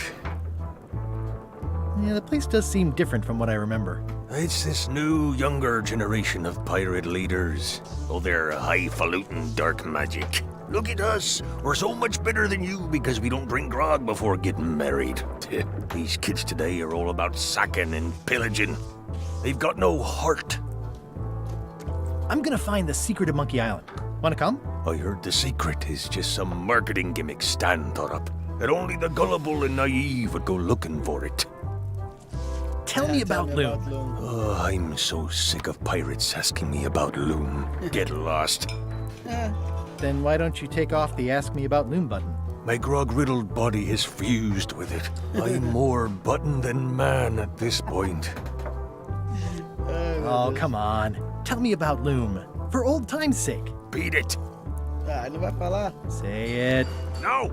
Yeah, the place does seem different from what I remember. It's this new, younger generation of pirate leaders. Oh, they're highfalutin dark magic. Look at us. We're so much better than you because we don't drink grog before getting married. These kids today are all about sacking and pillaging. They've got no heart. I'm gonna find the secret of Monkey Island. Wanna come? I heard the secret is just some marketing gimmick Stan thought up. That only the gullible and naive would go looking for it. Tell me about Loom. Oh, I'm so sick of pirates asking me about Loom. Get lost. Then why don't you take off the Ask Me About Loom button? My grog-riddled body is fused with it. I'm more button than man at this point. Oh, come on. Tell me about Loom, for old time's sake. Beat it. Ah, ele não vai falar. Say it. No.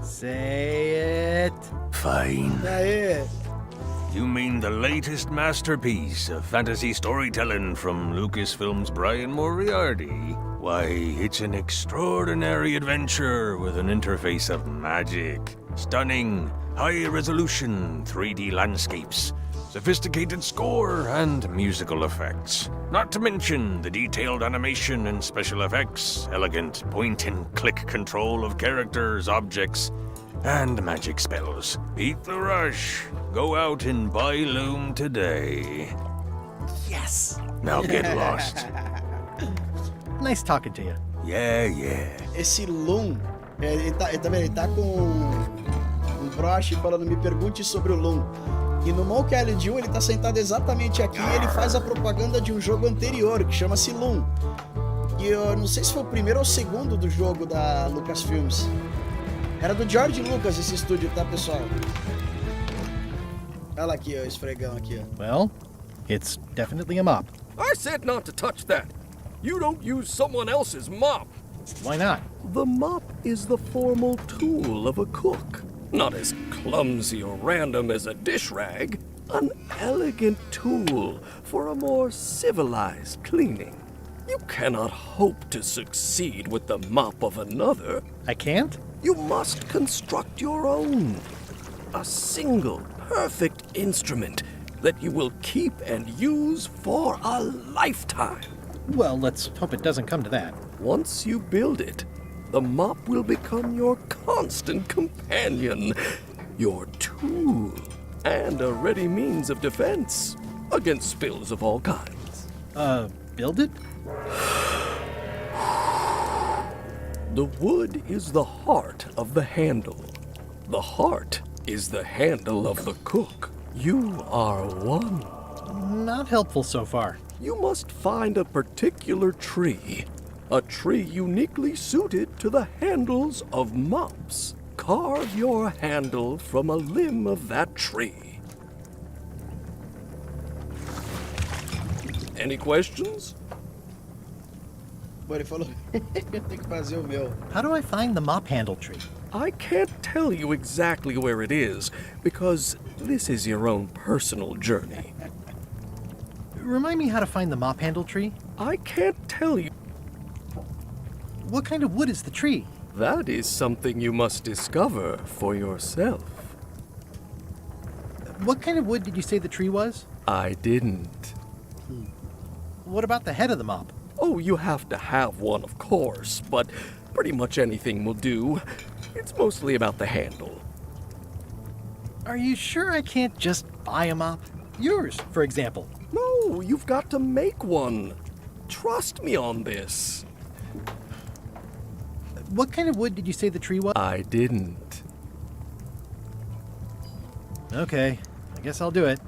Say it. Fine. Aê. You mean the latest masterpiece of fantasy storytelling from Lucasfilm's Brian Moriarty? Why, it's an extraordinary adventure with an interface of magic, stunning, high-resolution 3D landscapes, sophisticated score, and musical effects. Not to mention the detailed animation and special effects, elegant point-and-click control of characters, objects, and magic spells. Beat the rush. Go out and buy Loom today. Yes. Now get lost. Nice talking to you. Yeah, yeah. Esse Loom, ele tá com um broche falando, me pergunte sobre o Loom. E no Monkey Island 1 ele tá sentado exatamente aqui e ele faz a propaganda de um jogo anterior, que chama-se Loom. E eu não sei se foi o primeiro ou o segundo do jogo da Lucasfilms. Era do George Lucas esse estúdio, tá, pessoal? Olha lá aqui, ó, esfregão aqui, ó. Well, it's definitely a mop. I said not to touch that. You don't use someone else's mop. Why not? The mop is the formal tool of a cook. Not as clumsy or random as a dish rag. An elegant tool for a more civilized cleaning. You cannot hope to succeed with the mop of another. I can't? You must construct your own. A single, perfect instrument that you will keep and use for a lifetime. Well, let's hope it doesn't come to that. Once you build it, the mop will become your constant companion, your tool, and a ready means of defense against spills of all kinds. Build it? The wood is the heart of the handle. The heart is the handle of the cook. You are one. Not helpful so far. You must find a particular tree. A tree uniquely suited to the handles of mops. Carve your handle from a limb of that tree. Any questions? Bom, ele falou, eu tenho que fazer o meu. How do I find the mop handle tree? I can't tell you exactly where it is, because this is your own personal journey. Remind me how to find the mop handle tree? I can't tell you. What kind of wood is the tree? That is something you must discover for yourself. What kind of wood did you say the tree was? I didn't. What about the head of the mop? Oh, you have to have one, of course, but pretty much anything will do. It's mostly about the handle. Are you sure I can't just buy a mop? Yours, for example. No, you've got to make one. Trust me on this. What kind of wood did you say the tree was? I didn't. Okay, I guess I'll do it.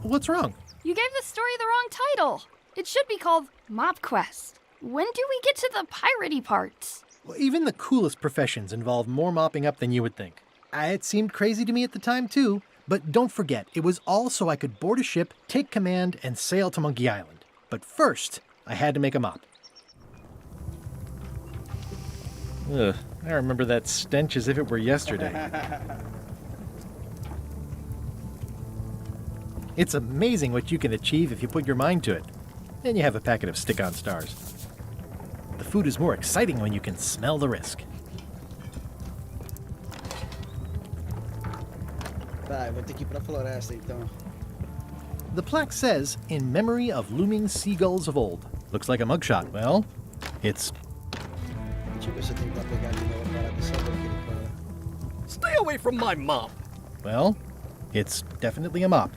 What's wrong? You gave the story the wrong title. It should be called Mop Quest. When do we get to the piratey parts? Well, even the coolest professions involve more mopping up than you would think. It seemed crazy to me at the time, too. But don't forget, it was all so I could board a ship, take command, and sail to Monkey Island. But first, I had to make a mop. Ugh, I remember that stench as if it were yesterday. It's amazing what you can achieve if you put your mind to it. Then you have a packet of stick-on stars. The food is more exciting when you can smell the risk. Tá, eu vou ter que ir pra floresta então. The plaque says, in memory of looming seagulls of old. Looks like a mugshot. Well, it's... Deixa eu ver se eu tenho que pegar de novo a parada e saber o que ele fala. Stay away from my mop. Well, it's definitely a mop.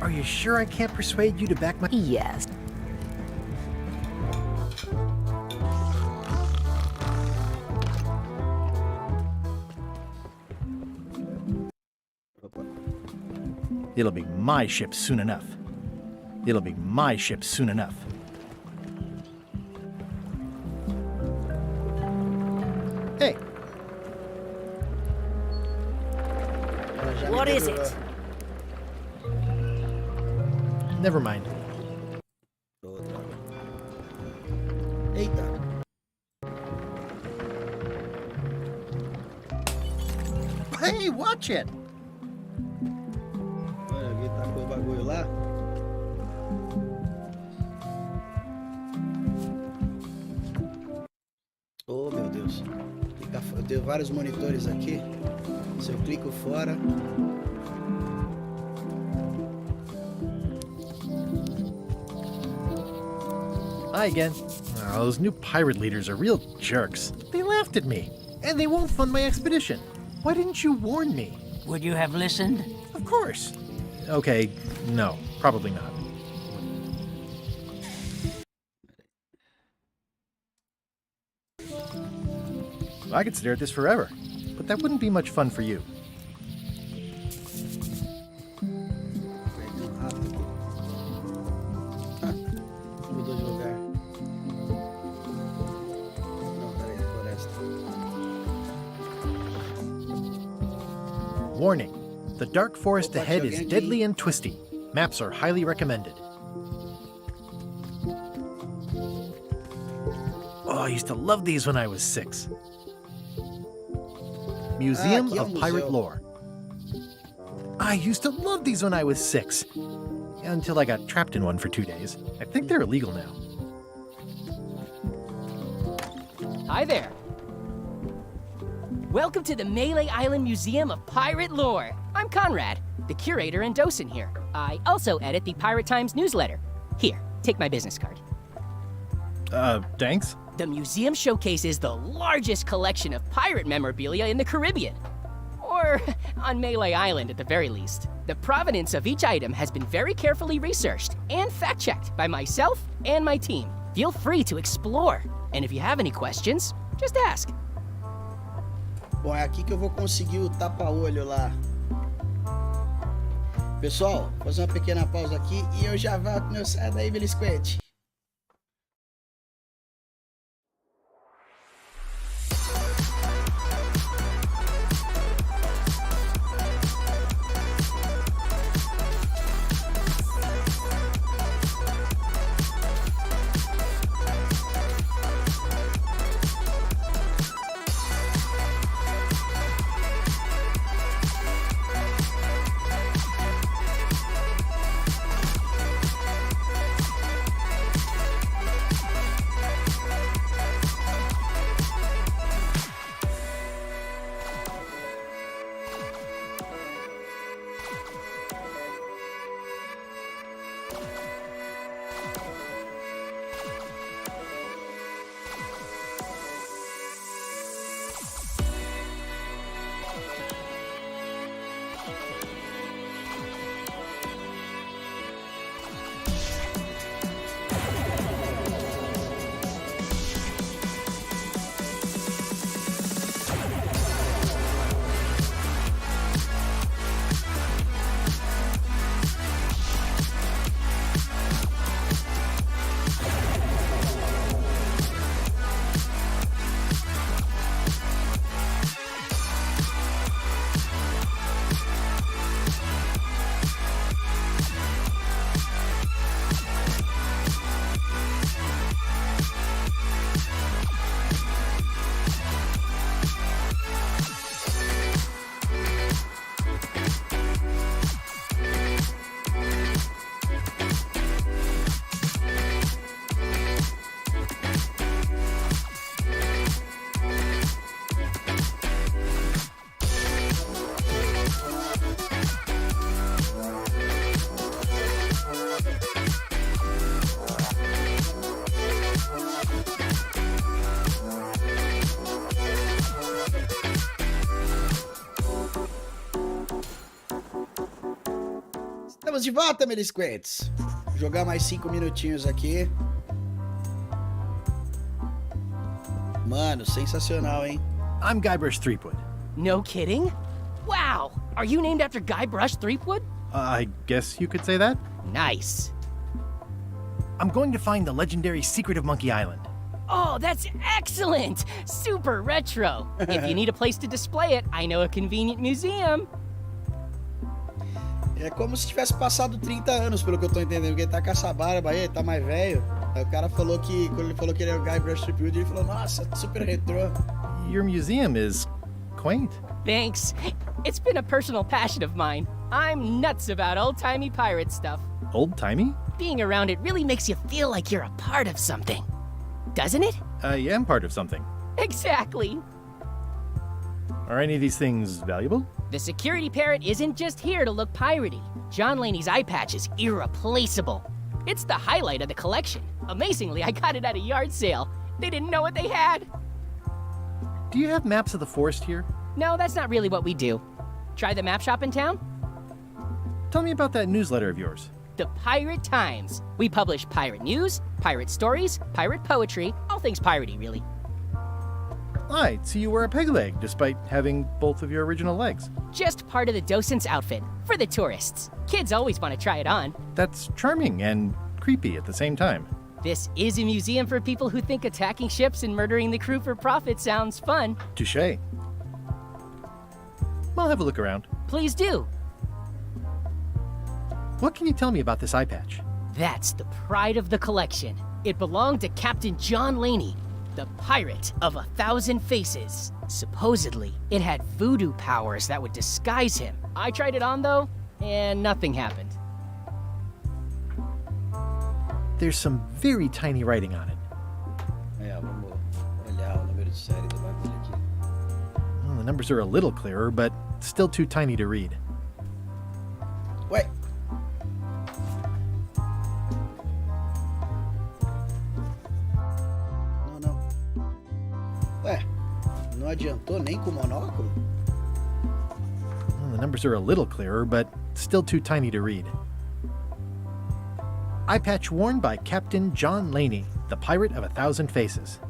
Are you sure I can't persuade you to back my... Yes. It'll be my ship soon enough. It'll be my ship soon enough. Hey. What is it? Never mind. Hey, watch it! Olha, alguém tacou o bagulho lá. Oh, meu Deus. Eu tenho vários monitores aqui. Se eu clico fora... Hi again. Oh, those new pirate leaders are real jerks. They laughed at me, and they won't fund my expedition. Why didn't you warn me? Would you have listened? Of course. Okay, no, probably not. I could stare at this forever, but that wouldn't be much fun for you. Mudou de lugar. Não, peraí, floresta. Warning. The dark forest ahead is deadly and twisty. Maps are highly recommended. Oh, I used to love these when I was 6. Museum of Pirate Lore. I used to love these when I was 6. Until I got trapped in one for 2 days. I think they're illegal now. Hi there. Welcome to the Melee Island Museum of Pirate Lore. I'm Conrad, the curator and docent here. I also edit the Pirate Times newsletter. Here, take my business card. Thanks? The museum showcases the largest collection of pirate memorabilia in the Caribbean. Or on Melee Island at the very least. The provenance of each item has been very carefully researched and fact-checked by myself and my team. Feel free to explore. And if you have any questions, just ask. Bom, é aqui que eu vou conseguir o tapa-olho lá. Pessoal, vou fazer uma pequena pausa aqui e eu já volto. Não sai daí, melisquente. Estamos de volta, melisquentes. Vou jogar mais 5 minutinhos aqui. Mano, sensacional, hein? I'm Guybrush Threepwood. No kidding? Wow! Are you named after Guybrush Threepwood? I guess you could say that. Nice. I'm going to find the legendary secret of Monkey Island. Oh, that's excellent! Super retro. If you need a place to display it, I know a convenient museum. É como se tivesse passado 30 anos, pelo que eu tô entendendo, porque ele tá com essa barba aí, ele tá mais velho. Aí o cara falou que, quando ele falou que ele era o Guybrush Threepwood, ele falou, nossa, super retrô. Your museum is quaint. Thanks. It's been a personal passion of mine. I'm nuts about old-timey pirate stuff. Old-timey? Being around it really makes you feel like you're a part of something. Doesn't it? I am part of something. Exactly. Are any of these things valuable? The security parrot isn't just here to look piratey. John Laney's eye patch is irreplaceable. It's the highlight of the collection. Amazingly, I got it at a yard sale. They didn't know what they had. Do you have maps of the forest here? No, that's not really what we do. Try the map shop in town? Tell me about that newsletter of yours. The Pirate Times. We publish pirate news, pirate stories, pirate poetry, all things piratey, really. I see you wear a peg leg, despite having both of your original legs. Just part of the docent's outfit, for the tourists. Kids always want to try it on. That's charming and creepy at the same time. This is a museum for people who think attacking ships and murdering the crew for profit sounds fun. Touché. I'll have a look around. Please do. What can you tell me about this eye patch? That's the pride of the collection. It belonged to Captain John Laney, the pirate of 1,000 faces. Supposedly, it had voodoo powers that would disguise him. I tried it on, though, and nothing happened. There's some very tiny writing on it. Vamos olhar o número de série do bagulho aqui. Well, the numbers are a little clearer, but still too tiny to read. Ué. Não. Ué, não adiantou nem com o monóculo? Well, the numbers are a little clearer, but still too tiny to read. Eye patch worn by Captain John Laney, the pirate of 1,000 faces.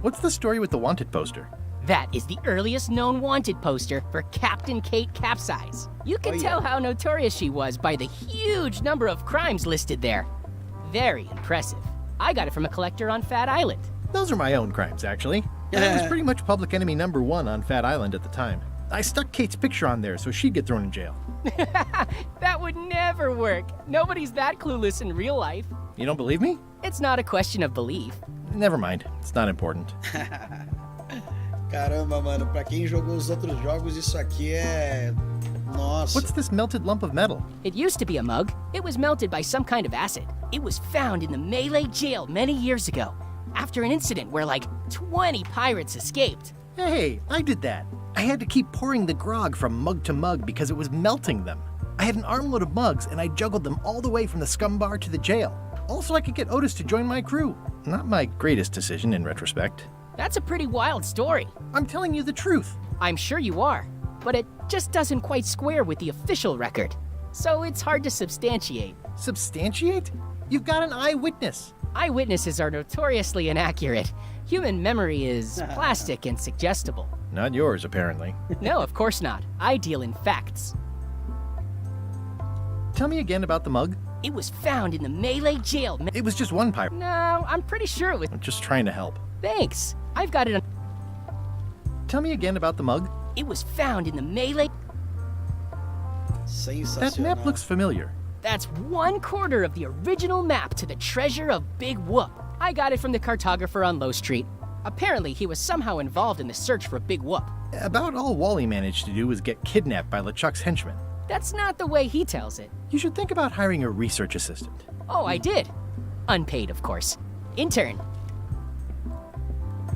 What's the story with the wanted poster? That is the earliest known wanted poster for Captain Kate Capsize. You can tell how notorious she was by the huge number of crimes listed there. Very impressive. I got it from a collector on Fat Island. Those are my own crimes, actually. I was pretty much public enemy #1 on Fat Island at the time. I stuck Kate's picture on there so she'd get thrown in jail. That would never work. Nobody's that clueless in real life. You don't believe me? It's not a question of belief. Never mind. It's not important. Caramba, mano, pra quem jogou os outros jogos, isso aqui é... Nossa. What's this melted lump of metal? It used to be a mug. It was melted by some kind of acid. It was found in the Malay jail many years ago, after an incident where like 20 pirates escaped. Hey, I did that. I had to keep pouring the grog from mug to mug because it was melting them. I had an armload of mugs and I juggled them all the way from the scum bar to the jail. Also, I could get Otis to join my crew. Not my greatest decision in retrospect. That's a pretty wild story. I'm telling you the truth. I'm sure you are, but it just doesn't quite square with the official record. So it's hard to substantiate. Substantiate? You've got an eyewitness. Eyewitnesses are notoriously inaccurate. Human memory is plastic and suggestible. Not yours, apparently. No, of course not. I deal in facts. Tell me again about the mug. It was found in the Malay jail. It was just one pirate. No, I'm pretty sure it was... I'm just trying to help. Thanks. I've got it on... Tell me again about the mug. It was found in the Malay... That map looks familiar. That's 1/4 of the original map to the treasure of Big Whoop. I got it from the cartographer on Low Street. Apparently, he was somehow involved in the search for Big Whoop. About all Wally managed to do was get kidnapped by LeChuck's henchmen. That's not the way he tells it. You should think about hiring a research assistant. Oh, I did. Unpaid, of course. Intern.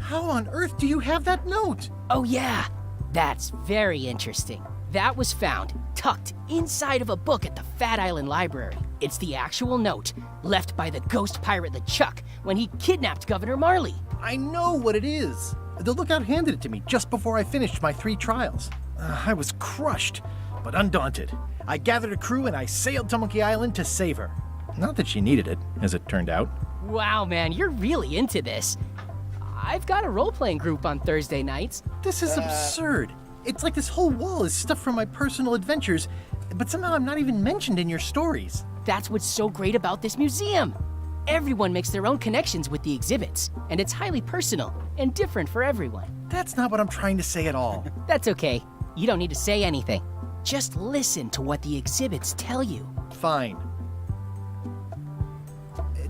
How on earth do you have that note? Oh, yeah. That's very interesting. That was found tucked inside of a book at the Fat Island Library. It's the actual note left by the ghost pirate LeChuck when he kidnapped Governor Marley. I know what it is. The lookout handed it to me just before I finished my 3 trials. I was crushed, but undaunted. I gathered a crew and I sailed to Monkey Island to save her. Not that she needed it, as it turned out. Wow, man, you're really into this. I've got a role-playing group on Thursday nights. This is absurd. It's like this whole wall is stuff from my personal adventures, but somehow I'm not even mentioned in your stories. That's what's so great about this museum. Everyone makes their own connections with the exhibits, and it's highly personal and different for everyone. That's not what I'm trying to say at all. That's okay. You don't need to say anything. Just listen to what the exhibits tell you. Fine.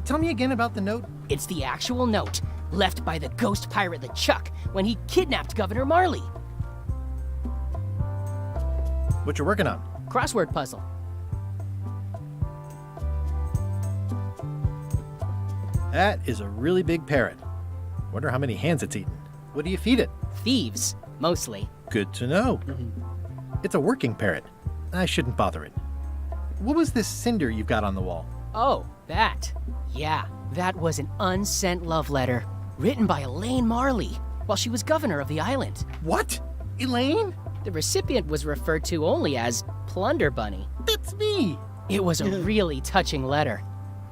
Tell me again about the note. It's the actual note left by the ghost pirate LeChuck when he kidnapped Governor Marley. What you working on? Crossword puzzle. That is a really big parrot. Wonder how many hands it's eaten. What do you feed it? Thieves, mostly. Good to know. It's a working parrot. I shouldn't bother it. What was this cinder you've got on the wall? Oh, that. Yeah, that was an unsent love letter written by Elaine Marley while she was governor of the island. What? Elaine? The recipient was referred to only as Plunder Bunny. That's me. It was a really touching letter.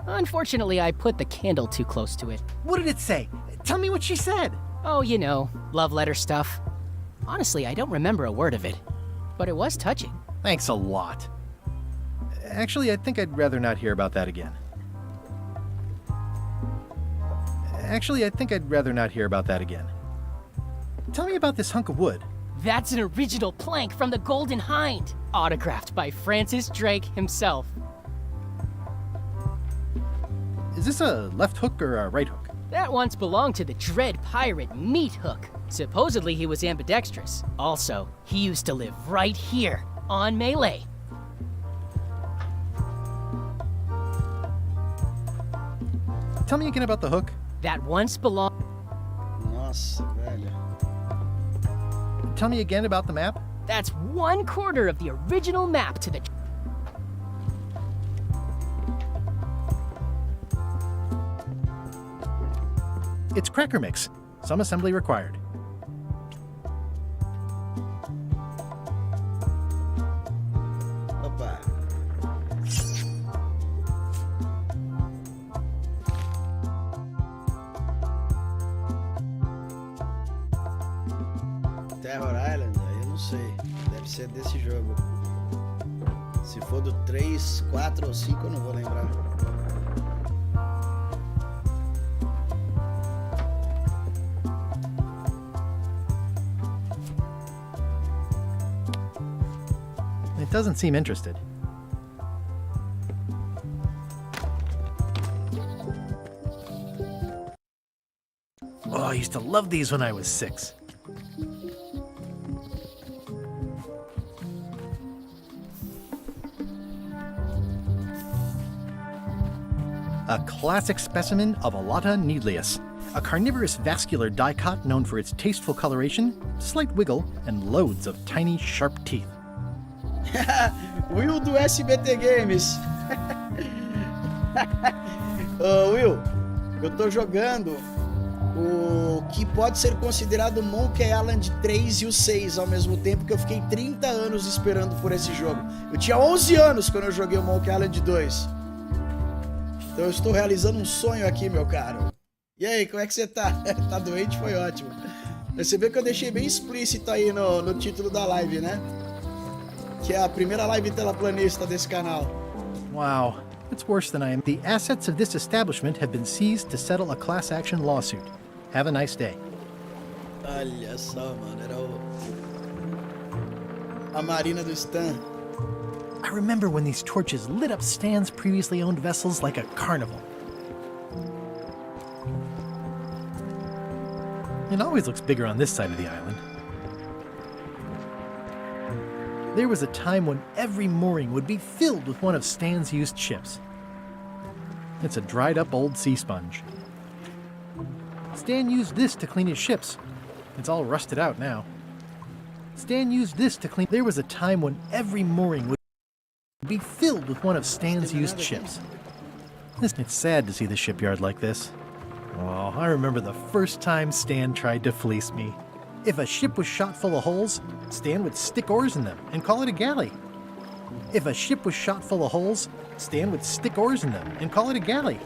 Unfortunately, I put the candle too close to it. What did it say? Tell me what she said. Oh, you know, love letter stuff. Honestly, I don't remember a word of it, but it was touching. Thanks a lot. Actually, I think I'd rather not hear about that again. Tell me about this hunk of wood. That's an original plank from the Golden Hind, autographed by Francis Drake himself. Is this a left hook or a right hook? That once belonged to the dread pirate Meat Hook. Supposedly he was ambidextrous. Also, he used to live right here, on Melee. Tell me again about the hook. That once belonged... Nossa, velho. Tell me again about the map. That's 1/4 of the original map to the... It's cracker mix. Some assembly required. Opa. Terror Island, aí eu não sei. Deve ser desse jogo. Se for do 3, 4 ou 5, eu não vou lembrar. It doesn't seem interested. Oh, I used to love these when I was 6. A classic specimen of Alata needleus, a carnivorous vascular dicot known for its tasteful coloration, slight wiggle, and loads of tiny, sharp teeth. Will do SBT Games. Will, eu tô jogando o que pode ser considerado Monkey Island 3 e o 6 ao mesmo tempo, que eu fiquei 30 anos esperando por esse jogo. Eu tinha 11 anos quando eu joguei o Monkey Island 2. Então eu estou realizando um sonho aqui, meu caro. E aí, como é que você tá? Tá doente? Foi ótimo. Você vê que eu deixei bem explícito aí no título da live, né? Que é a primeira live telaplanista desse canal. Wow, it's worse than I am. The assets of this establishment have been seized to settle a class action lawsuit. Have a nice day. Olha só, mano, era a Marina do Stan. I remember when these torches lit up Stan's previously owned vessels like a carnival. It always looks bigger on this side of the island. There was a time when every mooring would be filled with one of Stan's used ships. It's a dried up old sea sponge. Stan used this to clean his ships. It's all rusted out now. Stan used this to clean... There was a time when every mooring would be filled with one of Stan's used ships. It's sad to see the shipyard like this. Oh, I remember the first time Stan tried to fleece me. If a ship was shot full of holes, Stan would stick oars in them and call it a galley. If a ship was shot full of holes, Stan would stick oars in them and call it a galley.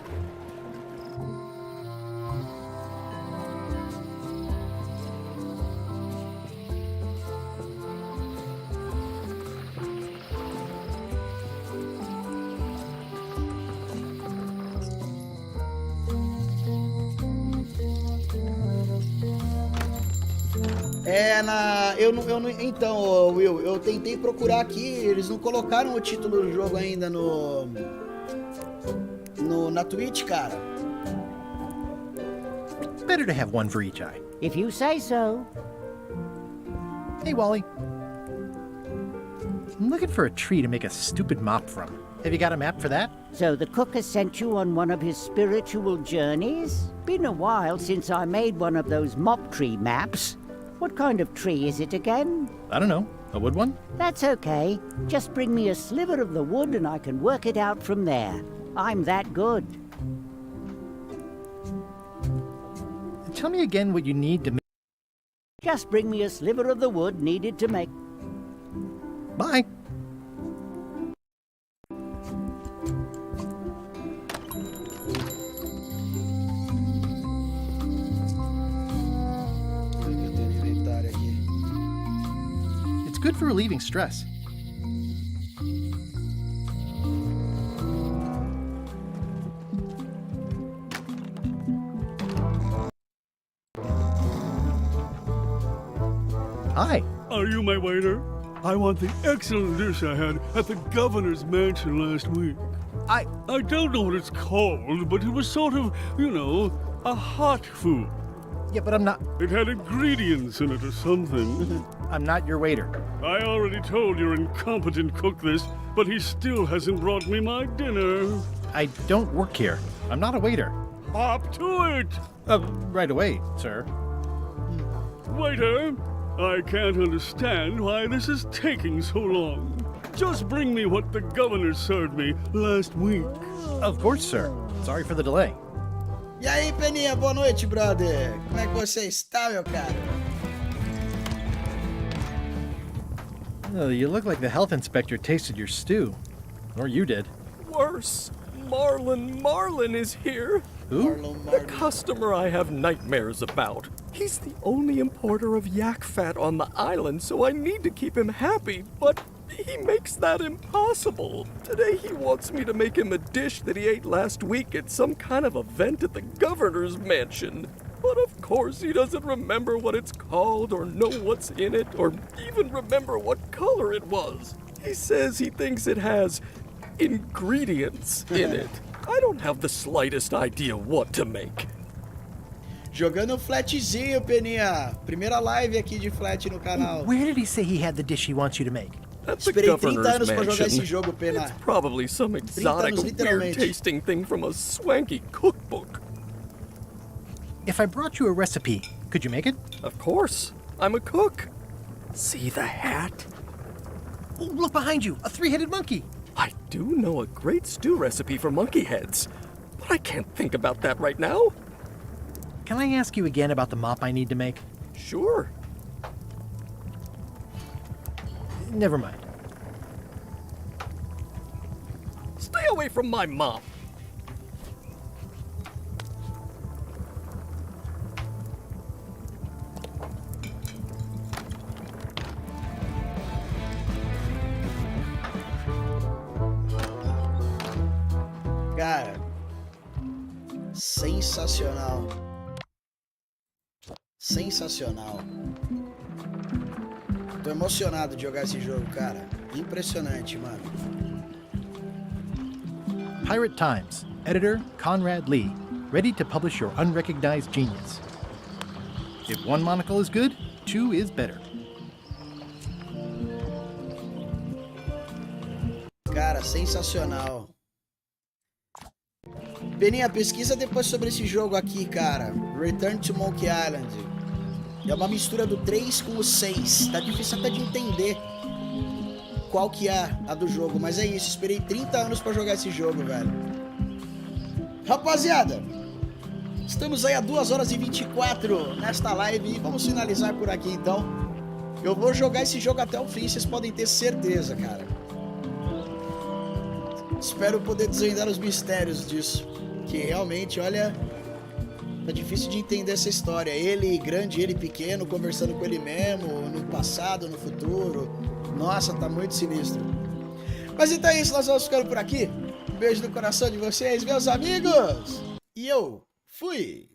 Então, Will, eu tentei procurar aqui, eles não colocaram o título do jogo ainda na Twitch, cara. Better to have one for each eye. If you say so. Hey, Wally. I'm looking for a tree to make a stupid mop from. Have you got a map for that? So the cook has sent you on one of his spiritual journeys? Been a while since I made one of those mop tree maps. What kind of tree is it again? I don't know. A wood one? That's okay. Just bring me a sliver of the wood and I can work it out from there. I'm that good. Tell me again what you need to make. Just bring me a sliver of the wood needed to make. Bye. It's good for relieving stress. Hi. Are you my waiter? I want the excellent dish I had at the governor's mansion last week. I don't know what it's called, but it was sort of, you know, a hot food. Yeah, but I'm not... It had ingredients in it or something. I'm not your waiter. I already told your incompetent cook this, but he still hasn't brought me my dinner. I don't work here. I'm not a waiter. Hop to it! Right away, sir. Waiter, I can't understand why this is taking so long. Just bring me what the governor served me last week. Of course, sir. Sorry for the delay. E aí, Peninha, boa noite, brother. Como é que você está, meu cara? Oh, you look like the health inspector tasted your stew. Or you did. Worse. Marlin is here. Who? The customer I have nightmares about. He's the only importer of yak fat on the island, so I need to keep him happy, but he makes that impossible. Today he wants me to make him a dish that he ate last week at some kind of event at the governor's mansion. But of course he doesn't remember what it's called or know what's in it or even remember what color it was. He says he thinks it has ingredients in it. I don't have the slightest idea what to make. Jogando flatzinho, Peninha. Primeira live aqui de flat no canal. Where did he say he had the dish he wants you to make? At the Esperei 30 governor's anos pra jogar mansion. esse jogo, Pena. It's probably some exotic, anos, literalmente. weird-tasting thing from a swanky cookbook. If I brought you a recipe, could you make it? Of course. I'm a cook. See the hat? Oh, look behind you! A three-headed monkey! I do know a great stew recipe for monkey heads, but I can't think about that right now. Can I ask you again about the mop I need to make? Sure. Never mind. Stay away from my mop. Cara, sensacional. Sensacional. Tô emocionado de jogar esse jogo, cara. Impressionante, mano. Pirate Times. Editor Conrad Lee. Ready to publish your unrecognized genius. If one monocle is good, two is better. Cara, sensacional. Peninha, pesquisa depois sobre esse jogo aqui, cara. Return to Monkey Island. É uma mistura do 3 com o 6. Tá difícil até de entender qual que é a do jogo. Mas é isso, esperei 30 anos pra jogar esse jogo, velho. Rapaziada, estamos aí a 2 horas e 24 nesta live. E vamos finalizar por aqui, então. Eu vou jogar esse jogo até o fim, vocês podem ter certeza, cara. Espero poder desvendar os mistérios disso. Que realmente, olha, tá difícil de entender essa história. Ele grande, ele pequeno, conversando com ele mesmo, no passado, no futuro. Nossa, tá muito sinistro. Mas então é isso, nós vamos ficando por aqui. Um beijo no coração de vocês, meus amigos. E eu fui.